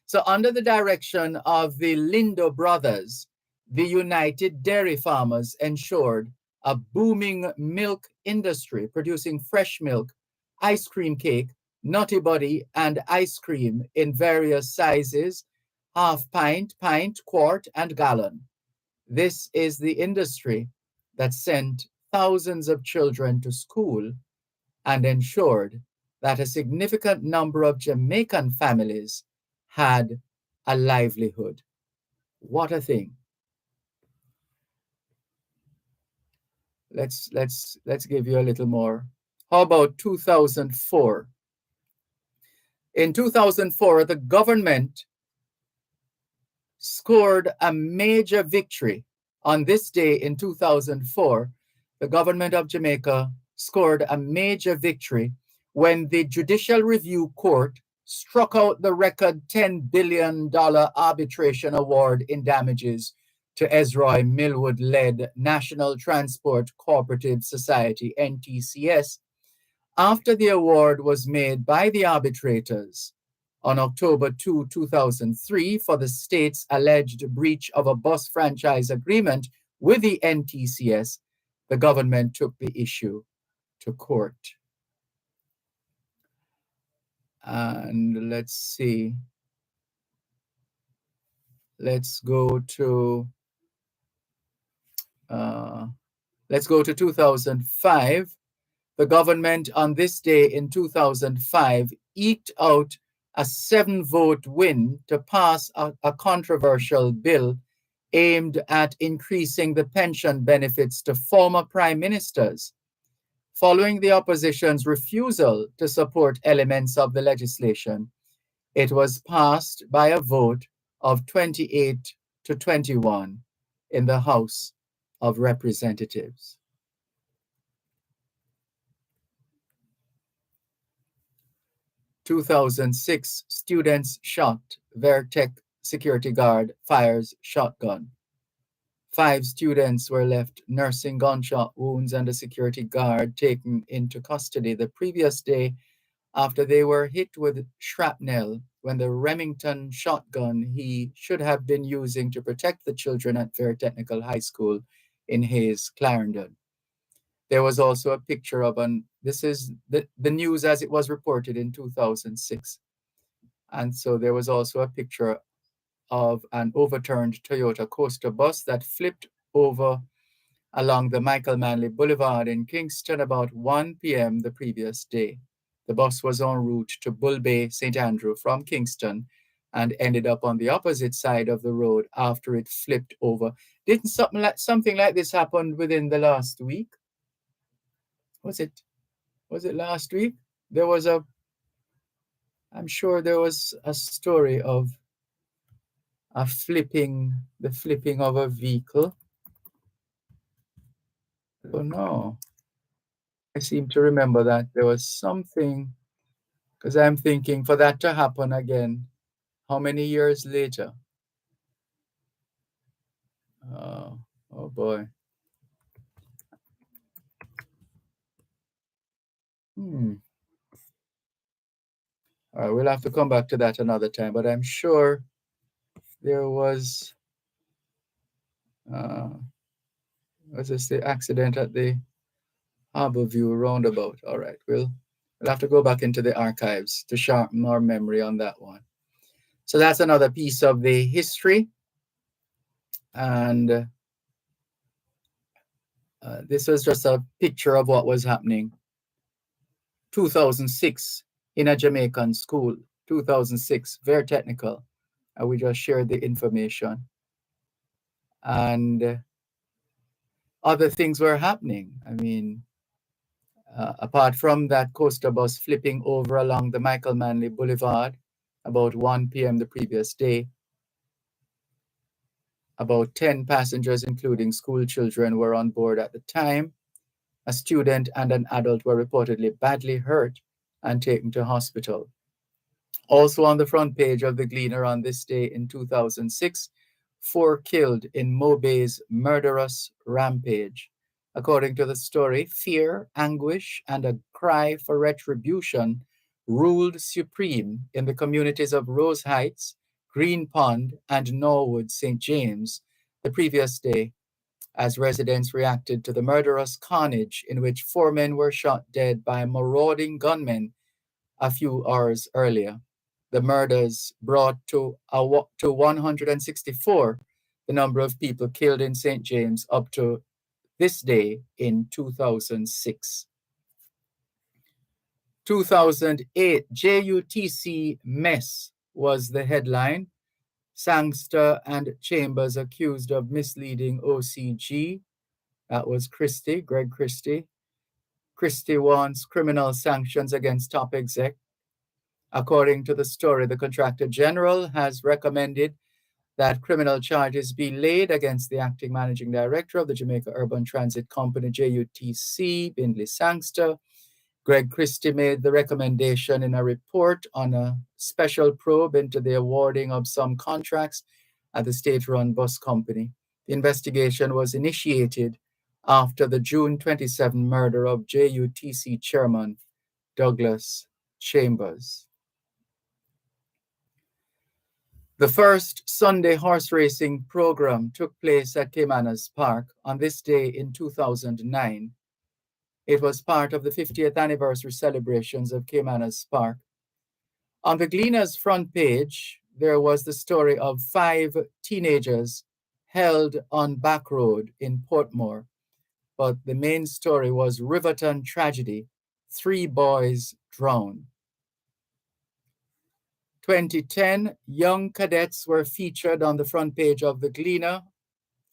So under the direction of the Lindo brothers, the United Dairy Farmers ensured a booming milk industry producing fresh milk, ice cream cake, nutty buddy, and ice cream in various sizes, half pint, pint, quart, and gallon. This is the industry that sent thousands of children to school and ensured that a significant number of Jamaican families had a livelihood. What a thing. let's give you a little more. How about 2004? In 2004, the government scored a major victory. On this day in 2004, the government of Jamaica scored a major victory when the Judicial Review Court struck out the record $10 billion arbitration award in damages to Ezroy Millwood-led National Transport Cooperative Society, NTCS, after the award was made by the arbitrators on October 2, 2003 for the state's alleged breach of a bus franchise agreement with the NTCS. The government took the issue to court. And let's see. Let's go to 2005. The government on this day in 2005 eked out a 7-vote win to pass a controversial bill aimed at increasing the pension benefits to former prime ministers. Following the opposition's refusal to support elements of the legislation, it was passed by a vote of 28 to 21 in the House of Representatives. 2006, students shot. Vertec security guard fires shotgun. 5 students were left nursing gunshot wounds and a security guard taken into custody the previous day after they were hit with shrapnel when the Remington shotgun he should have been using to protect the children at Fair Technical High School in Hayes, Clarendon. There was also a picture of this is the news as it was reported in 2006. And so there was also a picture of an overturned Toyota Coaster bus that flipped over along the Michael Manley Boulevard in Kingston about 1 p.m. the previous day. The bus was en route to Bull Bay, St. Andrew from Kingston and ended up on the opposite side of the road after it flipped over. Didn't something like this happen within the last week? Was it last week? I'm sure there was a story of the flipping of a vehicle. Oh no. I seem to remember that there was something, because I'm thinking for that to happen again, how many years later? Oh boy. All right, we'll have to come back to that another time, but I'm sure there was, was this the accident at the Harborview roundabout? All right, we'll have to go back into the archives to sharpen our memory on that one. So that's another piece of the history. And this was just a picture of what was happening. 2006 in a Jamaican school, 2006, very technical. And we just shared the information. And other things were happening. I mean, apart from that coaster bus flipping over along the Michael Manley Boulevard about 1 p.m. the previous day, about 10 passengers, including school children, were on board at the time. A student and an adult were reportedly badly hurt and taken to hospital. Also on the front page of the Gleaner on this day in 2006, 4 killed in Mobay's murderous rampage. According to the story, fear, anguish, and a cry for retribution ruled supreme in the communities of Rose Heights, Green Pond, and Norwood St. James the previous day, as residents reacted to the murderous carnage in which 4 men were shot dead by marauding gunmen a few hours earlier. The murders brought to 164 the number of people killed in St. James up to this day in 2006. 2008, JUTC mess was the headline. Sangster and Chambers accused of misleading OCG. That was Christie, Greg Christie. Christie wants criminal sanctions against top exec. According to the story, the Contractor General has recommended that criminal charges be laid against the acting managing director of the Jamaica Urban Transit Company, JUTC, Bindley Sangster. Greg Christie made the recommendation in a report on a special probe into the awarding of some contracts at the state-run bus company. The investigation was initiated after the June 27 murder of JUTC chairman Douglas Chambers. The first Sunday horse racing program took place at Caymanas Park on this day in 2009. It was part of the 50th anniversary celebrations of Caymanas Park. On the Gleaner's front page, there was the story of 5 teenagers held on Back Road in Portmore, but the main story was Riverton tragedy, 3 boys drowned. 2010, young cadets were featured on the front page of the Gleaner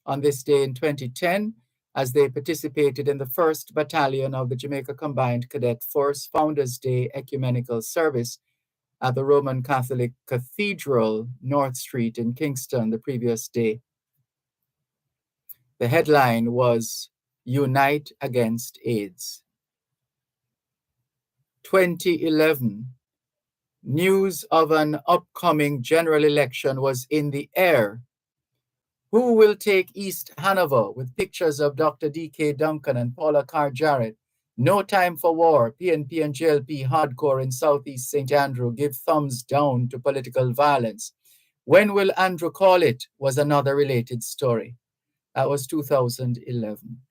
on this day in 2010 as they participated in the 1st Battalion of the Jamaica Combined Cadet Force Founders Day Ecumenical Service at the Roman Catholic Cathedral, North Street in Kingston the previous day. The headline was Unite Against AIDS. 2011, news of an upcoming general election was in the air. Who will take East Hanover with pictures of Dr. D.K. Duncan and Paula Carr Jarrett? No time for war. PNP and JLP hardcore in Southeast St. Andrew give thumbs down to political violence. When will Andrew call it? Was another related story. That was 2011.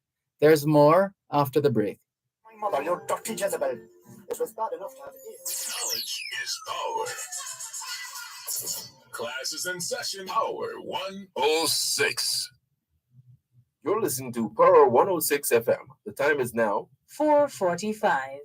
There's more after the break. My mother, you dirty Jezebel. It was bad enough to have AIDS. Knowledge is power. Class is in session. Power 106. You're listening to Power 106 FM. The time is now 4:45.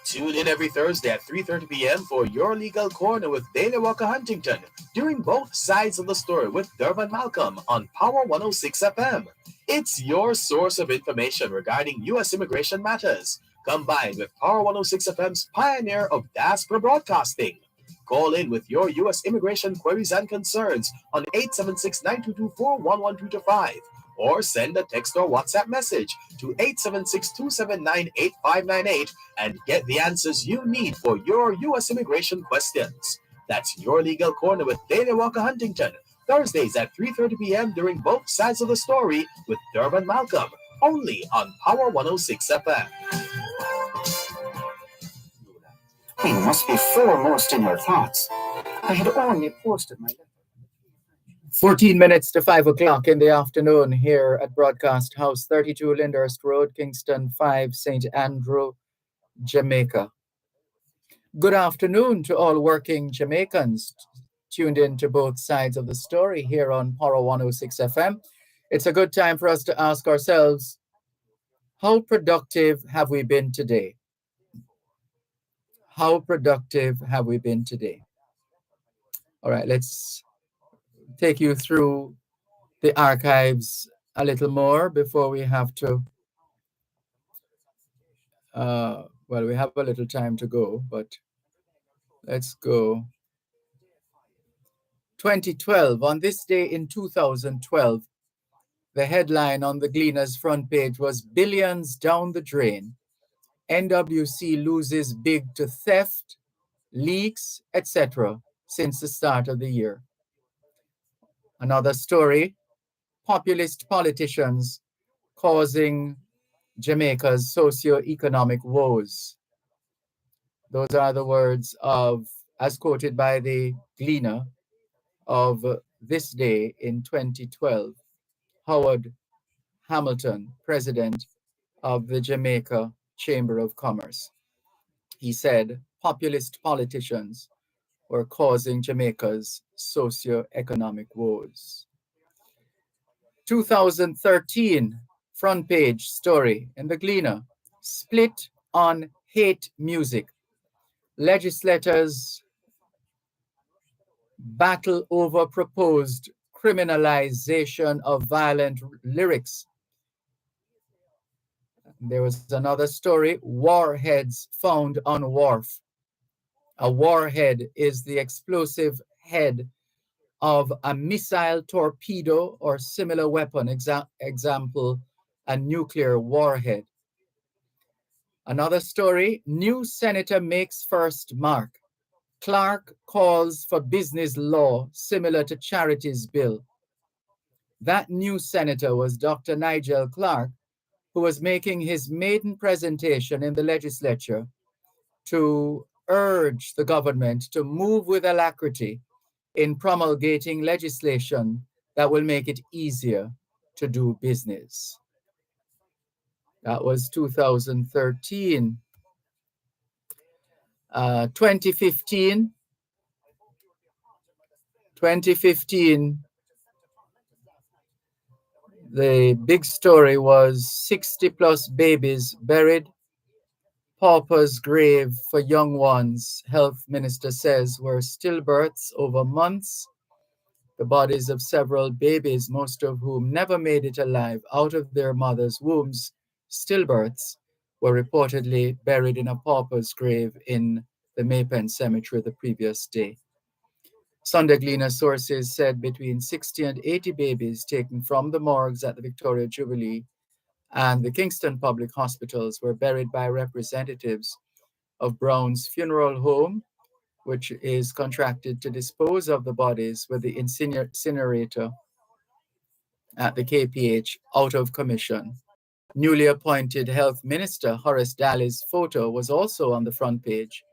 Tune in every Thursday at 3:30 p.m. for Your Legal Corner with Dana Walker Huntington, during both sides of the story with Dervan Malcolm on Power 106 FM. It's your source of information regarding U.S. immigration matters, combined with Power 106 FM's pioneer of diaspora broadcasting. Call in with your U.S. immigration queries and concerns on 876-9224-11225 or send a text or WhatsApp message to 876-279-8598 and get the answers you need for your U.S. immigration questions. That's Your Legal Corner with Dana Walker Huntington, Thursdays at 3:30 p.m. during both sides of the story with Dervan Malcolm, only on Power 106 FM. We must be foremost in your thoughts. I had only posted my letter. 14 minutes to 5 o'clock in the afternoon here at Broadcast House, 32 Lyndhurst Road, Kingston 5, St. Andrew, Jamaica. Good afternoon to all working Jamaicans tuned in to both sides of the story here on Power 106 FM. It's a good time for us to ask ourselves, how productive have we been today? How productive have we been today? All right, let's take you through the archives a little more before we have to, well, we have a little time to go, but let's go. 2012, on this day in 2012, the headline on the Gleaner's front page was Billions Down the Drain. NWC loses big to theft, leaks, etc. since the start of the year. Another story, populist politicians causing Jamaica's socio-economic woes. Those are the words of, as quoted by the Gleaner, of this day in 2012. Howard Hamilton, president of the Jamaica Chamber of Commerce. He said populist politicians were causing Jamaica's socio-economic woes. 2013 front page story in the Gleaner, split on hate music. Legislators battle over proposed criminalization of violent lyrics. There was another story, warheads found on wharf. A warhead is the explosive head of a missile, torpedo, or similar weapon, example, a nuclear warhead. Another story, new senator makes first mark. Clark calls for business law similar to charities bill. That new senator was Dr. Nigel Clark, who was making his maiden presentation in the legislature to urge the government to move with alacrity in promulgating legislation that will make it easier to do business. That was 2013. 2015, the big story was 60 plus babies buried, pauper's grave for young ones, health minister says, were stillbirths over months. The bodies of several babies, most of whom never made it alive out of their mothers' wombs, stillbirths, were reportedly buried in a pauper's grave in the Maypen Cemetery the previous day. Sunday Gleaner sources said between 60 and 80 babies taken from the morgues at the Victoria Jubilee and the Kingston public hospitals were buried by representatives of Brown's Funeral Home, which is contracted to dispose of the bodies with the incinerator at the KPH out of commission. Newly appointed Health Minister Horace Daly's photo was also on the front page.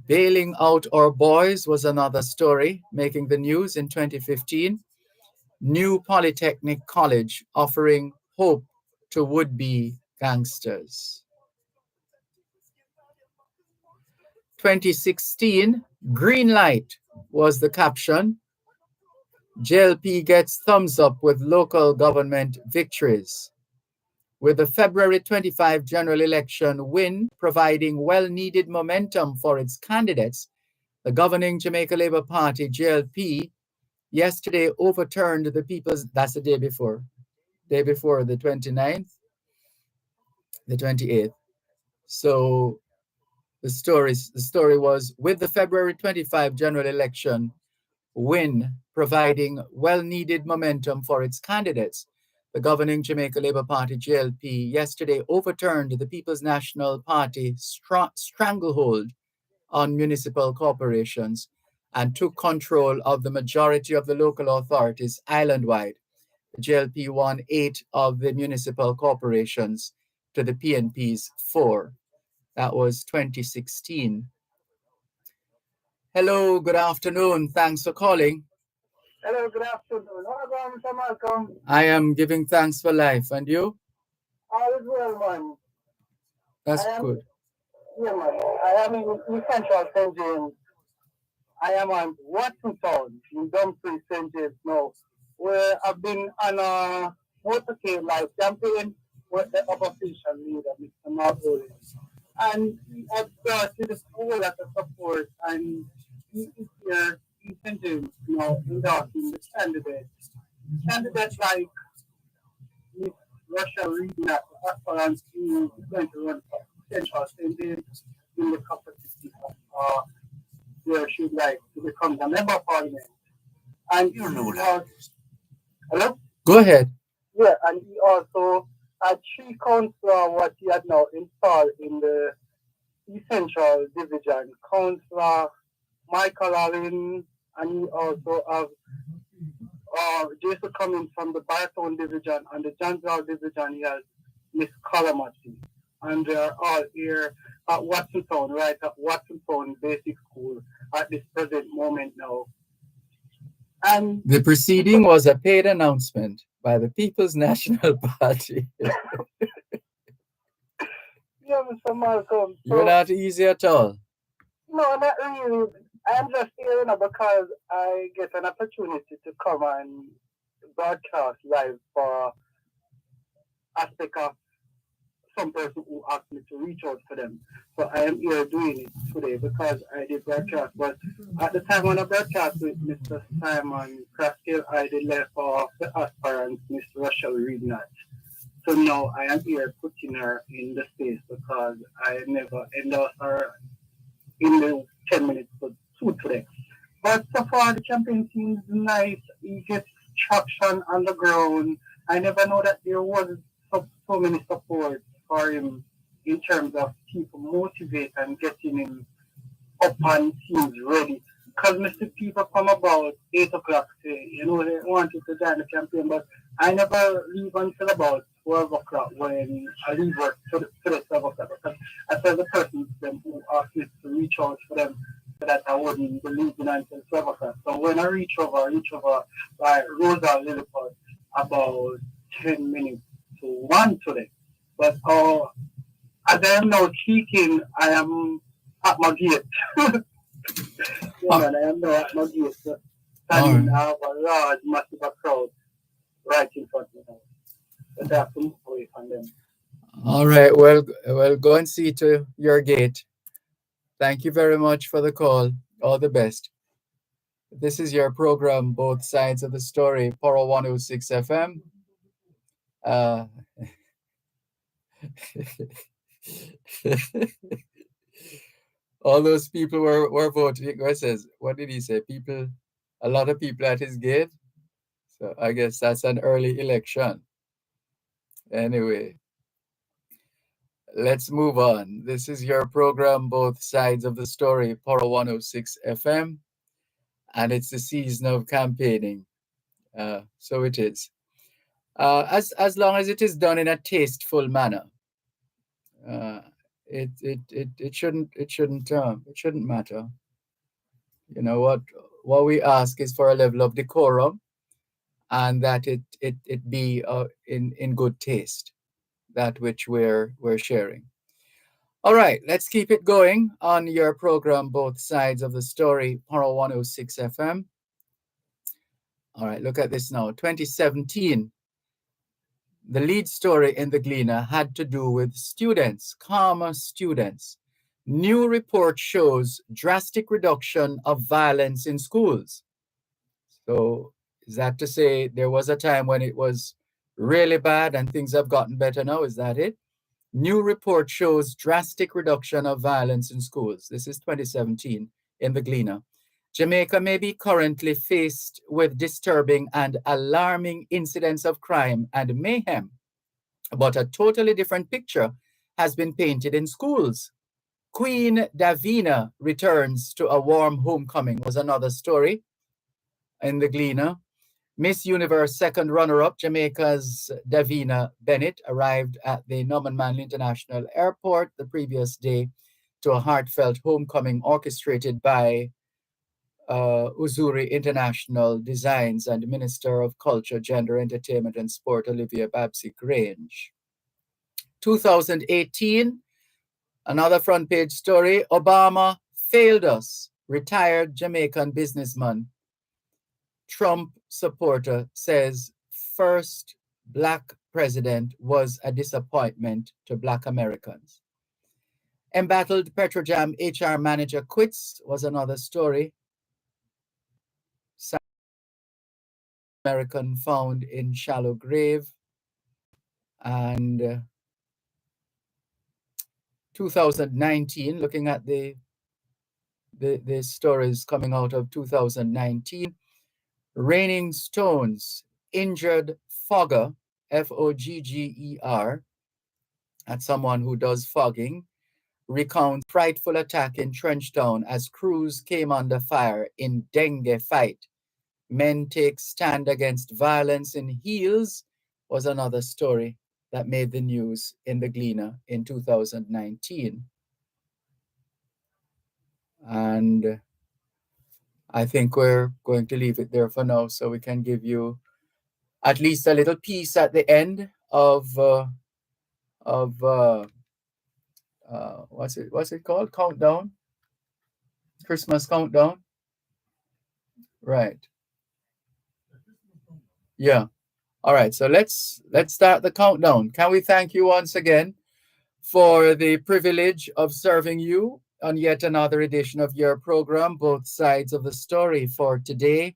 Bailing out our boys was another story, making the news in 2015. New Polytechnic College offering hope to would-be gangsters. 2016, green light was the caption. JLP gets thumbs up with local government victories. With the February 25 general election win providing well-needed momentum for its candidates, the governing Jamaica Labour Party, JLP, yesterday overturned the people's, that's the day before the 29th, the 28th. So the story was, with the February 25 general election win providing well-needed momentum for its candidates, the governing Jamaica Labour Party, JLP, yesterday overturned the People's National Party stranglehold on municipal corporations and took control of the majority of the local authorities island-wide. The JLP won 8 of the municipal corporations to the PNP's 4. That was 2016. Hello, good afternoon. Thanks for calling. Hello, good afternoon. How are you, Mr. Malcolm? I am giving thanks for life. And you? All is well, man. That's good. Yeah, man. I am in Central St. James. I am on Watson Town in Dumfries, St. James now, where I've been on a motorcade life campaign with the opposition leader, Mr. Mark Williams. And I've brought to the school at the support, and he is here in St. James now endorsing the candidates. Candidates like Miss Russia reading at the aspirant who is going to run for Central St. James in the capacity of where she'd like to become a member of parliament. And you know that. Hello? Go ahead. Yeah, and he also had 3 councillors what he had now installed in the Central Division. Councillor Michael Allen, and he also have Jason coming from the Bartown Division, and the Johnsville Division he has Miss Calamity. And they're all here at Watson Town, right at Watson Town Basic School at this present moment now. And the proceeding was a paid announcement by the People's National Party. Yeah, Mr. Malcolm. You're not easy at all. No, not really. I'm just here because I get an opportunity to come and broadcast live for aspect of some person who asked me to reach out to them. So I am here doing it today because I did broadcast. But at the time when I broadcast with Mr. Simon Kraskill, I did left off the aspirant, Mr. Rachel Reednut. So now I am here putting her in the space because I never endorsed her in the 10 minutes to two today. But so far the campaign seems nice. He gets traction on the ground. I never know that there was so many support for him in terms of people motivate and getting him up on teams ready. Because Mr. People come about 8 o'clock, say, they wanted to join the campaign, but I never leave until about 12 o'clock when I leave work to the 12 o'clock. Because I saw the person them who asked me to reach out for them so that I wouldn't be leaving until 12 o'clock. So when I reach over by Rosa Lilliput about 10 minutes to 1 today. But as I am now speaking, I am at my gate. Man, I am now at my gate. Standing, I have a large, massive crowd right in front of me now. But I have to move away from them. All right. Well, go and see to your gate. Thank you very much for the call. All the best. This is your program, Both Sides of the Story, Poro 106 FM. All those people were voting. What did he say? A lot of people at his gate. So I guess that's an early election. Anyway, let's move on. This is your program, Both Sides of the Story, Poro 106 FM. And it's the season of campaigning. So it is. As long as it is done in a tasteful manner. It shouldn't matter. You know what we ask is for a level of decorum, and that it be in good taste, that which we're sharing. All right, let's keep it going on your program, Both Sides of the Story, Poro 106 FM. All right, look at this now. 2017. The lead story in the Gleaner had to do with students, calmer students. New report shows drastic reduction of violence in schools. So is that to say there was a time when it was really bad and things have gotten better now? Is that it? New report shows drastic reduction of violence in schools. This is 2017 in the Gleaner. Jamaica may be currently faced with disturbing and alarming incidents of crime and mayhem, but a totally different picture has been painted in schools. Queen Davina returns to a warm homecoming was another story in the Gleaner. Miss Universe second runner-up, Jamaica's Davina Bennett, arrived at the Norman Manley International Airport the previous day to a heartfelt homecoming orchestrated by Uzuri International Designs and Minister of Culture, Gender, Entertainment and Sport, Olivia Babsy Grange. 2018, another front page story, Obama failed us, retired Jamaican businessman. Trump supporter says first Black president was a disappointment to Black Americans. Embattled Petrojam HR manager quits was another story. American found in shallow grave. And 2019, looking at the stories coming out of 2019, raining stones, injured fogger, Fogger, that's someone who does fogging, recounts frightful attack in Trenchtown as crews came under fire in dengue fight. Men take stand against violence in Heels was another story that made the news in the Gleaner in 2019. And I think we're going to leave it there for now so we can give you at least a little piece at the end of what's it called? Countdown? Christmas countdown? Right. Yeah. All right. So let's start the countdown. Can we thank you once again for the privilege of serving you on yet another edition of your program, Both Sides of the Story, for today,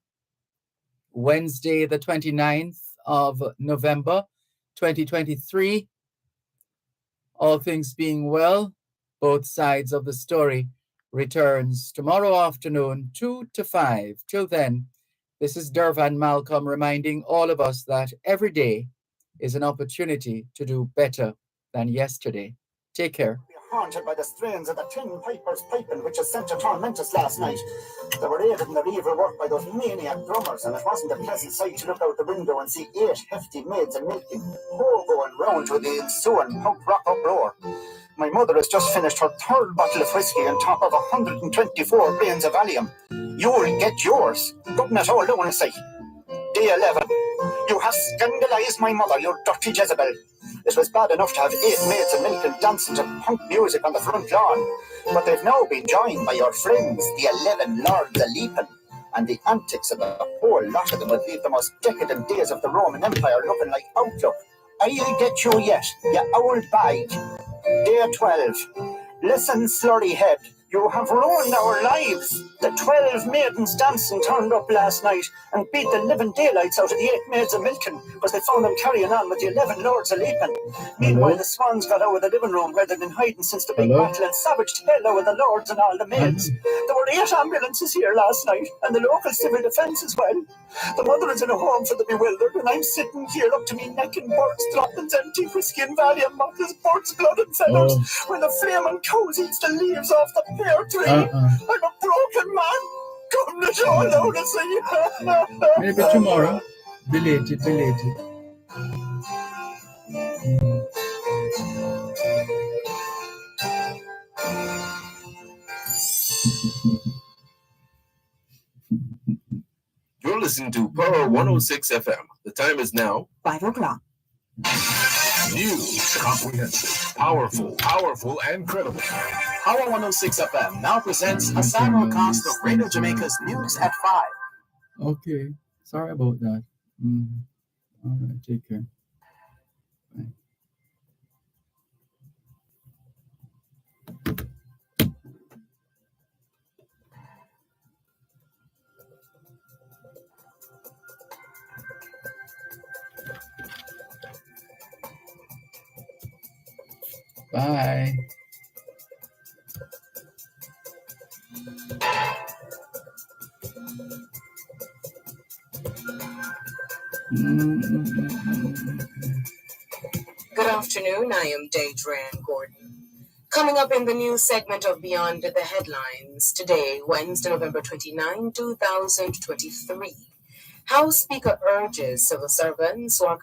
Wednesday, the 29th of November, 2023. All things being well, Both Sides of the Story returns tomorrow afternoon, 2 to 5. Till then, this is Dervan Malcolm reminding all of us that every day is an opportunity to do better than yesterday. Take care. Haunted by the strains of the Tin Pipers piping which has sent to torment us last night. They were aided in their evil work by those maniac drummers, and it wasn't a pleasant sight to look out the window and see 8 hefty maids a milking, whole going round with the ensuing punk rock uproar. My mother has just finished her 3rd bottle of whiskey on top of 124 grains of Valium. You'll get yours. Gotten it all down in sight. Day 11. You have scandalized my mother, you dirty Jezebel. It was bad enough to have 8 maids of milk and dancing to punk music on the front lawn, but they've now been joined by your friends, the 11 lords a-leaping, and the antics of the whole lot of them would leave the most decadent days of the Roman Empire looking like outlook. I'll get you yet, you old bag. Day 12. Listen, slurry head, you have ruined our lives. The 12 maidens dancing turned up last night and beat the living daylights out of the 8 maids of milking because they found them carrying on with the 11 lords a-leaping. Meanwhile, the swans got out of the living room where they'd been hiding since the big battle and savaged hell out of the lords and all the maids. There were 8 ambulances here last night and the local civil defence as well. The mother is in a home for the bewildered, and I'm sitting here up to me neck in birds, droppings, empty whiskey and Valium bottles, birds, blood and feathers, when the flaming cows eats the leaves off the pear tree. I'm a broken man. Come to show alone and see. Maybe tomorrow. Belated. You're listening to Power 106 FM. The time is now 5 o'clock. News, comprehensive, powerful, and credible. Power 106 FM now presents a simulcast of Radio Jamaica's News at 5. Okay. Sorry about that. All right. Take care. Bye. Bye. Good afternoon. I am Dervan Gordon. Coming up in the news segment of Beyond the Headlines today, Wednesday, November 29, 2023. House Speaker urges civil servants who are